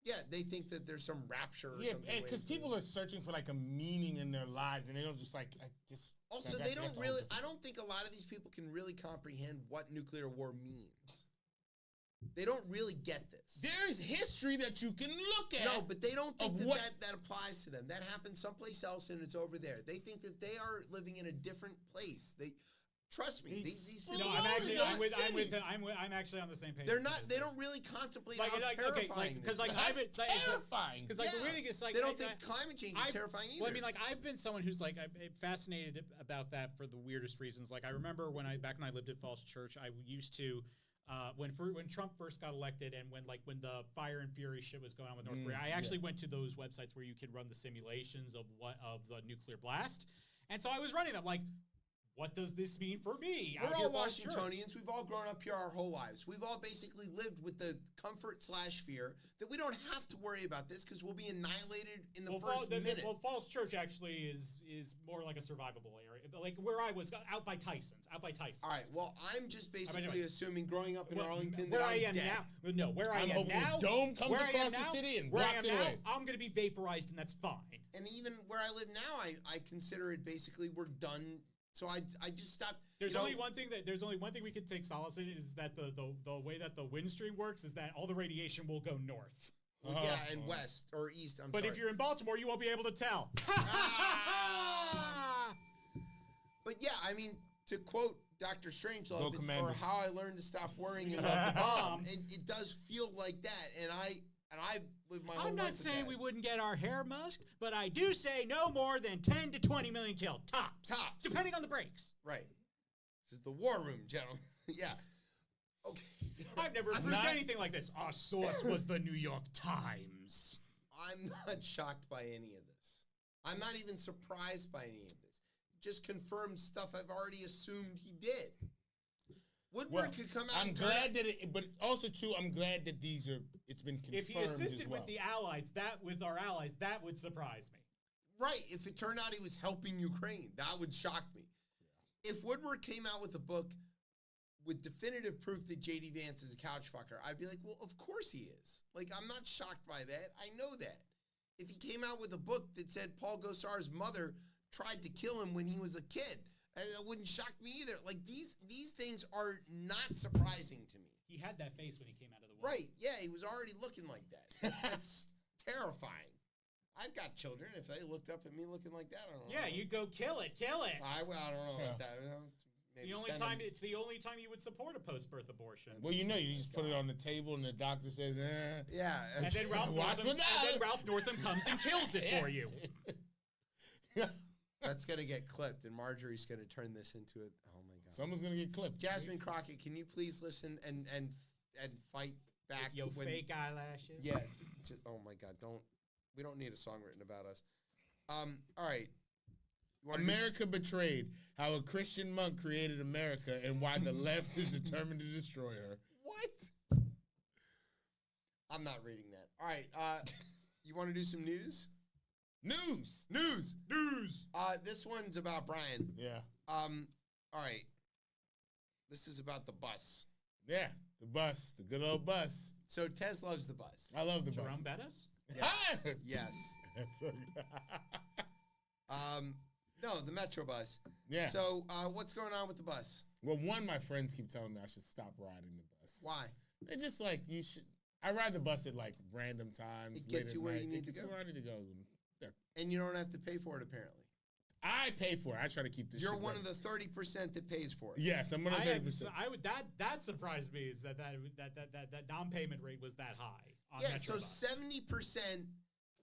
Yeah, they think that there's some rapture or something. Yeah, because people are searching for, like, a meaning in their lives, and they don't just, like just... Also, they don't really... I don't think a lot of these people can really comprehend what nuclear war means. They don't really get this. There's history that you can look at. No, but they don't think that applies to them. That happens someplace else, and it's over there. They think that they are living in a different place. Trust me, these people. No, I'm actually on the same page. They're not. They don't really contemplate how terrifying. Because terrifying. Because the way it's like they don't think climate change is terrifying either. Well, I mean, like I've been someone who's like I'm fascinated about that for the weirdest reasons. Like I remember back when I lived at Falls Church, I used to. When Trump first got elected and when the fire and fury shit was going on with North Korea, I actually went to those websites where you can run the simulations of the nuclear blast, and so I was running them like. What does this mean for me? We're all Washingtonians. We've all grown up here our whole lives. We've all basically lived with the comfort/fear that we don't have to worry about this because we'll be annihilated in the first minute. Well, Falls Church actually is more like a survivable area. Like where I was, out by Tyson's. All right. Well, I'm just basically assuming growing up in Arlington that where I am dead. Now. No, where I am now. Dome comes across the city and blocks it away. I'm going to be vaporized, and that's fine. And even where I live now, I consider it basically we're done. So I just stopped. There's only one thing we can take solace in is that the way that the wind stream works is that all the radiation will go north. Yeah, and west or east. But if you're in Baltimore, you won't be able to tell. But yeah, I mean, to quote Dr. Strangelove, or how I learned to stop worrying about the bomb, it does feel like that, and I live my whole life. I'm not saying we wouldn't get our hair musked, but I do say no more than 10 to 20 million killed. Tops. Depending on the breaks. Right. This is the war room, gentlemen. Yeah. Okay. I've never proved anything like this. Our source was the New York Times. I'm not shocked by any of this. I'm not even surprised by any of this. It just confirms stuff I've already assumed he did. Woodward could come out. I'm glad that but also too, I'm glad that it's been confirmed. If he assisted with the allies, with our allies, that would surprise me. Right. If it turned out he was helping Ukraine, that would shock me. Yeah. If Woodward came out with a book with definitive proof that J.D. Vance is a couch fucker, I'd be like, well, of course he is. Like, I'm not shocked by that. I know that. If he came out with a book that said Paul Gosar's mother tried to kill him when he was a kid, that wouldn't shock me either. Like, these things are not surprising to me. He had that face when he came out of the womb. Right, yeah, he was already looking like that. That's terrifying. I've got children. If they looked up at me looking like that, I don't know. Yeah, you go kill it. I don't know about that. Maybe It's the only time you would support a post-birth abortion. Well, you just put it on the table, and the doctor says, Yeah. And then Ralph Northam comes and kills it for you. That's gonna get clipped, and Marjorie's gonna turn this into it. Oh my God! Someone's gonna get clipped. Jasmine Crockett, can you please listen and fight back? Yo, fake eyelashes. Yeah. Oh my God! We don't need a song written about us. All right. America Betrayed: How a Christian Monk Created America and Why the Left is Determined to Destroy Her. What? I'm not reading that. All right. You want to do some news? News. This one's about Brian. Yeah. All right. This is about the bus. Yeah, the bus, the good old bus. So Tez loves the bus. I love the bus. Jerome Bettis? Yeah. Yes. No, the Metro bus. Yeah. So what's going on with the bus? Well, my friends keep telling me I should stop riding the bus. Why? They're just like, you should. I ride the bus at like random times. It gets you where you need to go. Where I need to go. Yeah. And you don't have to pay for it, apparently. I pay for it. I try to keep this. You're one of the 30% that pays for it. Yes, I'm one of the 30%. That surprised me is that non-payment rate was that high on Metro bus. 70%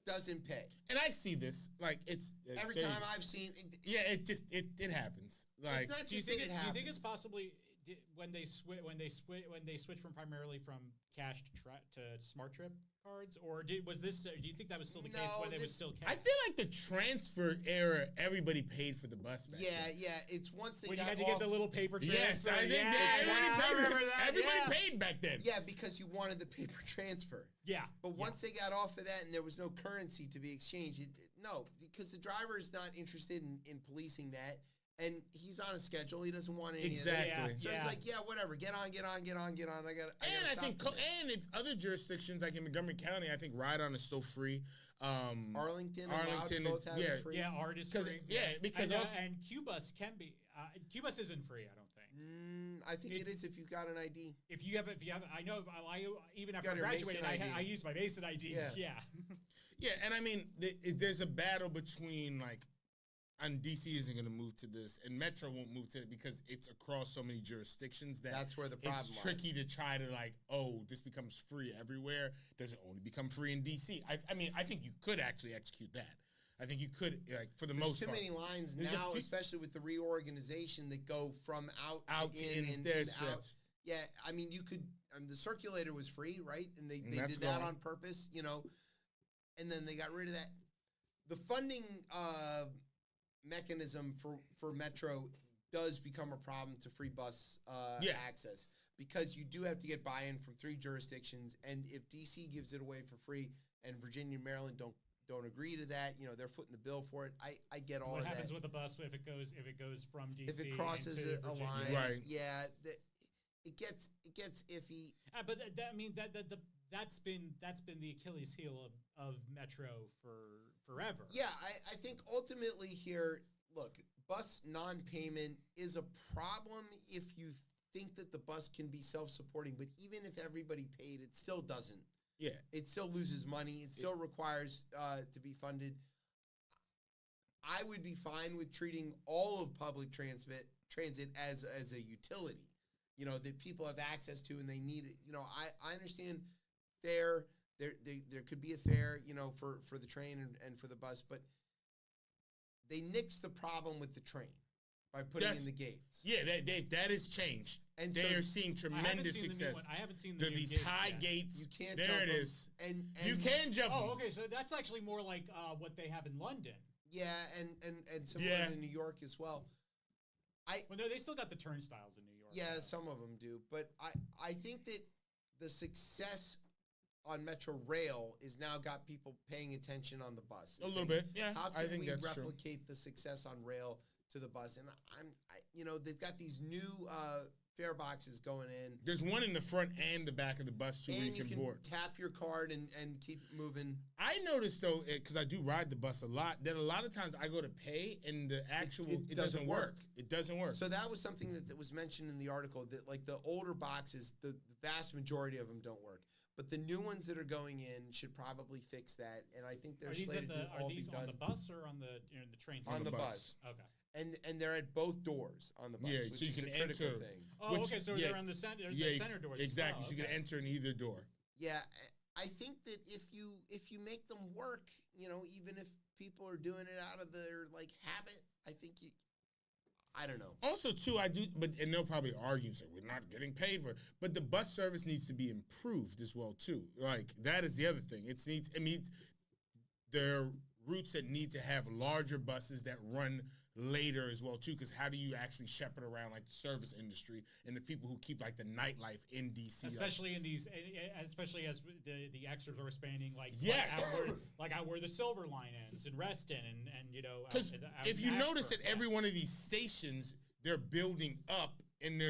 doesn't pay. And I see this like it's every time I've seen. It happens. Like, it's not just that it happens. Do you think it's possibly when they switch from primarily from cash to Smart Trip cards, or do you think that was still the case when it was still cash? I feel like the transfer era, everybody paid for the bus back then. Yeah. It's once they when got you had to off, get the little paper transfer. Yes, I think everybody paid back then. Yeah, because you wanted the paper transfer. Yeah. But once they got off of that and there was no currency to be exchanged, no, because the driver is not interested in policing that. And he's on a schedule. He doesn't want any of this. So he's like, whatever. Get on. I got. I think, and it's other jurisdictions like in Montgomery County. I think ride-on is still free. Arlington is free. Yeah, Art is free. Because and Q-Bus can be. Q-Bus isn't free. I don't think. I think it is if you've got an ID. If you have, I know. Even after I graduated, I used my Mason ID. Yeah. Yeah, and I mean, there's a battle between like. And DC isn't going to move to this, and Metro won't move to it because it's across so many jurisdictions that's where the problem it's tricky to try to like, this becomes free everywhere. Does it only become free in DC? I mean, I think you could actually execute that. I think you could, like, for the most part. There's too many lines now, especially with the reorganization that go from out to in and out. Yeah, I mean, you could. The circulator was free, right? And they did that on purpose, and then they got rid of that. The funding mechanism for Metro does become a problem to free bus access, because you do have to get buy-in from 3 jurisdictions, and if DC gives it away for free and Virginia and Maryland don't agree to that, they're footing the bill for it. I get all of that. What happens with the bus if it goes from DC? If it crosses a line, right? Yeah, it gets iffy. But that's been the Achilles heel of Metro for forever. Yeah, I think ultimately here, look, bus non-payment is a problem if you think that the bus can be self-supporting, but even if everybody paid, it still doesn't. Yeah. It still loses money. It still requires to be funded. I would be fine with treating all of public transit as a utility, that people have access to and they need it. I understand fare. There could be a fare, for the train and for the bus, but they nixed the problem with the train by putting in the gates. Yeah, that has changed. And they are seeing tremendous success. I haven't seen the new these high yet. gates. You can't there jump it them. is. And you can jump them. Oh, okay, so that's actually more like what they have in London. Yeah, and similar in New York as well. Well, no, they still got the turnstiles in New York. Yeah, some of them do. But I think that the success on Metro Rail is now got people paying attention on the bus. A little bit, yeah. How can I think we that's replicate the success on rail to the bus? And they've got these new fare boxes going in. There's one in the front and the back of the bus too, where you can board. Tap your card and keep moving. I noticed though, because I do ride the bus a lot, that a lot of times I go to pay and the actual it doesn't work. It doesn't work. So that was something that was mentioned in the article, that like the older boxes, the vast majority of them don't work. But the new ones that are going in should probably fix that, and I think they're Are these, slated to all be on done the bus or on the the train? on the bus. Okay. And they're at both doors on the bus, Yeah, which so you is can a critical enter. thing. Oh, okay. So they're on the center, the center doors. Exactly. As So well. you can enter in either door. Yeah, I think that if you make them work, even if people are doing it out of their like habit, I think I don't know. Also, too, and they'll probably argue, say we're not getting paid for it. But the bus service needs to be improved as well, too. Like that is the other thing. There are routes that need to have larger buses that run later as well, too. Because how do you actually shepherd around like the service industry and the people who keep like the nightlife in DC? Especially in these, especially as the extras are spanning yes, like out where the Silver Line ends in Reston and because if you notice at every one of these stations, they're building up. And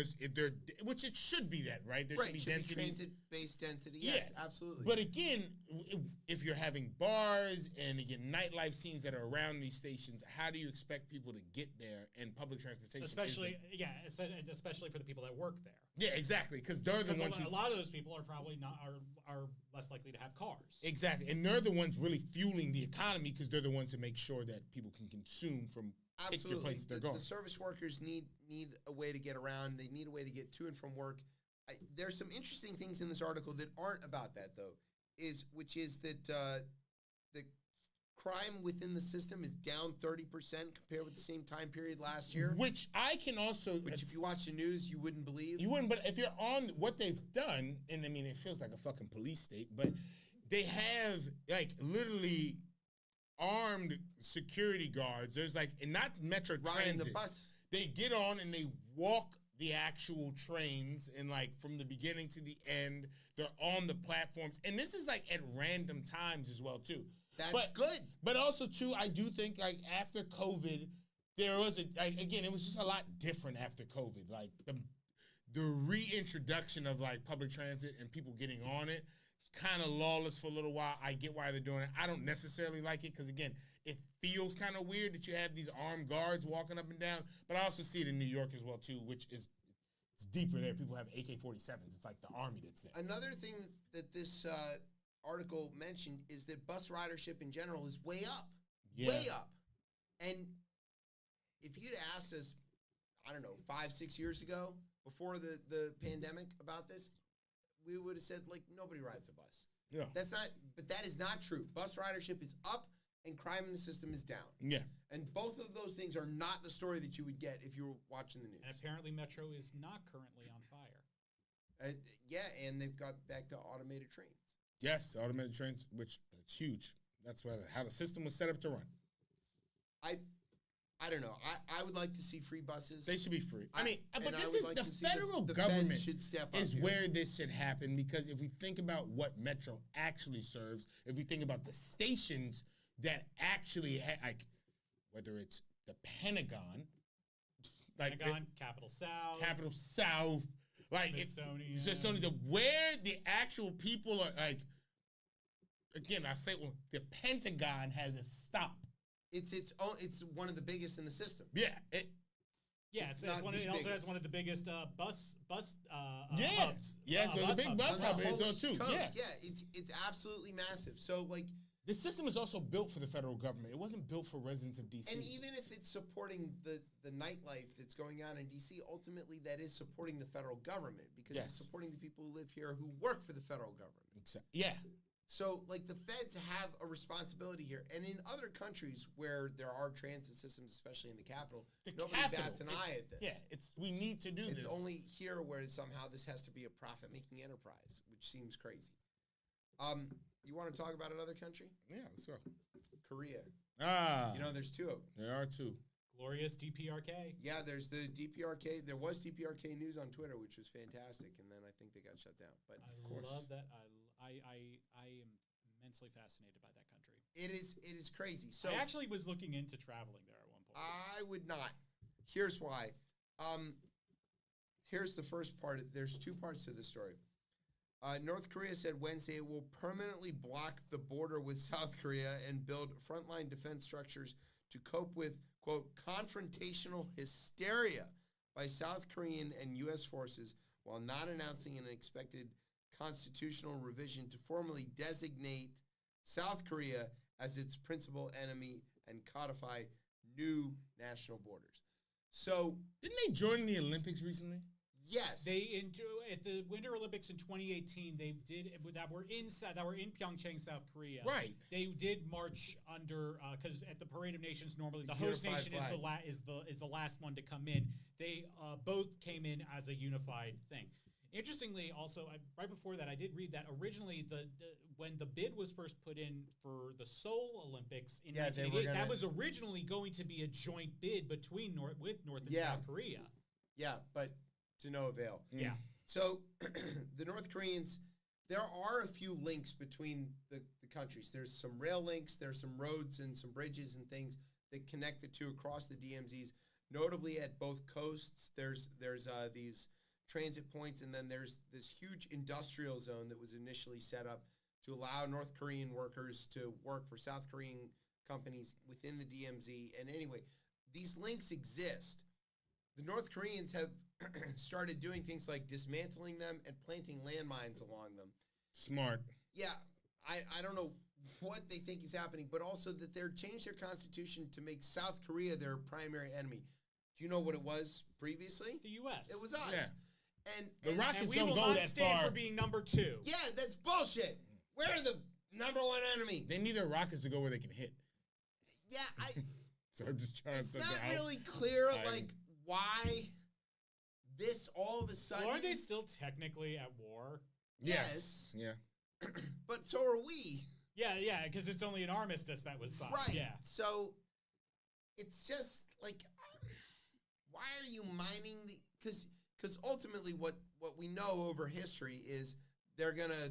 which it should be that, right? There should be density. Transit-based density, yes, absolutely. But again, if you're having bars and again nightlife scenes that are around these stations, how do you expect people to get there? And public transportation, especially for the people that work there. Yeah, exactly, because they're the ones. A lot of those people are probably are less likely to have cars. Exactly, and they're the ones really fueling the economy because they're the ones that make sure that people can consume from. Absolutely. They're going. The service workers need a way to get around. They need a way to get to and from work. There's some interesting things in this article that aren't about that, though, which is that the crime within the system is down 30% compared with the same time period last year. Which I can also... Which if you watch the news, you wouldn't believe. You wouldn't, but if you're on what they've done, and I mean, it feels like a fucking police state, but they have, like, literally... armed security guards. There's like, and not Metro Transit. The bus. They get on and they walk the actual trains, and like from the beginning to the end, they're on the platforms. And this is like at random times as well too. That's good. But also too, I do think like after COVID, there was again, it was just a lot different after COVID. Like the reintroduction of like public transit and people getting on it. Kind of lawless for a little while. I get why they're doing it. I don't necessarily like it because, again, it feels kind of weird that you have these armed guards walking up and down. But I also see it in New York as well, too, which is it's deeper there. People have AK-47s. It's like the army that's there. Another thing that this article mentioned is that bus ridership in general is way up. Yeah. Way up. And if you'd asked us, I don't know, 5-6 years ago, before the pandemic about this, we would have said, like, nobody rides a bus. Yeah. But that is not true. Bus ridership is up and crime in the system is down. Yeah. And both of those things are not the story that you would get if you were watching the news. And apparently Metro is not currently on fire. Yeah, and they've got back to automated trains. Yes, automated trains, which is huge. That's how the system was set up to run. I don't know. I would like to see free buses. They should be free. I mean, but this is like the federal government should step up is here. where this should happen, because if we think about what Metro actually serves, if we think about the stations that actually like whether it's the Pentagon, Capital South, like Smithsonian, where the actual people are, like, again, I say, well, the Pentagon has a stop. It's one of the biggest in the system. Yeah. It also has one of the biggest bus hubs. Yeah, so the big bus hub is on too. Yeah, it's absolutely massive. So like the system is also built for the federal government. It wasn't built for residents of DC. And even if it's supporting the nightlife that's going on in DC, ultimately that is supporting the federal government because it's supporting the people who live here who work for the federal government. Yeah. So, like, the feds have a responsibility here. And in other countries where there are transit systems, especially in the capital, nobody bats an eye at this. Yeah, we need to do this. It's only here where somehow this has to be a profit-making enterprise, which seems crazy. You want to talk about another country? Yeah, let's go. Korea. There's two of them. There are two. Glorious DPRK. Yeah, there's the DPRK. There was DPRK news on Twitter, which was fantastic, and then I think they got shut down. But I love that. I am immensely fascinated by that country. It is crazy. So I actually was looking into traveling there at one point. I would not. Here's why. Here's the first part. There's two parts to the story. North Korea said Wednesday it will permanently block the border with South Korea and build frontline defense structures to cope with, quote, confrontational hysteria by South Korean and U.S. forces while not announcing an expected constitutional revision to formally designate South Korea as its principal enemy and codify new national borders. So, didn't they join the Olympics recently? Yes, at the Winter Olympics in 2018. They did that were in Pyeongchang, South Korea. Right. They did march under because at the Parade of Nations normally the host nation is the last one to come in. They both came in as a unified thing. Interestingly, also right before that, I did read that originally when the bid was first put in for the Seoul Olympics in 1988, that was originally going to be a joint bid between North and South Korea. Yeah, but to no avail. Yeah. So the North Koreans, there are a few links between the countries. There's some rail links, there's some roads and some bridges and things that connect the two across the DMZs. Notably at both coasts, there's these transit points, and then there's this huge industrial zone that was initially set up to allow North Korean workers to work for South Korean companies within the DMZ. And anyway, these links exist. The North Koreans have started doing things like dismantling them and planting landmines along them. Smart. Yeah, I don't know what they think is happening, but also that they're changed their constitution to make South Korea their primary enemy. Do you know what it was previously? The U.S. It was us. Yeah. And the Rockets and we don't will go not that stand far. for being number 2. Yeah, that's bullshit. We're the number one enemy. They need their Rockets to go where they can hit. Yeah, So I'm just trying it's to not figure out. really clear, like, why this all of a sudden. Well, aren't they still technically at war? Yes. Yeah. But so are we. Yeah, because it's only an armistice that was signed. Right. Yeah. So it's just like, why are you mining the? Because ultimately, what we know over history is they're gonna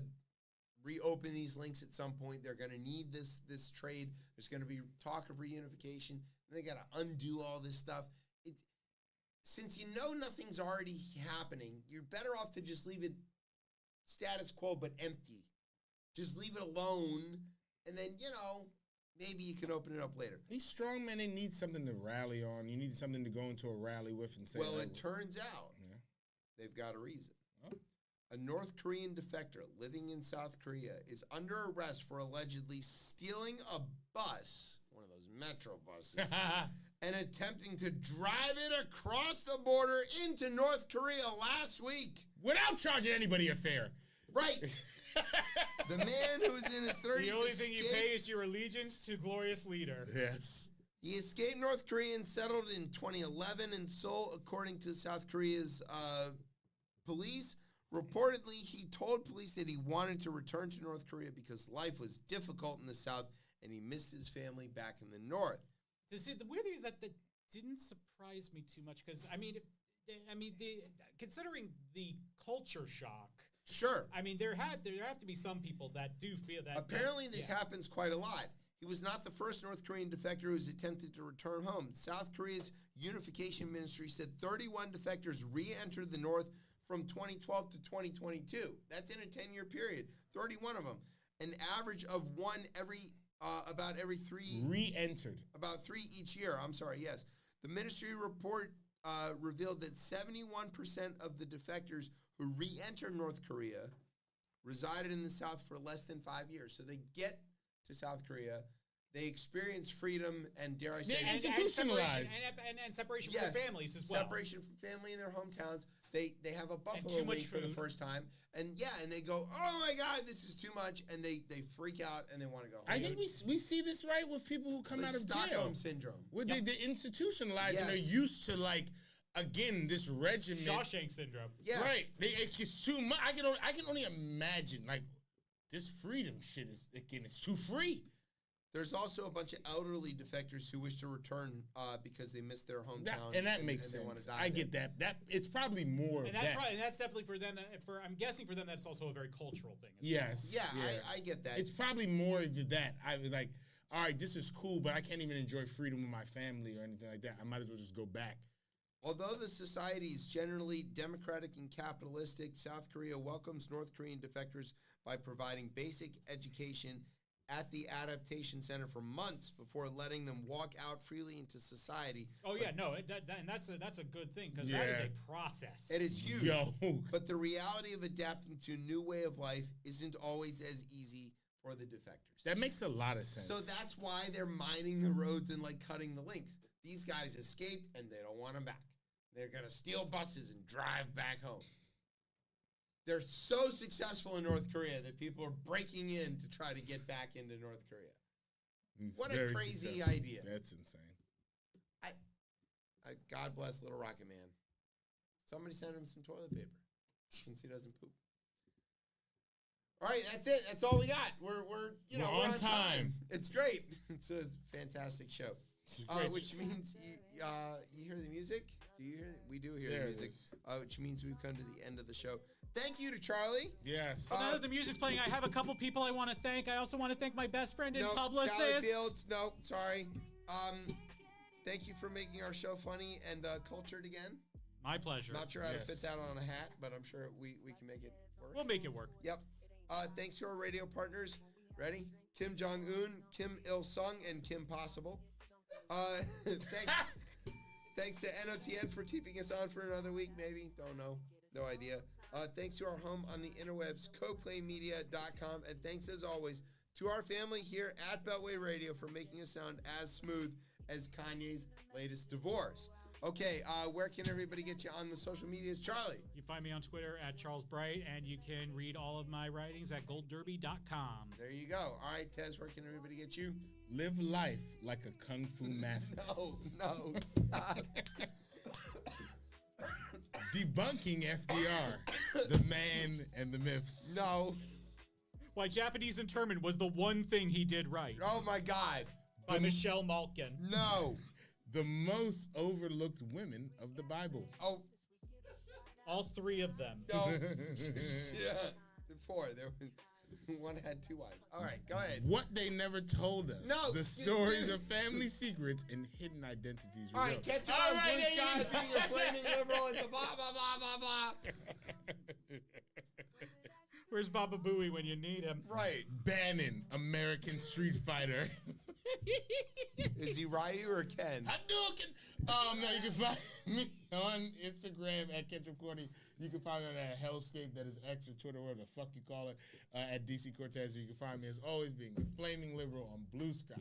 reopen these links at some point. They're gonna need this trade. There's gonna be talk of reunification. And they gotta undo all this stuff. Since you know nothing's already happening, you're better off to just leave it status quo but empty. Just leave it alone, and then, maybe you can open it up later. These strong men, they need something to rally on. You need something to go into a rally with and say. Well, it turns out they've got a reason. Oh. A North Korean defector living in South Korea is under arrest for allegedly stealing a bus, one of those metro buses, and attempting to drive it across the border into North Korea last week. Without charging anybody a fare. Right. The man who was in his 30s. The only thing you pay is your allegiance to glorious leader. Yes. He escaped North Korea and settled in 2011 in Seoul, according to South Korea's police. Reportedly, he told police that he wanted to return to North Korea because life was difficult in the South and he missed his family back in the North. See, the weird thing is that didn't surprise me too much because, considering the culture shock. Sure. I mean, there have to be some people that do feel that. Apparently, this happens quite a lot. He was not the first North Korean defector who's attempted to return home. South Korea's unification ministry said 31 defectors re-entered the North from 2012 to 2022. That's in a 10-year period. 31 of them. An average of one about every 3. Re-entered. About 3 each year. I'm sorry, yes. The ministry report revealed that 71% of the defectors who re-entered North Korea resided in the South for less than 5 years. So they get to South Korea, they experience freedom and, dare I say, and separation from their families as well. Separation from family in their hometowns. They have a buffalo wing for the first time, and they go, oh my God, this is too much, and they freak out and they want to go home. I think we see this right with people who come out of jail. Stockholm syndrome. With they institutionalized and they're used to again, this regimen. Shawshank syndrome. Yeah. Right. It's too much. I can only imagine, this freedom shit is, again, it's too free. There's also a bunch of elderly defectors who wish to return because they miss their hometown. And that makes sense. I get that. That it's probably more and of that's that. Right, and that's definitely for them. I'm guessing for them that's also a very cultural thing. Yes. Yeah, I get that. It's probably more of that. I was like, all right, this is cool, but I can't even enjoy freedom with my family or anything like that. I might as well just go back. Although the society is generally democratic and capitalistic, South Korea welcomes North Korean defectors by providing basic education at the adaptation center for months before letting them walk out freely into society. Oh yeah, no, and that's a good thing because that is a process. It is huge. Yo. But the reality of adapting to a new way of life isn't always as easy for the defectors. That makes a lot of sense. So that's why they're mining the roads and like cutting the links. These guys escaped and they don't want them back. They're going to steal buses and drive back home. They're so successful in North Korea that people are breaking in to try to get back into North Korea. What a crazy idea. That's insane. God bless Little Rocket Man. Somebody send him some toilet paper since he doesn't poop. All right, that's it. That's all we got. We're on time. It's great. It's a fantastic show. Which means you hear the music? Do you hear? We do hear the music. Which means we've come to the end of the show. Thank you to Charlie. Yes. Now that the music's playing, I have a couple people I want to thank. I also want to thank my best friend and publicist. Sally Fields. No, sorry. Thank you for making our show funny and cultured again. My pleasure. Not sure how to fit that on a hat, but I'm sure we can make it work. We'll make it work. Yep. Thanks to our radio partners. Ready? Kim Jong-un, Kim Il-sung, and Kim Possible. Thanks to NOTN for keeping us on for another week, maybe. Don't know. No idea. Thanks to our home on the interwebs, coplaymedia.com. And thanks, as always, to our family here at Beltway Radio for making us sound as smooth as Kanye's latest divorce. Okay, where can everybody get you on the social medias? Charlie. You find me on Twitter at Charles Bright, and you can read all of my writings at goldderby.com. There you go. All right, Tez, where can everybody get you? Live life like a kung fu master. No, stop. Debunking FDR, the man and the myths. No. Why Japanese internment was the one thing he did right. Oh, my God. By Michelle Malkin. No. The most overlooked women of the Bible. Oh. All three of them. No. Yeah. Four. There was, one had two wives. All right, go ahead. What they never told us. No. The stories of family secrets and hidden identities. All right, catch up on Blue Sky being a flaming liberal and the blah, blah, blah, blah, blah. Where's Baba Booey when you need him? Right. Bannon, American Street Fighter. Is he Ryu or Ken? Hadouken! No, you can find me on Instagram at Ketchup Corny. You can find me on that hellscape that is X or Twitter, whatever the fuck you call it, at DC Cortez. You can find me as always being a flaming liberal on Blue Sky.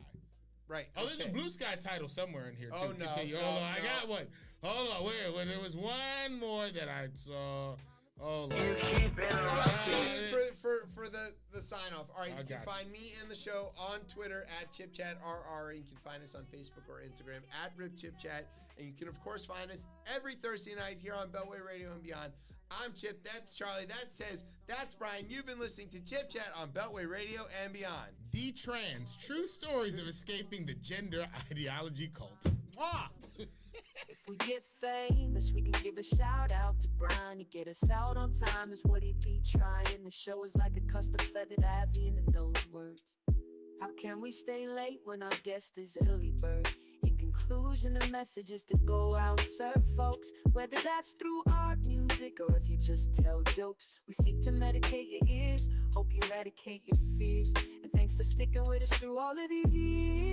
Right. Oh, there's a Blue Sky title somewhere in here, too. Oh, no. Continue. Hold on, I got one. Hold on, wait, there was one more that I saw. Oh, Lord. For the sign off. All right, you can find me and the show on Twitter at ChipChatRR. You can find us on Facebook or Instagram at RipChipChat. And you can, of course, find us every Thursday night here on Beltway Radio and beyond. I'm Chip. That's Charlie. That's Tez. That's Brian. You've been listening to Chip Chat on Beltway Radio and beyond. D-Trans, true stories of escaping the gender ideology cult. Mwah! If we get famous, we can give a shout out to Brian. To get us out on time is what he'd be trying. The show is like a custom feathered avian that knows words. How can we stay late when our guest is early bird? In conclusion, the message is to go out and serve folks, whether that's through art, music, or if you just tell jokes. We seek to medicate your ears, hope you eradicate your fears. And thanks for sticking with us through all of these years.